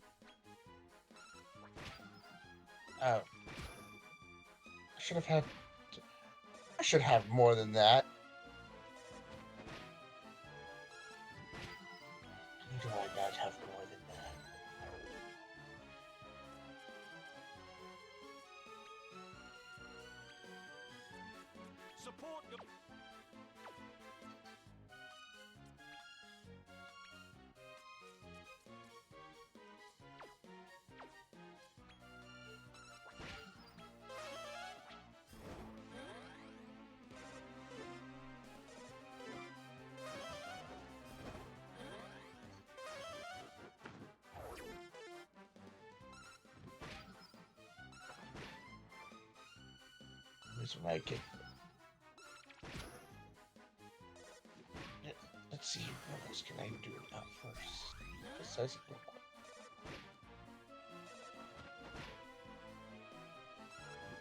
I should have more than that. Do I not have more than that? Support your... Here's what I get. Let's see, what else can I do now first? Besides the book.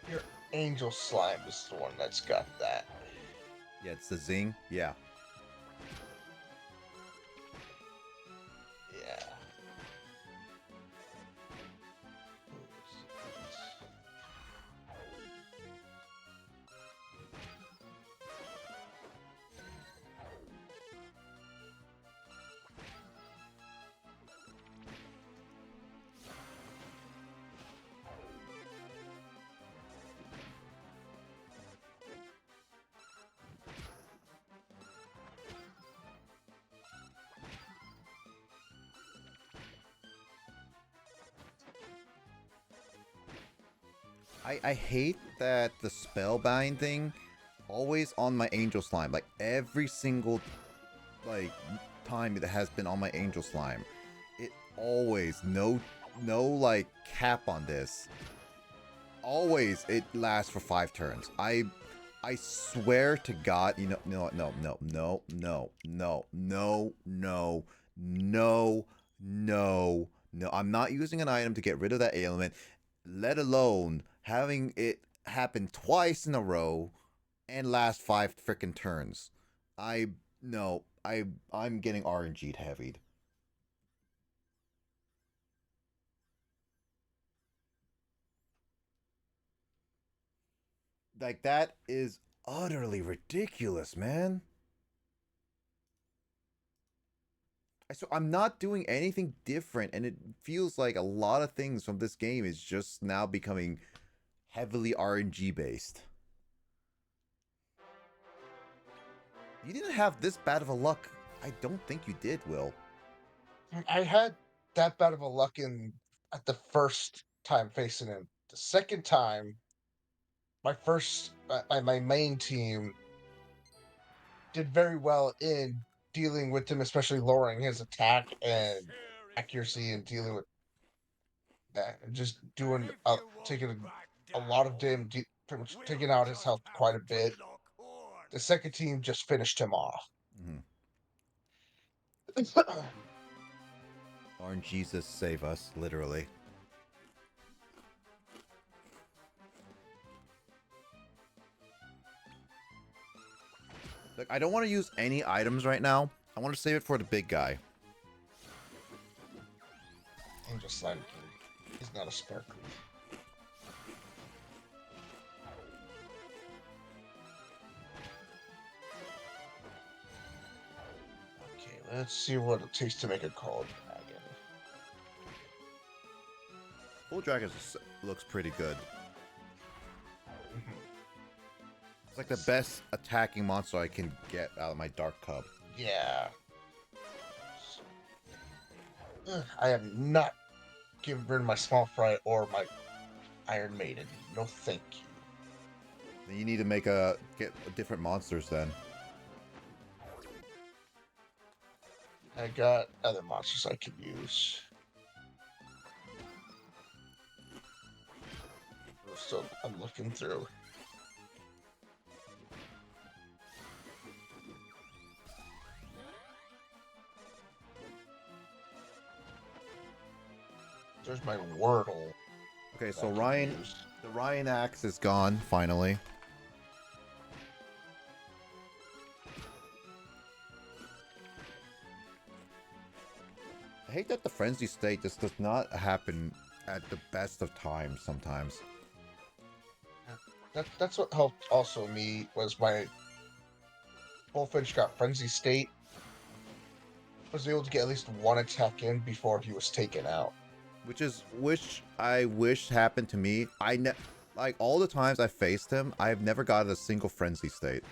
Your angel slime is the one that's got that. Yeah, it's the zing. Yeah. Yeah. I hate that the spellbind thing always on my angel slime. Like every single like time it has been on my angel slime. It always no like cap on this. Always it lasts for 5 turns. I swear to God, you know, no. I'm not using an item to get rid of that ailment, let alone having it happen twice in a row and last 5 freaking turns. I'm getting RNG'd heavied. Like, that is utterly ridiculous, man. So I'm not doing anything different, and it feels like a lot of things from this game is just now becoming heavily RNG based. You didn't have this bad of a luck. I don't think you did, Will. I had that bad of a luck in at the first time facing him. The second time, my main team did very well in dealing with him, especially lowering his attack and accuracy and dealing with that, and just doing taking a lot of damage, pretty much taking out his health quite a bit. The second team just finished him off. Lord Jesus save us, literally. Look, I don't want to use any items right now. I want to save it for the big guy. Angel Slime King. He's not a sparkly. Okay, let's see what it takes to make a call dragon. Full Dragon looks pretty good. It's like the best attacking monster I can get out of my Dark Cub. Yeah. I have not given rid of my Small Fry or my Iron Maiden. No thank you. Then you need to get different monsters then. I got other monsters I could use. I'm looking through. There's my Wordle. Okay, so the Ryan axe is gone, finally. I hate that the frenzy state just does not happen at the best of times sometimes. That's what helped also me was my Bullfinch got frenzy state. Was able to get at least one attack in before he was taken out. Which I wish happened to me. Like all the times I faced him, I've never gotten a single frenzy state.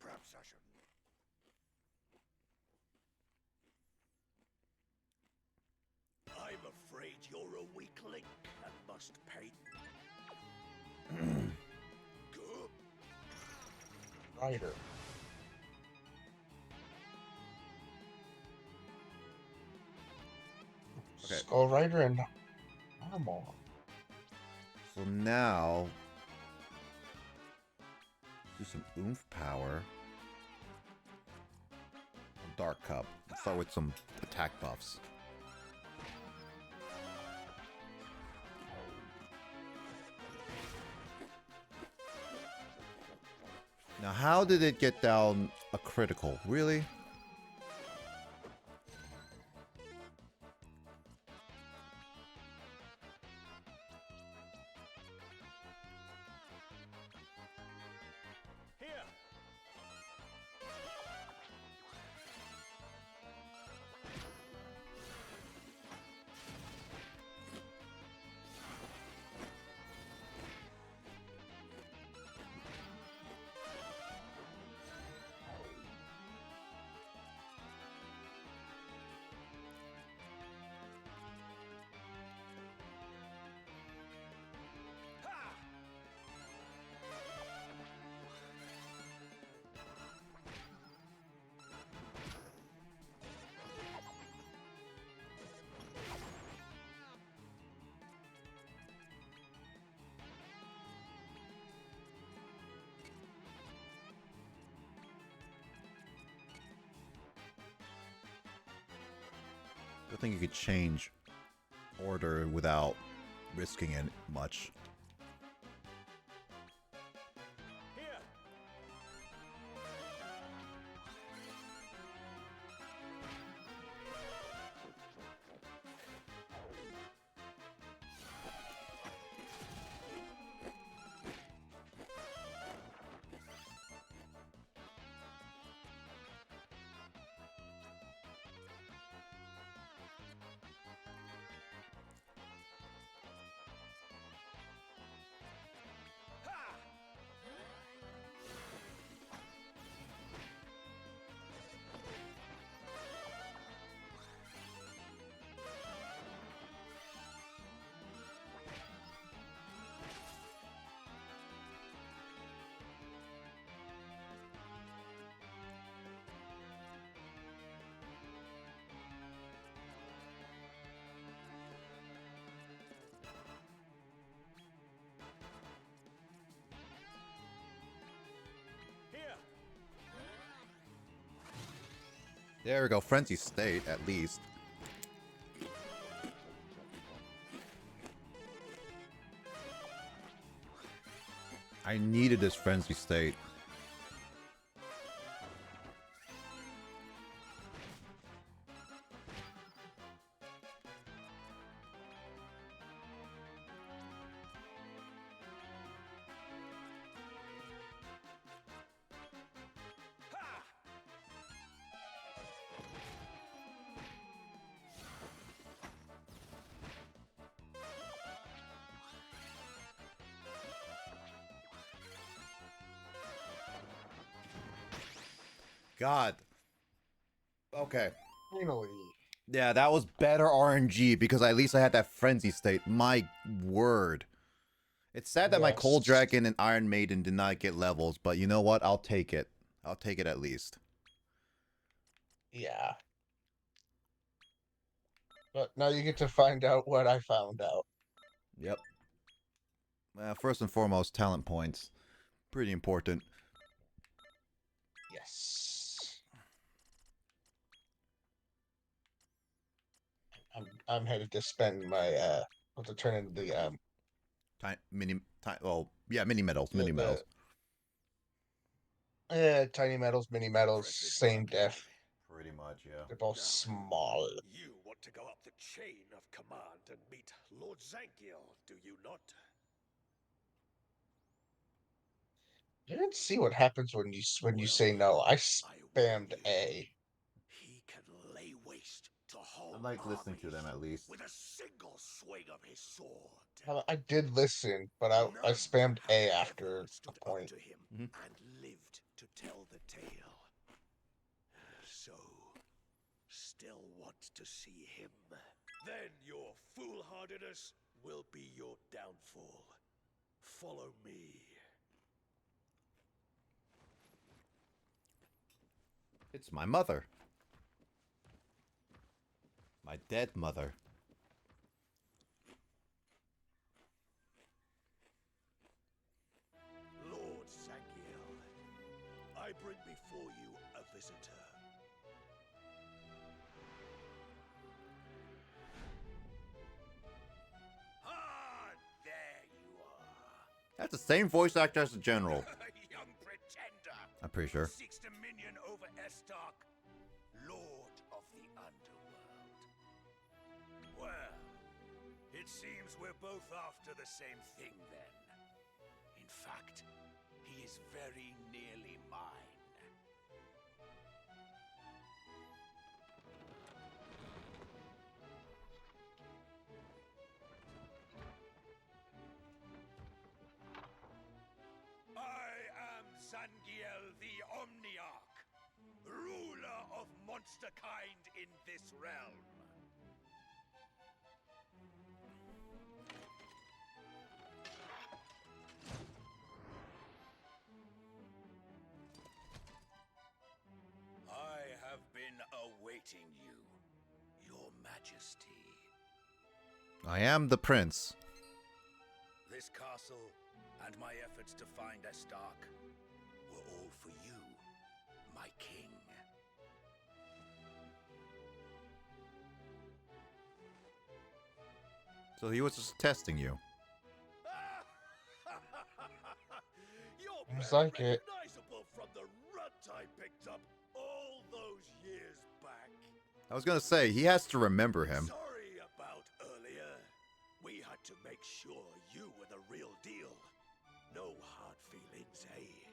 Perhaps I shouldn't. I'm afraid you're a weak link and must pay. Go. Rider. Okay. Skull Rider and normal. So now, do some oomph power on Dark Cub. Let's start with some attack buffs. Now, how did it get down a critical? Really? think you could change order without risking it much. There we go, Frenzy State, at least. I needed this Frenzy State. God. Okay. Finally. Yeah, that was better RNG because at least I had that Frenzy State. My word. It's sad that my Cold Dragon and Iron Maiden did not get levels, but you know what? I'll take it. I'll take it at least. Yeah. But now you get to find out what I found out. Yep. First and foremost, talent points. Pretty important. Yes. I'm headed to spend my to turn into the mini medals. Mini medals, mini medals, same def. Pretty much, yeah. They're both small. You want to go up the chain of command and meet Lord Zangiel, do you not? You didn't see what happens when you say no. I spammed A. He can lay waste to whole I like listening to them at least. with a single swing of his sword. I did listen, but I spammed A after a point. To him and lived to tell the tale. So, still want to see him? Then your foolhardiness will be your downfall. Follow me. It's my mother. My dead mother. Lord Zangiel, I bring before you a visitor. Ah, there you are. That's the same voice actor as the general. Young pretender. I'm pretty sure. Seeks dominion over Estark, Lord of the Underworld. Well, it seems we're both after the same thing then. In fact, he is very nearly mine. I am Zangiel the Omniarch, ruler of monster kind in this realm. I have been awaiting you, Your Majesty. I am the prince. This castle and my efforts to find Estark were all for you, my king. So he was just testing you. You're Seems barely like it. recognizable from the runt I picked up all those years back. I was gonna say, he has to remember him. Sorry about earlier. We had to make sure you were the real deal. No hard feelings, eh?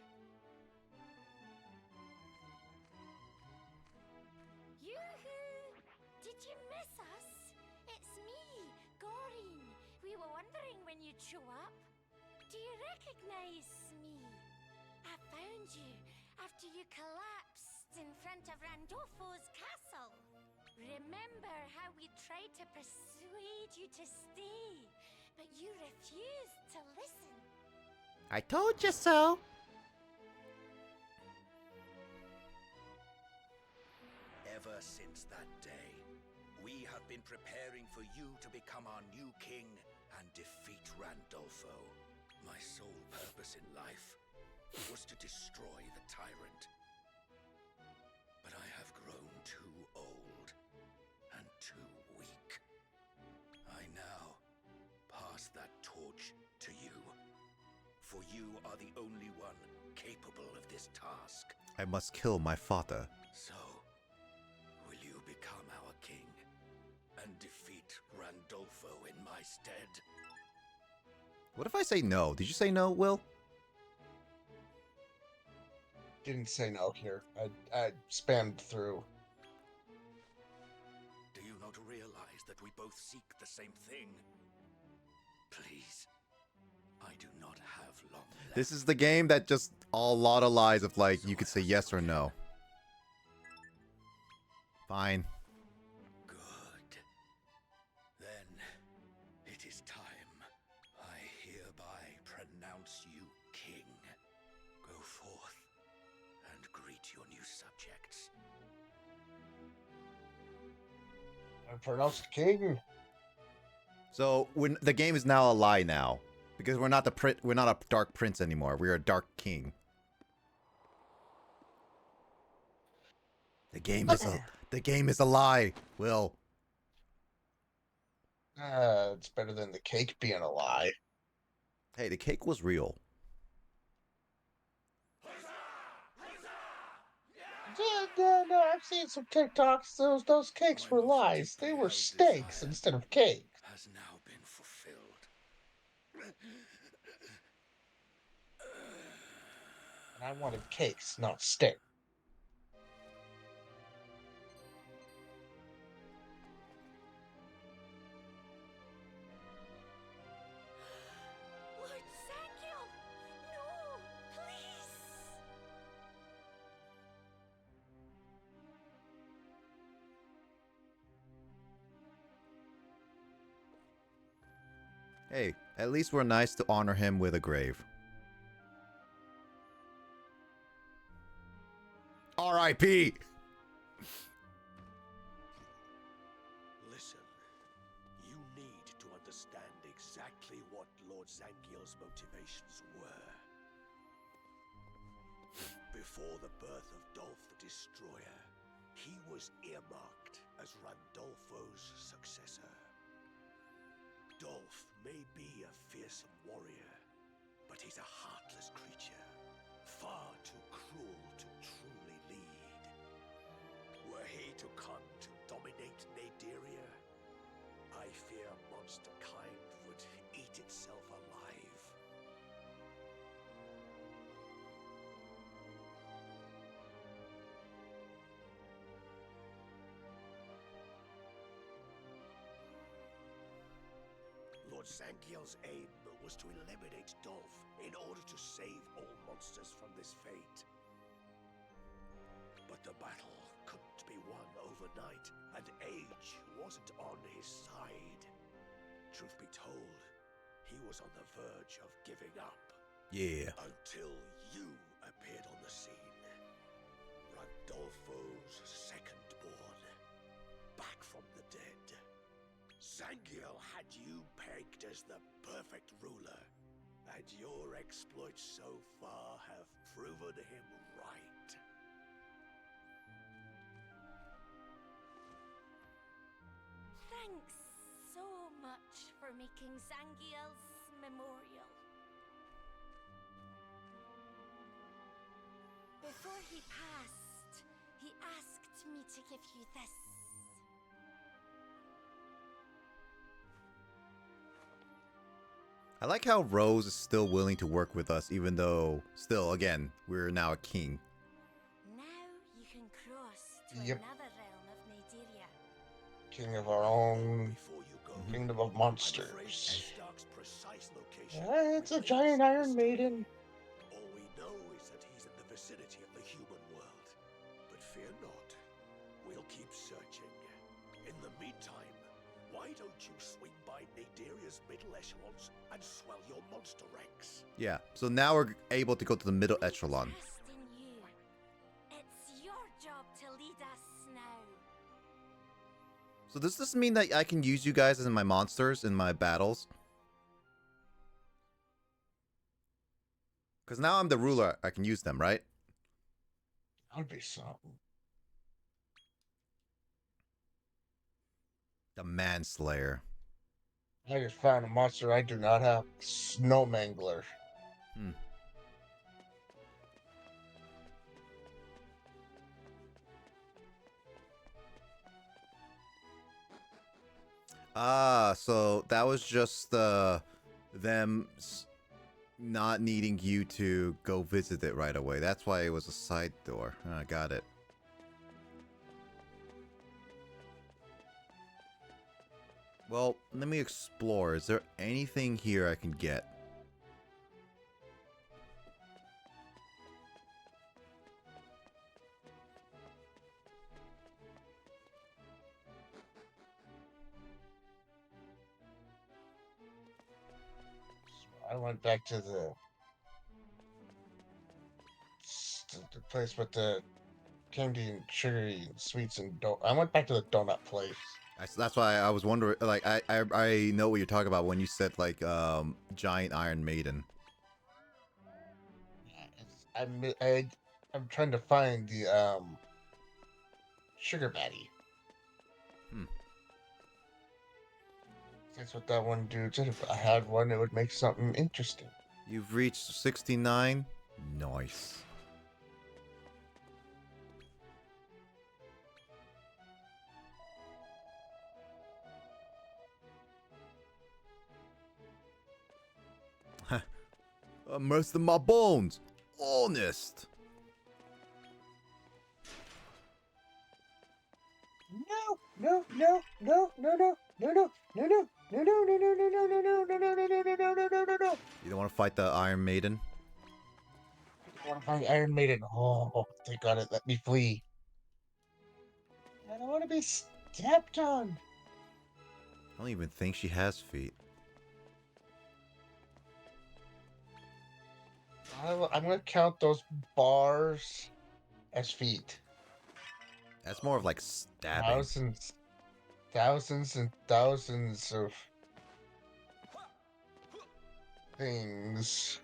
Yoo-hoo! Did you miss us? It's me, Goreen. We were wondering when you'd show up. Do you recognize me? I found you after you collapsed in front of Randolfo's castle. Remember how we tried to persuade you to stay, but you refused to listen. I told you so. Ever since that day, we have been preparing for you to become our new king and defeat Randolfo. My sole purpose in life was to destroy the tyrant. But I have grown too old and too weak. I now pass that torch to you, for you are the only one capable of this task. I must kill my father. So, will you become our king and defeat Randolfo in my stead? What if I say no? Did you say no, Will? Didn't say no here. I spammed through. Do you not realize that we both seek the same thing? Please, I do not have long left. This is the game that just a lot of lies of like, you could say yes or no. Fine. Good. Then, it is time. I hereby pronounce you king. Go forth and greet your new subjects. I pronounced king. So when the game is now a lie now, because we're not we're not a dark prince anymore. We're a dark king. The game is a lie, Will. It's better than the cake being a lie. Hey, the cake was real. No, I've seen some TikToks. Those cakes were lies. They were steaks instead of cake. Has now been fulfilled. And I wanted cakes, not steak. Lord Zangiel! No! Please! Hey, at least we're nice to honor him with a grave. R.I.P. Listen, you need to understand exactly what Lord Zangiel's motivations were. Before the birth of Dolph the Destroyer, he was earmarked as Randolfo's successor. Dolph may be a fearsome warrior, but he's a heartless creature, far too cruel to truly lead. Were he to come to dominate Naderia, I fear monster kind would eat itself alive. Lord Zangiel's aim was to eliminate Dolph in order to save all monsters from this fate. But the battle couldn't be won overnight, and age wasn't on his side. Truth be told, he was on the verge of giving up. Yeah. Until you appeared on the scene. Randolfo's second-born, back from the dead. Zangiel had you pegged as the perfect ruler, and your exploits so far have proven him right. Thanks so so much for making Zangiel's memorial. Before he passed, he asked me to give you this. I like how Rose is still willing to work with us, even though, still, again, we're now a king. Now you can cross to Yep. another realm of Naderia. King of our own Before you go, kingdom of I'm afraid monsters. Estark's precise location It's a remains giant a Iron mystery. Maiden. All we know is that he's in the vicinity of the human world. But fear not, we'll keep searching. In the meantime, why don't you swing by Naderia's middle echelons and swell your monster ranks? Yeah, so now we're able to go to the middle echelon. Trust in you. It's your job to lead us now. So does this mean that I can use you guys as my monsters in my battles? Because now I'm the ruler, I can use them, right? That would be something. The Manslayer. I just found a monster I do not have. Snow Mangler. Ah, so that was just them not needing you to go visit it right away. That's why it was a side door. I got it. Well, let me explore. Is there anything here I can get? I went back to the place with the candy and sugary sweets and I went back to the donut place. That's why I was wondering. Like, I know what you're talking about when you said like giant Iron Maiden. I'm trying to find the sugar baddie. That's what that one dude said. If I had one, it would make something interesting. You've reached 69. Nice. Immerse in my bones. Honest. No. You don't want to fight the Iron Maiden? I want to find Iron Maiden. Oh, they got it. Let me flee. I don't want to be stepped on. I don't even think she has feet. I'm gonna count those bars as feet. That's more of like stabbing. Thousands and thousands of things.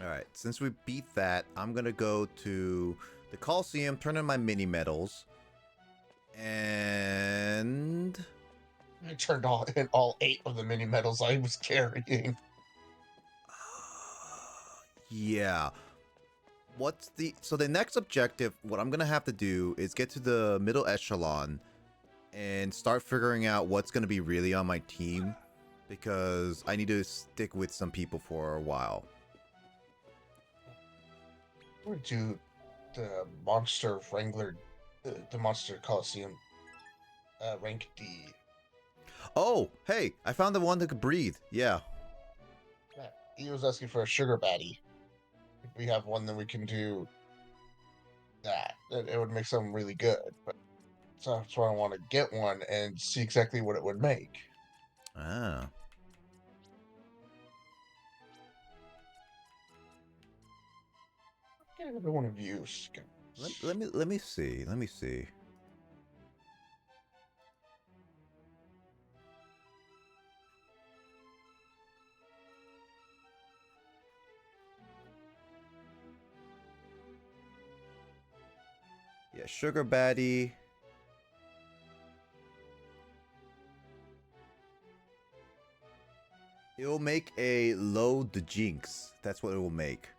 Alright, since we beat that, I'm gonna go to the Colosseum, turn in my mini medals, and I turned all 8 of the mini medals I was carrying. yeah. So the next objective, what I'm gonna have to do is get to the middle echelon and start figuring out what's gonna be really on my team, because I need to stick with some people for a while. We're to the Monster Wrangler, the Monster Colosseum, rank D. Oh, hey, I found the one that could breathe. Yeah. He was asking for a sugar baddie. If we have one, then we can do that. It would make something really good. But so that's why I want to get one and see exactly what it would make. Ah. Get another one of you. Let me see. Let me see. Yeah, Sugar Baddie. It will make a load the jinx. That's what it will make.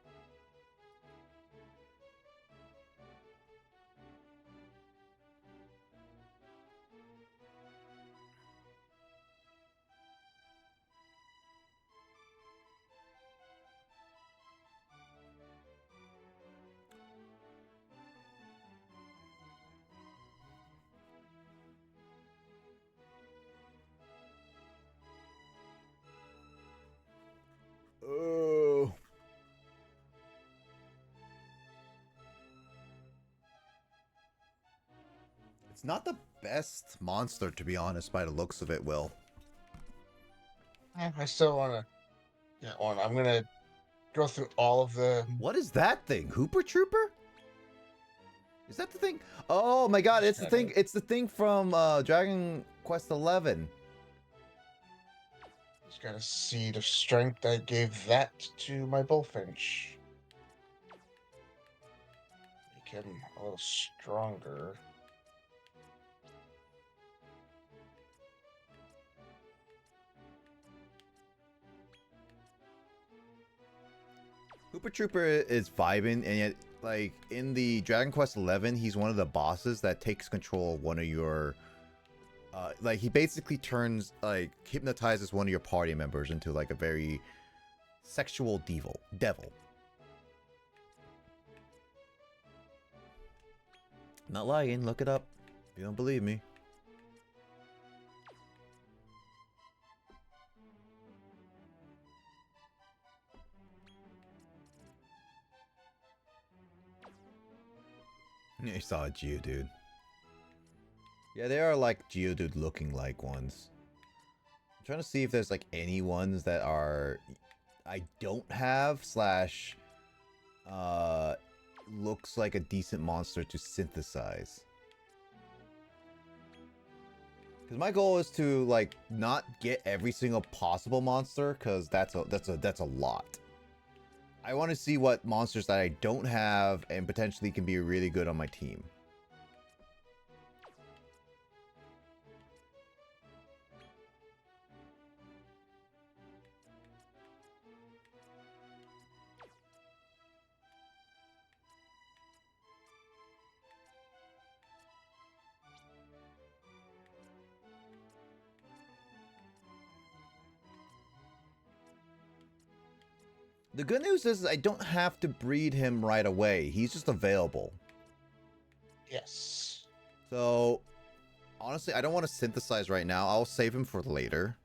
Oh. It's not the best monster, to be honest, by the looks of it, Will. I still want to get one. I'm going to go through all of the... What is that thing? Hooper Trooper? Is that the thing? Oh my god, it's the thing. It's the thing from Dragon Quest 11. Just got a seed of strength. I gave that to my bullfinch. Make him a little stronger. Hooper Trooper is vibing, and yet, like, in the Dragon Quest 11, he's one of the bosses that takes control of one of your... like, he basically turns, like, hypnotizes one of your party members into, like, a very sexual devil. Not lying, look it up. If you don't believe me. I saw a Geodude. Yeah, they are like Geodude looking like ones. I'm trying to see if there's like any ones that are I don't have slash looks like a decent monster to synthesize. Because my goal is to like not get every single possible monster, because that's a lot. I want to see what monsters that I don't have and potentially can be really good on my team. The good news is I don't have to breed him right away. He's just available. Yes. So, honestly, I don't want to synthesize right now. I'll save him for later.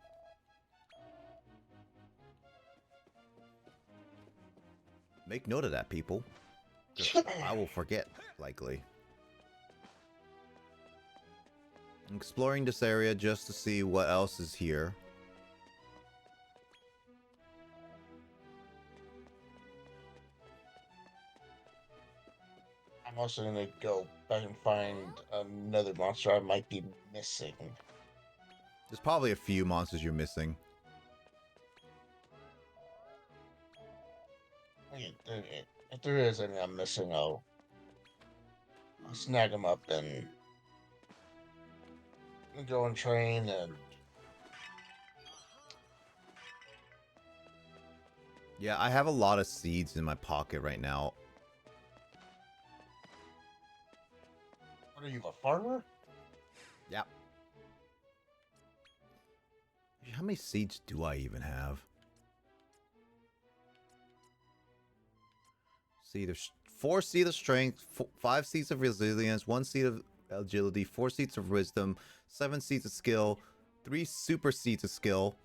Make note of that, people. 'Cause I will forget, likely. I'm exploring this area just to see what else is here. I'm also going to go back and find another monster I might be missing. There's probably a few monsters you're missing. If there is any I'm missing, I'll snag them up and go and train and... Yeah, I have a lot of seeds in my pocket right now. What are you, a farmer? Yeah. How many seeds do I even have? See, there's 4 seeds of strength, 5 seeds of resilience, 1 seed of agility, 4 seeds of wisdom, 7 seeds of skill, 3 super seeds of skill.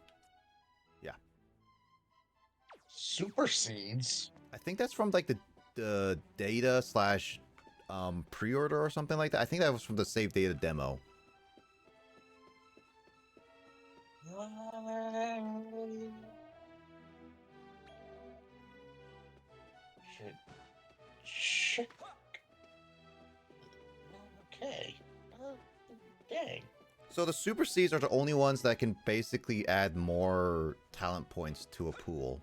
Yeah. Super seeds? I think that's from like the data slash pre-order or something like that. I think that was from the save data demo. Check. Okay. Dang. So the super seeds are the only ones that can basically add more talent points to a pool.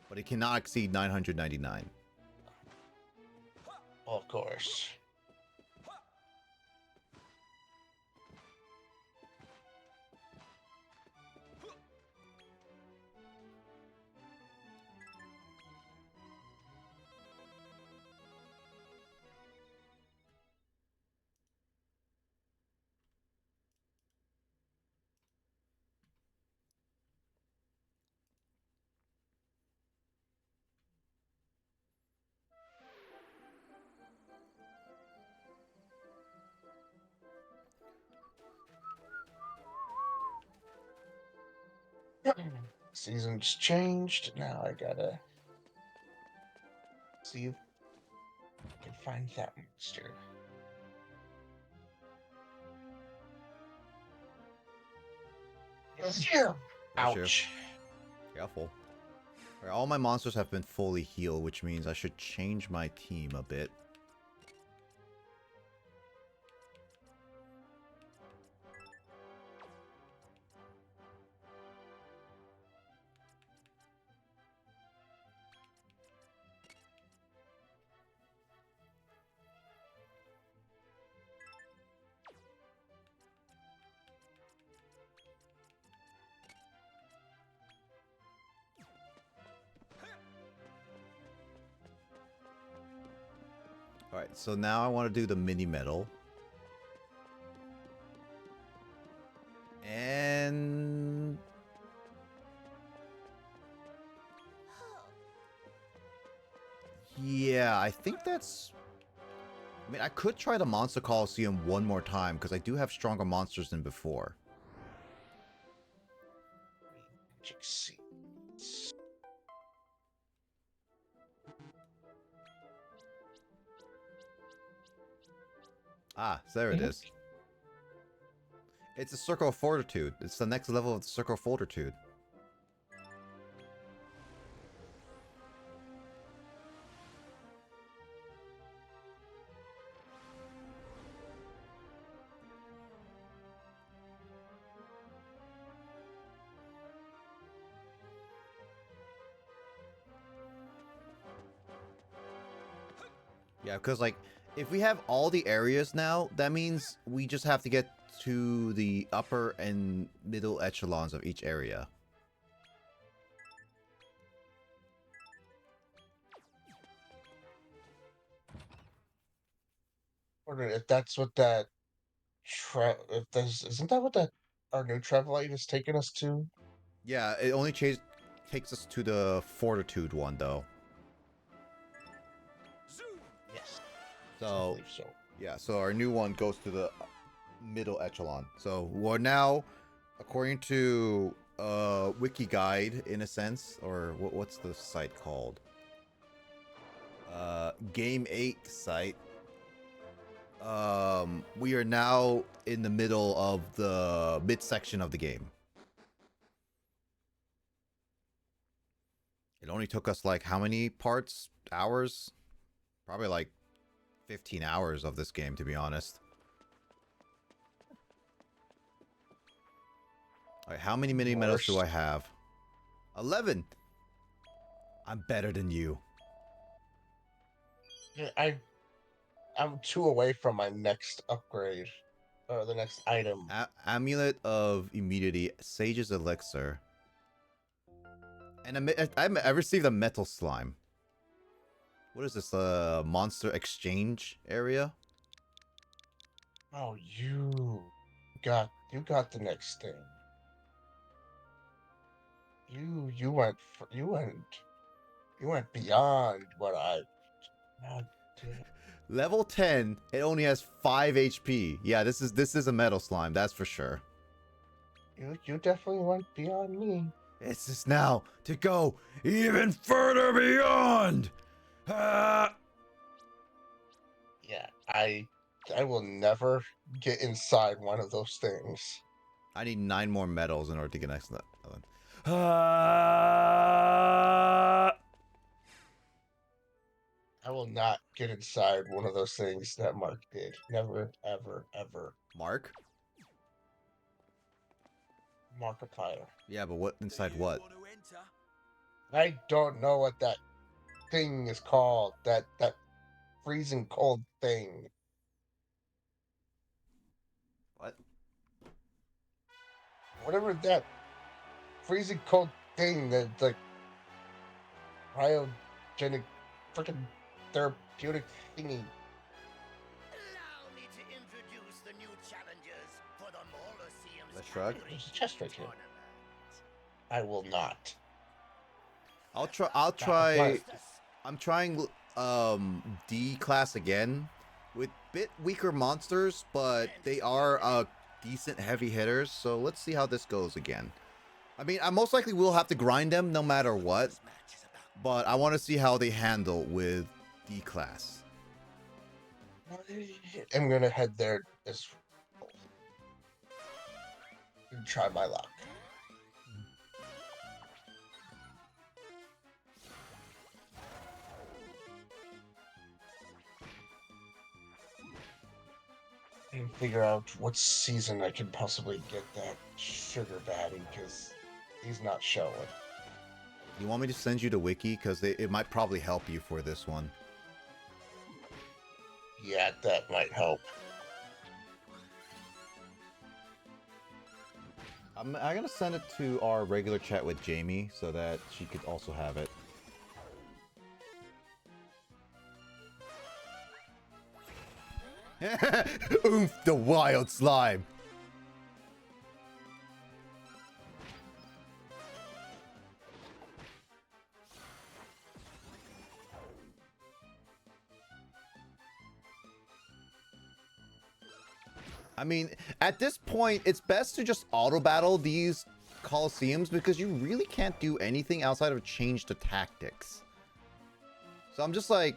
But it cannot exceed 999. Of course. Season's changed. Now I gotta see if I can find that monster. Sure. Ouch. Careful. Alright, all my monsters have been fully healed, which means I should change my team a bit. Alright, so now I want to do the mini medal. And yeah, I think that's... I mean, I could try the Monster Colosseum one more time, because I do have stronger monsters than before. Magic seeds. Ah, so there it is. It's a Circle of Fortitude. It's the next level of the Circle of Fortitude. Yeah, because, like, if we have all the areas now, that means we just have to get to the upper and middle echelons of each area. Wonder if that's what that if there's isn't that what that our new travel aid is taking us to? Yeah, it only takes us to the Fortitude one, though. Yes. I So, believe so. yeah, so our new one goes to the middle echelon. So we're now, according to wiki guide in a sense, or what's the site called? Game 8 site. We are now in the middle of the midsection of the game. It only took us like how many parts? Hours? Probably like 15 hours of this game, to be honest. Alright, how many mini medals do I have? 11! I'm better than you. Yeah, I'm 2 away from my next upgrade. Or the next item. Amulet of Immunity, Sage's Elixir. And I received a Metal Slime. What is this, Monster Exchange area? Oh, you got the next thing. You went beyond what I did. Level 10, it only has 5 HP. Yeah, this is a Metal Slime, that's for sure. You definitely went beyond me. It's just now to go even further beyond. Yeah, I will never get inside one of those things. I need 9 more medals in order to get next to that one. I will not get inside one of those things that Mark did. Never, ever, ever. Mark? Markiplier. Yeah, but what inside what? I don't know what that thing is called. That freezing cold thing. What? Whatever that freezing cold thing that like cryogenic freaking therapeutic thingy. Allow me to introduce the new challengers for the Colosseum's Let's shrug. There's a chest right here. I will not. I'll try. I'm trying D class again with bit weaker monsters, but they are decent heavy hitters. So let's see how this goes again. I mean, I most likely will have to grind them no matter what, This match is about but I want to see how they handle with D class. I'm gonna head there as and try my luck. And figure out what season I can possibly get that sugar baddie, because he's not showing. You want me to send you the wiki? Because it might probably help you for this one. Yeah, that might help. I'm gonna send it to our regular chat with Jamie so that she could also have it. Oomph, the wild slime. I mean, at this point, it's best to just auto battle these colosseums because you really can't do anything outside of change the tactics. So I'm just like,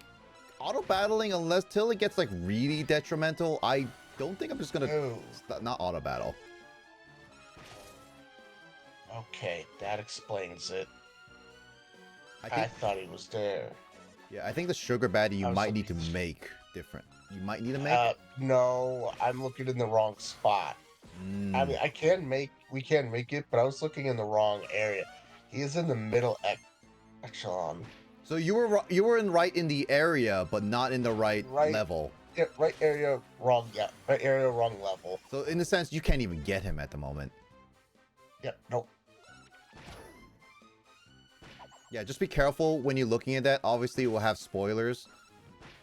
auto battling unless till it gets like really detrimental. I don't think I'm just gonna not auto battle. Okay, that explains it. I I think, thought he was there. yeah, I think the sugar baddie you I was might need to looking- make different. You might need to make. No, I'm looking in the wrong spot. I mean, we can make it, but I was looking in the wrong area. He is in the middle echelon. So you were right in the area, but not in the right level. Yeah, right area, wrong. Yeah, right area, wrong level. So in a sense, you can't even get him at the moment. Yep. Nope. Yeah, just be careful when you're looking at that. Obviously, it will have spoilers.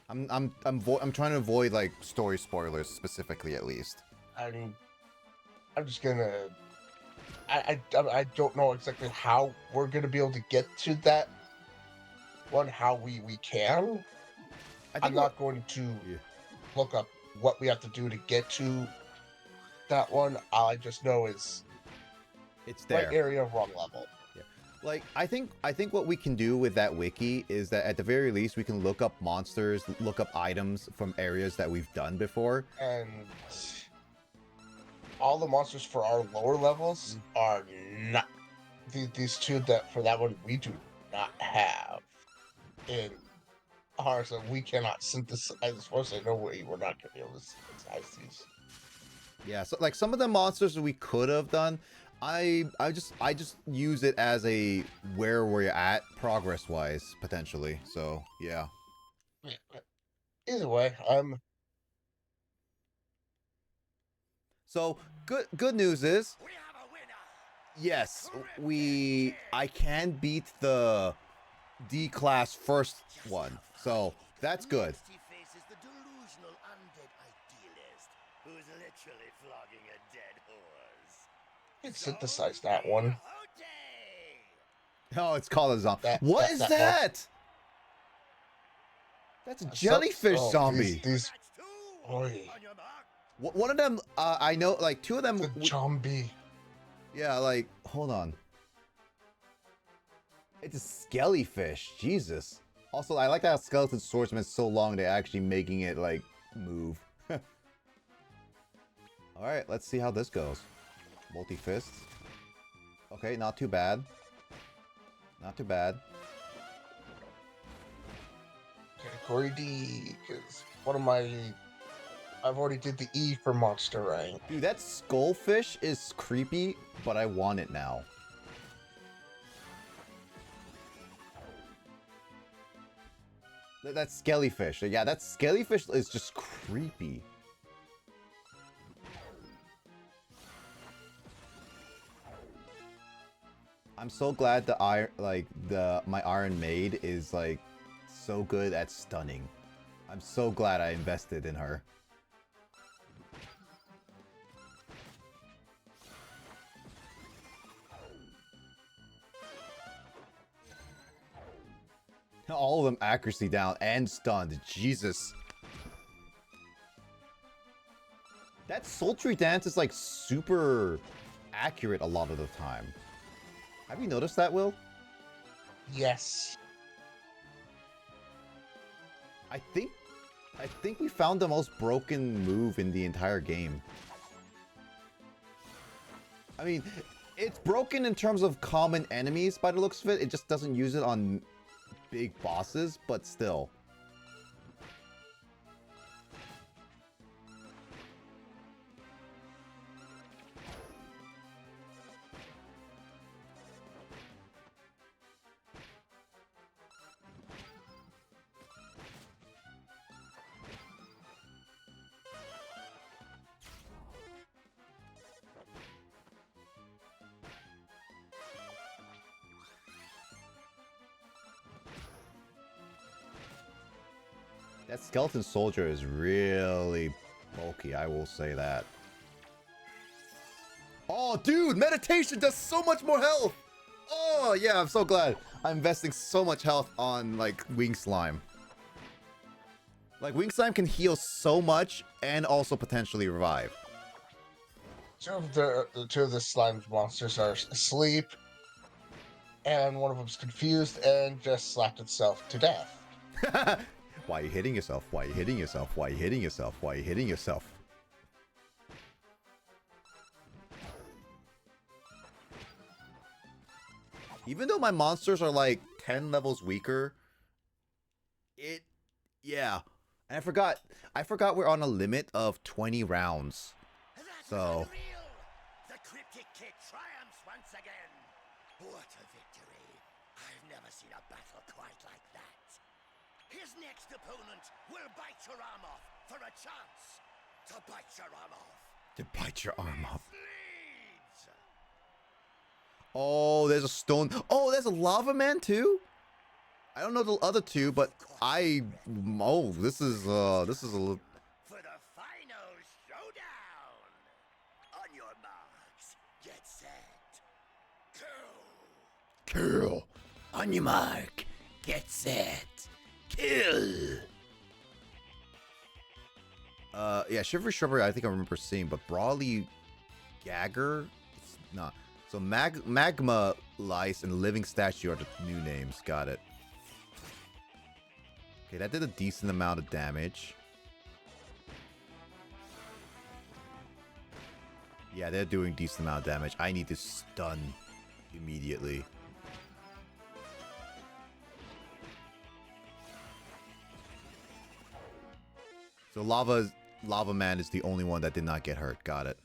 I'm trying to avoid like story spoilers specifically, at least. I'm just gonna. I don't know exactly how we're gonna be able to get to that one. How we can. I'm not going to look up what we have to do to get to that one. All I just know is it's there. Right area, wrong level. Yeah. Like I think what we can do with that wiki is that at the very least we can look up monsters, look up items from areas that we've done before. And all the monsters for our lower levels are not these two that for that one we do not have in ours, so we cannot synthesize. As far as I know, we're not gonna be able to synthesize these. Yeah, so like some of the monsters we could have done, I just use it as a where we're at progress wise potentially. So yeah. Either way, So good news is, yes, I can beat the D class first one, so that's good. He faces the delusional undead idealist who's literally flogging a dead horse. can synthesize that one. Oh, it's called a zombie. What is that? That's a jellyfish zombie. One of them, I know, like two of them. The zombie. Yeah, like hold on. It's a skellyfish. Jesus. Also, I like that skeleton swordsman is so long they're actually making it like move. All right, let's see how this goes. Multi fists. Okay, not too bad. Not too bad. Category D, because one of my... I've already did the E for monster rank. Dude, that skullfish is creepy, but I want it now. That skellyfish. Yeah, that skellyfish is just creepy. I'm so glad the my Iron Maid is like so good at stunning. I'm so glad I invested in her. All of them accuracy down and stunned. Jesus. That sultry dance is like super accurate a lot of the time. Have you noticed that, Will? Yes. I think we found the most broken move in the entire game. I mean, it's broken in terms of common enemies by the looks of it. It just doesn't use it on big bosses, but still. That skeleton soldier is really bulky, I will say that. Oh, dude, meditation does so much more health! Oh, yeah, I'm so glad. I'm investing so much health on, like, Wing Slime. Like, Wing Slime can heal so much and also potentially revive. Two of the slime monsters are asleep, and one of them's confused and just slapped itself to death. Why are you hitting yourself? Why are you hitting yourself? Why are you hitting yourself? Why are you hitting yourself? Even though my monsters are like 10 levels weaker, yeah. And I forgot we're on a limit of 20 rounds. So the cryptic kid triumphs once again. What a victory. I've never seen a battle quite like that. His next opponent will bite your arm off for a chance to bite your arm off. To bite your arm off. Oh, there's a stone. Oh, there's a lava man too? I don't know the other two, but oh, this is a little. For the final showdown. On your marks, get set. Kill. On your mark. Get set. Kill. Yeah, Shivery Shrubbery, I think I remember seeing, but Brawly Gagger, it's not. So Magma Lice and Living Statue are the new names. Got it. Okay, that did a decent amount of damage. Yeah, they're doing decent amount of damage. I need to stun immediately. So Lava Man is the only one that did not get hurt. Got it.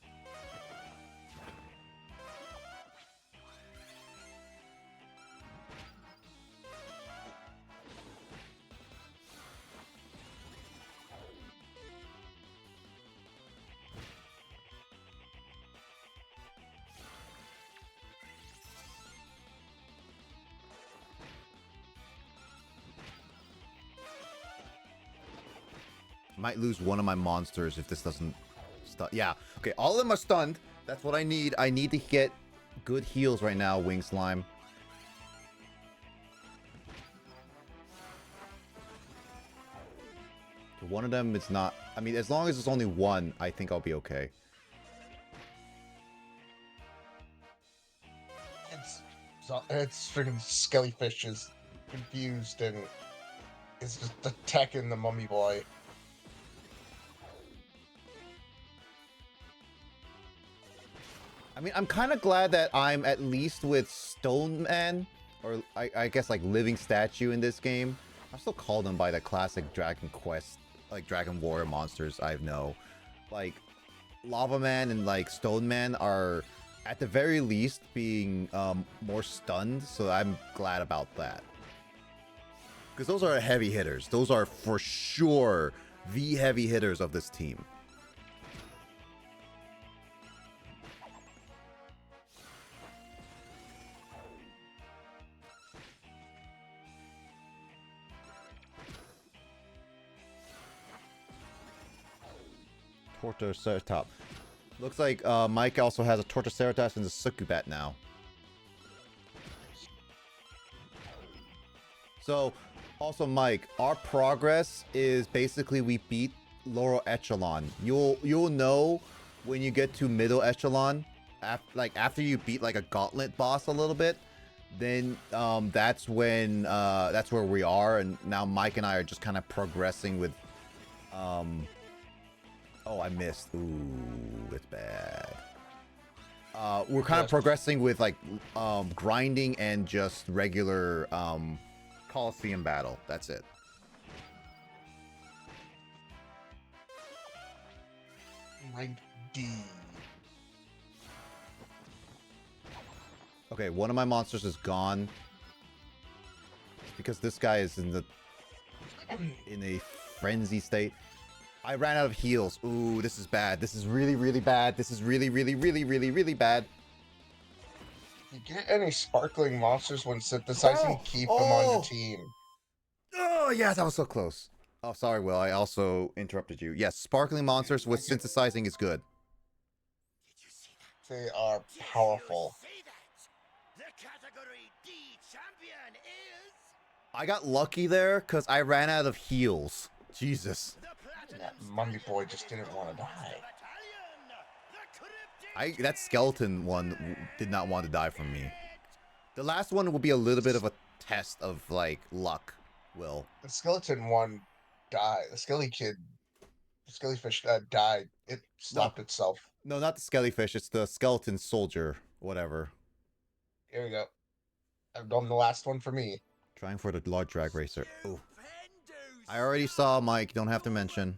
Might lose one of my monsters if this doesn't stun. Yeah. Okay, all of them are stunned. That's what I need. I need to get good heals right now, Wing Slime. One of them is not... I mean, as long as it's only one, I think I'll be okay. It's freaking Skellyfish is confused and is just attacking the mummy boy. I mean, I'm kind of glad that I'm at least with Stone Man, or I guess like Living Statue in this game. I still call them by the classic Dragon Quest, like Dragon Warrior monsters I know. Like, Lava Man and like Stone Man are at the very least being more stunned, so I'm glad about that. Because those are heavy hitters. Those are for sure the heavy hitters of this team. Tortoceratops. Looks like Mike also has a Tortoceratops and a Succubat now. So, also Mike, our progress is basically we beat lower echelon. You'll know when you get to middle echelon, after you beat like a gauntlet boss a little bit, then that's when that's where we are, and now Mike and I are just kind of progressing with oh, I missed. Ooh, it's bad. We're kind of progressing with like grinding and just regular colosseum battle. That's it. Rank D. Okay, one of my monsters is gone because this guy is in a frenzy state. I ran out of heals. Ooh, this is bad. This is really, really bad. This is really, really, really, really, really bad. If you get any sparkling monsters when synthesizing, keep them on your team. Oh, yes, I was so close. Oh, sorry, Will. I also interrupted you. Yes, sparkling monsters with synthesizing is good. They are powerful. The category D champion is I got lucky there because I ran out of heals. Jesus. That mummy boy just didn't want to die. That skeleton one did not want to die from me. The last one will be a little bit of a test of like luck, Will. The skeleton one died. The skelly fish died. It slapped itself. No, not the skellyfish. It's the skeleton soldier, whatever. Here we go. I've done the last one for me. Trying for the large drag racer. Oh. I already saw Mike. Don't have to mention.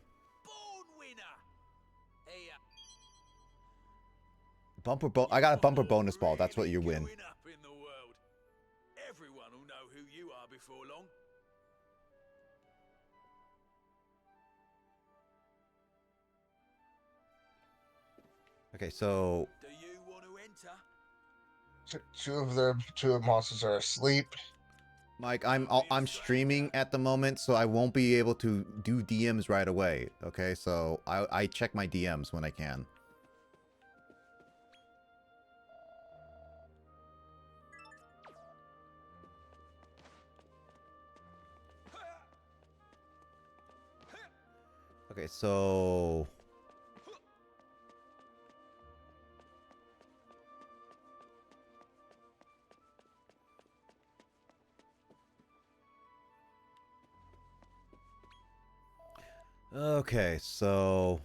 I got a bumper bonus ball. That's what you win. Everyone will know who you are before long. Okay, so Do you want to enter? Two of the monsters are asleep. Mike, I'm streaming at the moment, so I won't be able to do DMs right away. Okay, so I check my DMs when I can. Okay, so okay, so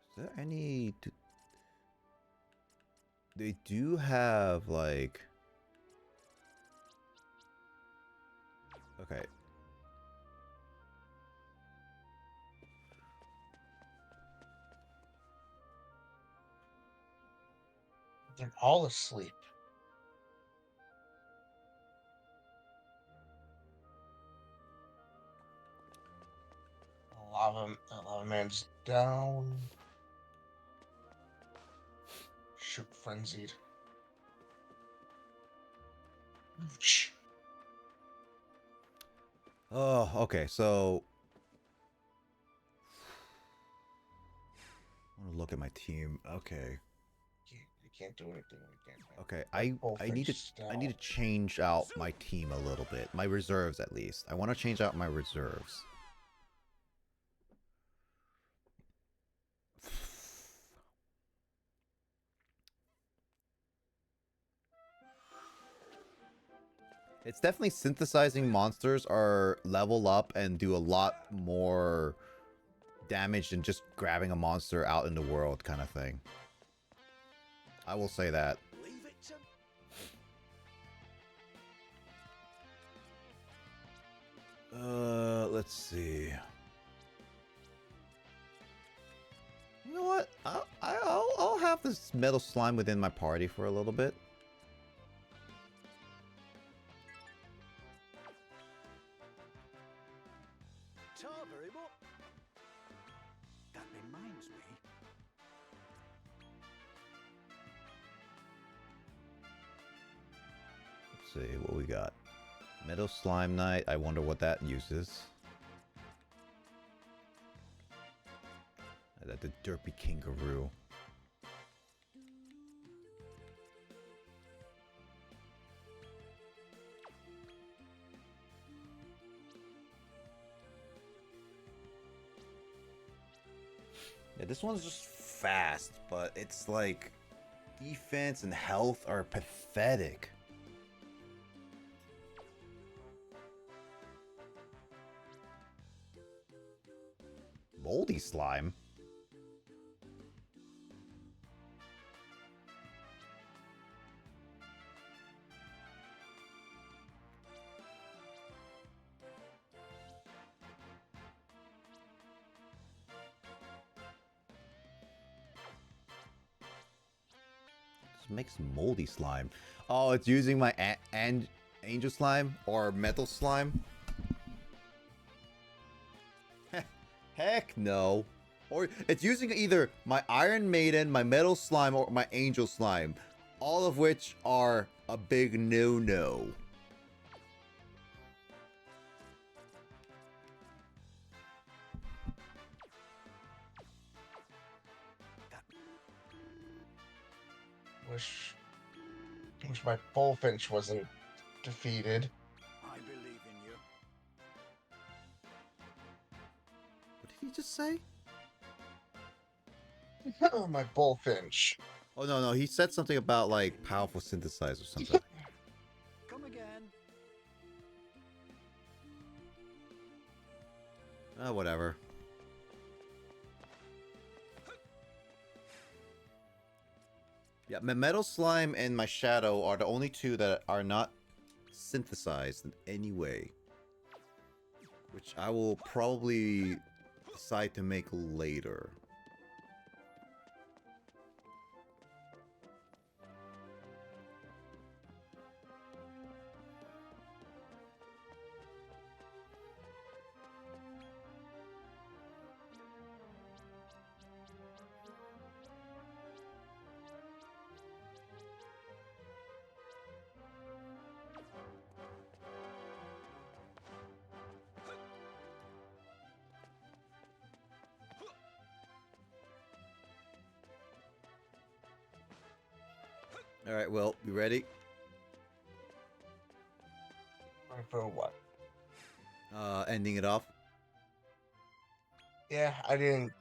is there any they do have like okay. They're all asleep. Lava man's down. Shoot, frenzied. Oh, okay, so I want to look at my team. Okay. You can't do anything. Okay, I need to change out my team a little bit. My reserves at least. I want to change out my reserves. It's definitely synthesizing monsters are level up and do a lot more damage than just grabbing a monster out in the world kind of thing. I will say that. Let's see. You know what? I'll have this metal slime within my party for a little bit. That reminds me. Let's see what we got. Metal Slime Knight. I wonder what that uses. The derpy kangaroo. Yeah, this one's just fast, but it's like defense and health are pathetic. Moldy slime? This makes moldy slime. Oh, it's using my angel slime or metal slime? Heck no. Or it's using either my Iron Maiden, my metal slime, or my angel slime. All of which are a big no-no. Wish my bullfinch wasn't defeated. I believe in you. What did he just say? My bullfinch. Oh, no, he said something about, like, powerful synthesizer or something. Come again. Whatever. Yeah, my metal slime and my shadow are the only two that are not synthesized in any way. Which I will probably decide to make later. Alright, well, you ready? For what? Ending it off. Yeah, I didn't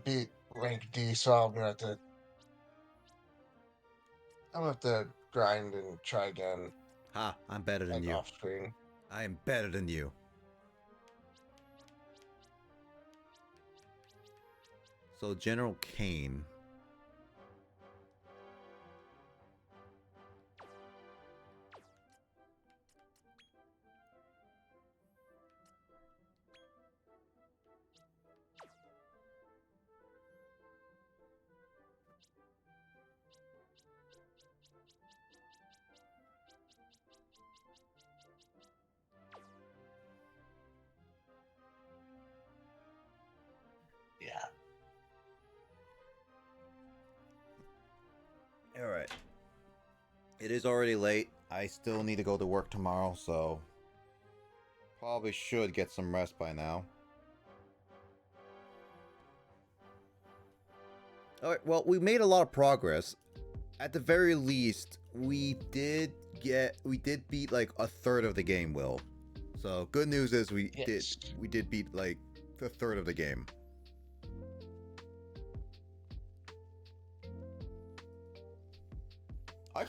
beat rank D, so I'm gonna have to grind and try again. Ha, I'm better than Like you. off screen. I am better than you. So, General Kane. Yeah. Alright. It is already late. I still need to go to work tomorrow, so probably should get some rest by now. Alright, well, we made a lot of progress. At the very least, we did beat like a third of the game, Will. So good news is we did beat like a third of the game. I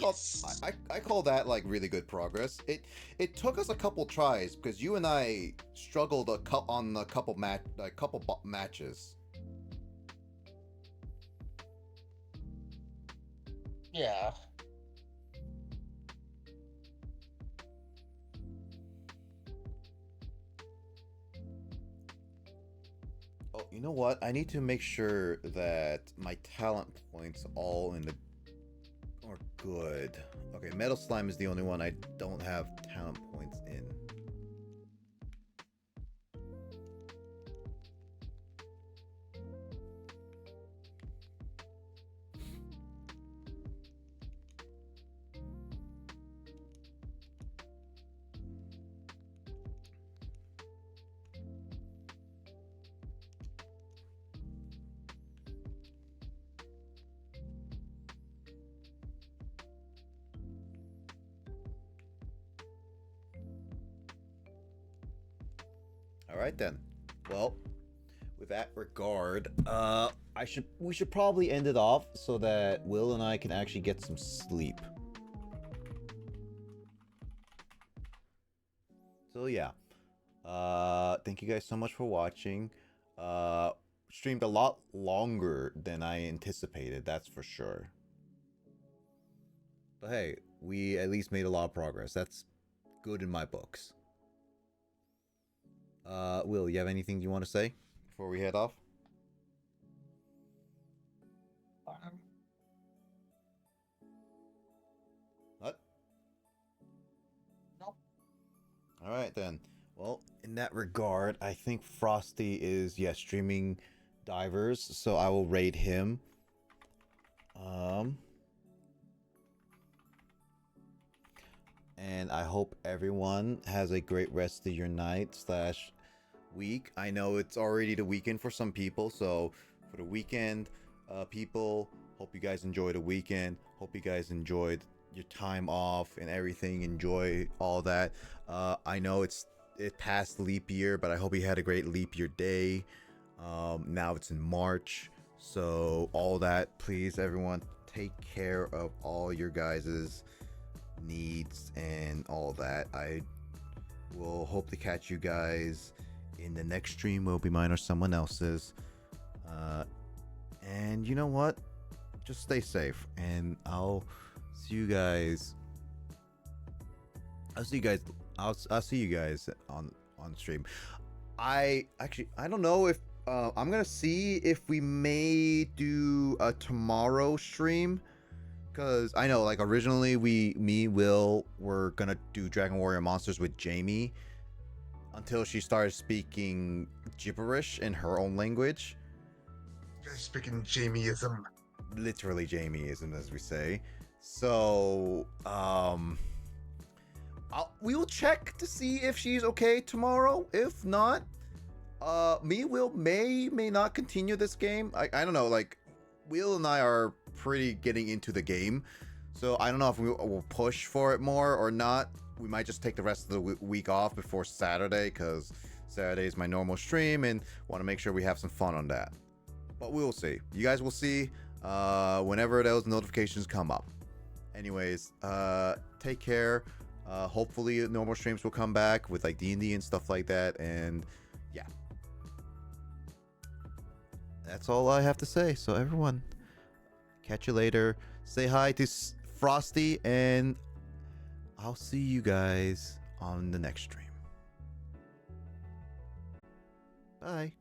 call that like really good progress. It took us a couple tries because you and I struggled on a couple matches. Yeah. Oh, you know what? I need to make sure that my talent points all in the are good. Okay, Metal Slime is the only one I don't have talent points in. Alright then. Well, with that regard, we should probably end it off so that Will and I can actually get some sleep. So yeah. Thank you guys so much for watching. Streamed a lot longer than I anticipated, that's for sure. But hey, we at least made a lot of progress. That's good in my books. Will, you have anything you want to say before we head off? What? Nope. All right then. Well, in that regard, I think Frosty is streaming divers, so I will rate him. And I hope everyone has a great rest of your night / week. I know it's already the weekend for some people, so for the weekend, people, hope you guys enjoy the weekend. Hope you guys enjoyed your time off and everything. Enjoy all that. I know it passed leap year, but I hope you had a great leap year day. Now it's in March, so all that, please everyone take care of all your guys's needs and all that. I will hope to catch you guys in the next stream. Will be mine or someone else's. And you know what? Just stay safe, and I'll see you guys. I'll see you guys on stream. I don't know if I'm gonna see if we may do a tomorrow stream, because I know like originally we're gonna do Dragon Warrior Monsters with Jamie until she started speaking gibberish in her own language. Speaking Jamieism. Literally Jamieism, as we say. So we will check to see if she's okay tomorrow. If not, Will may not continue this game. I don't know, like Will and I are pretty getting into the game, so I don't know if we will push for it more or not. We might just take the rest of the week off before Saturday, because Saturday is my normal stream and want to make sure we have some fun on that. But we will see. You guys will see whenever those notifications come up. Anyways, take care. Hopefully normal streams will come back with like D&D and stuff like that, and yeah, that's all I have to say. So everyone, catch you later. Say hi to Frosty, and I'll see you guys on the next stream. Bye.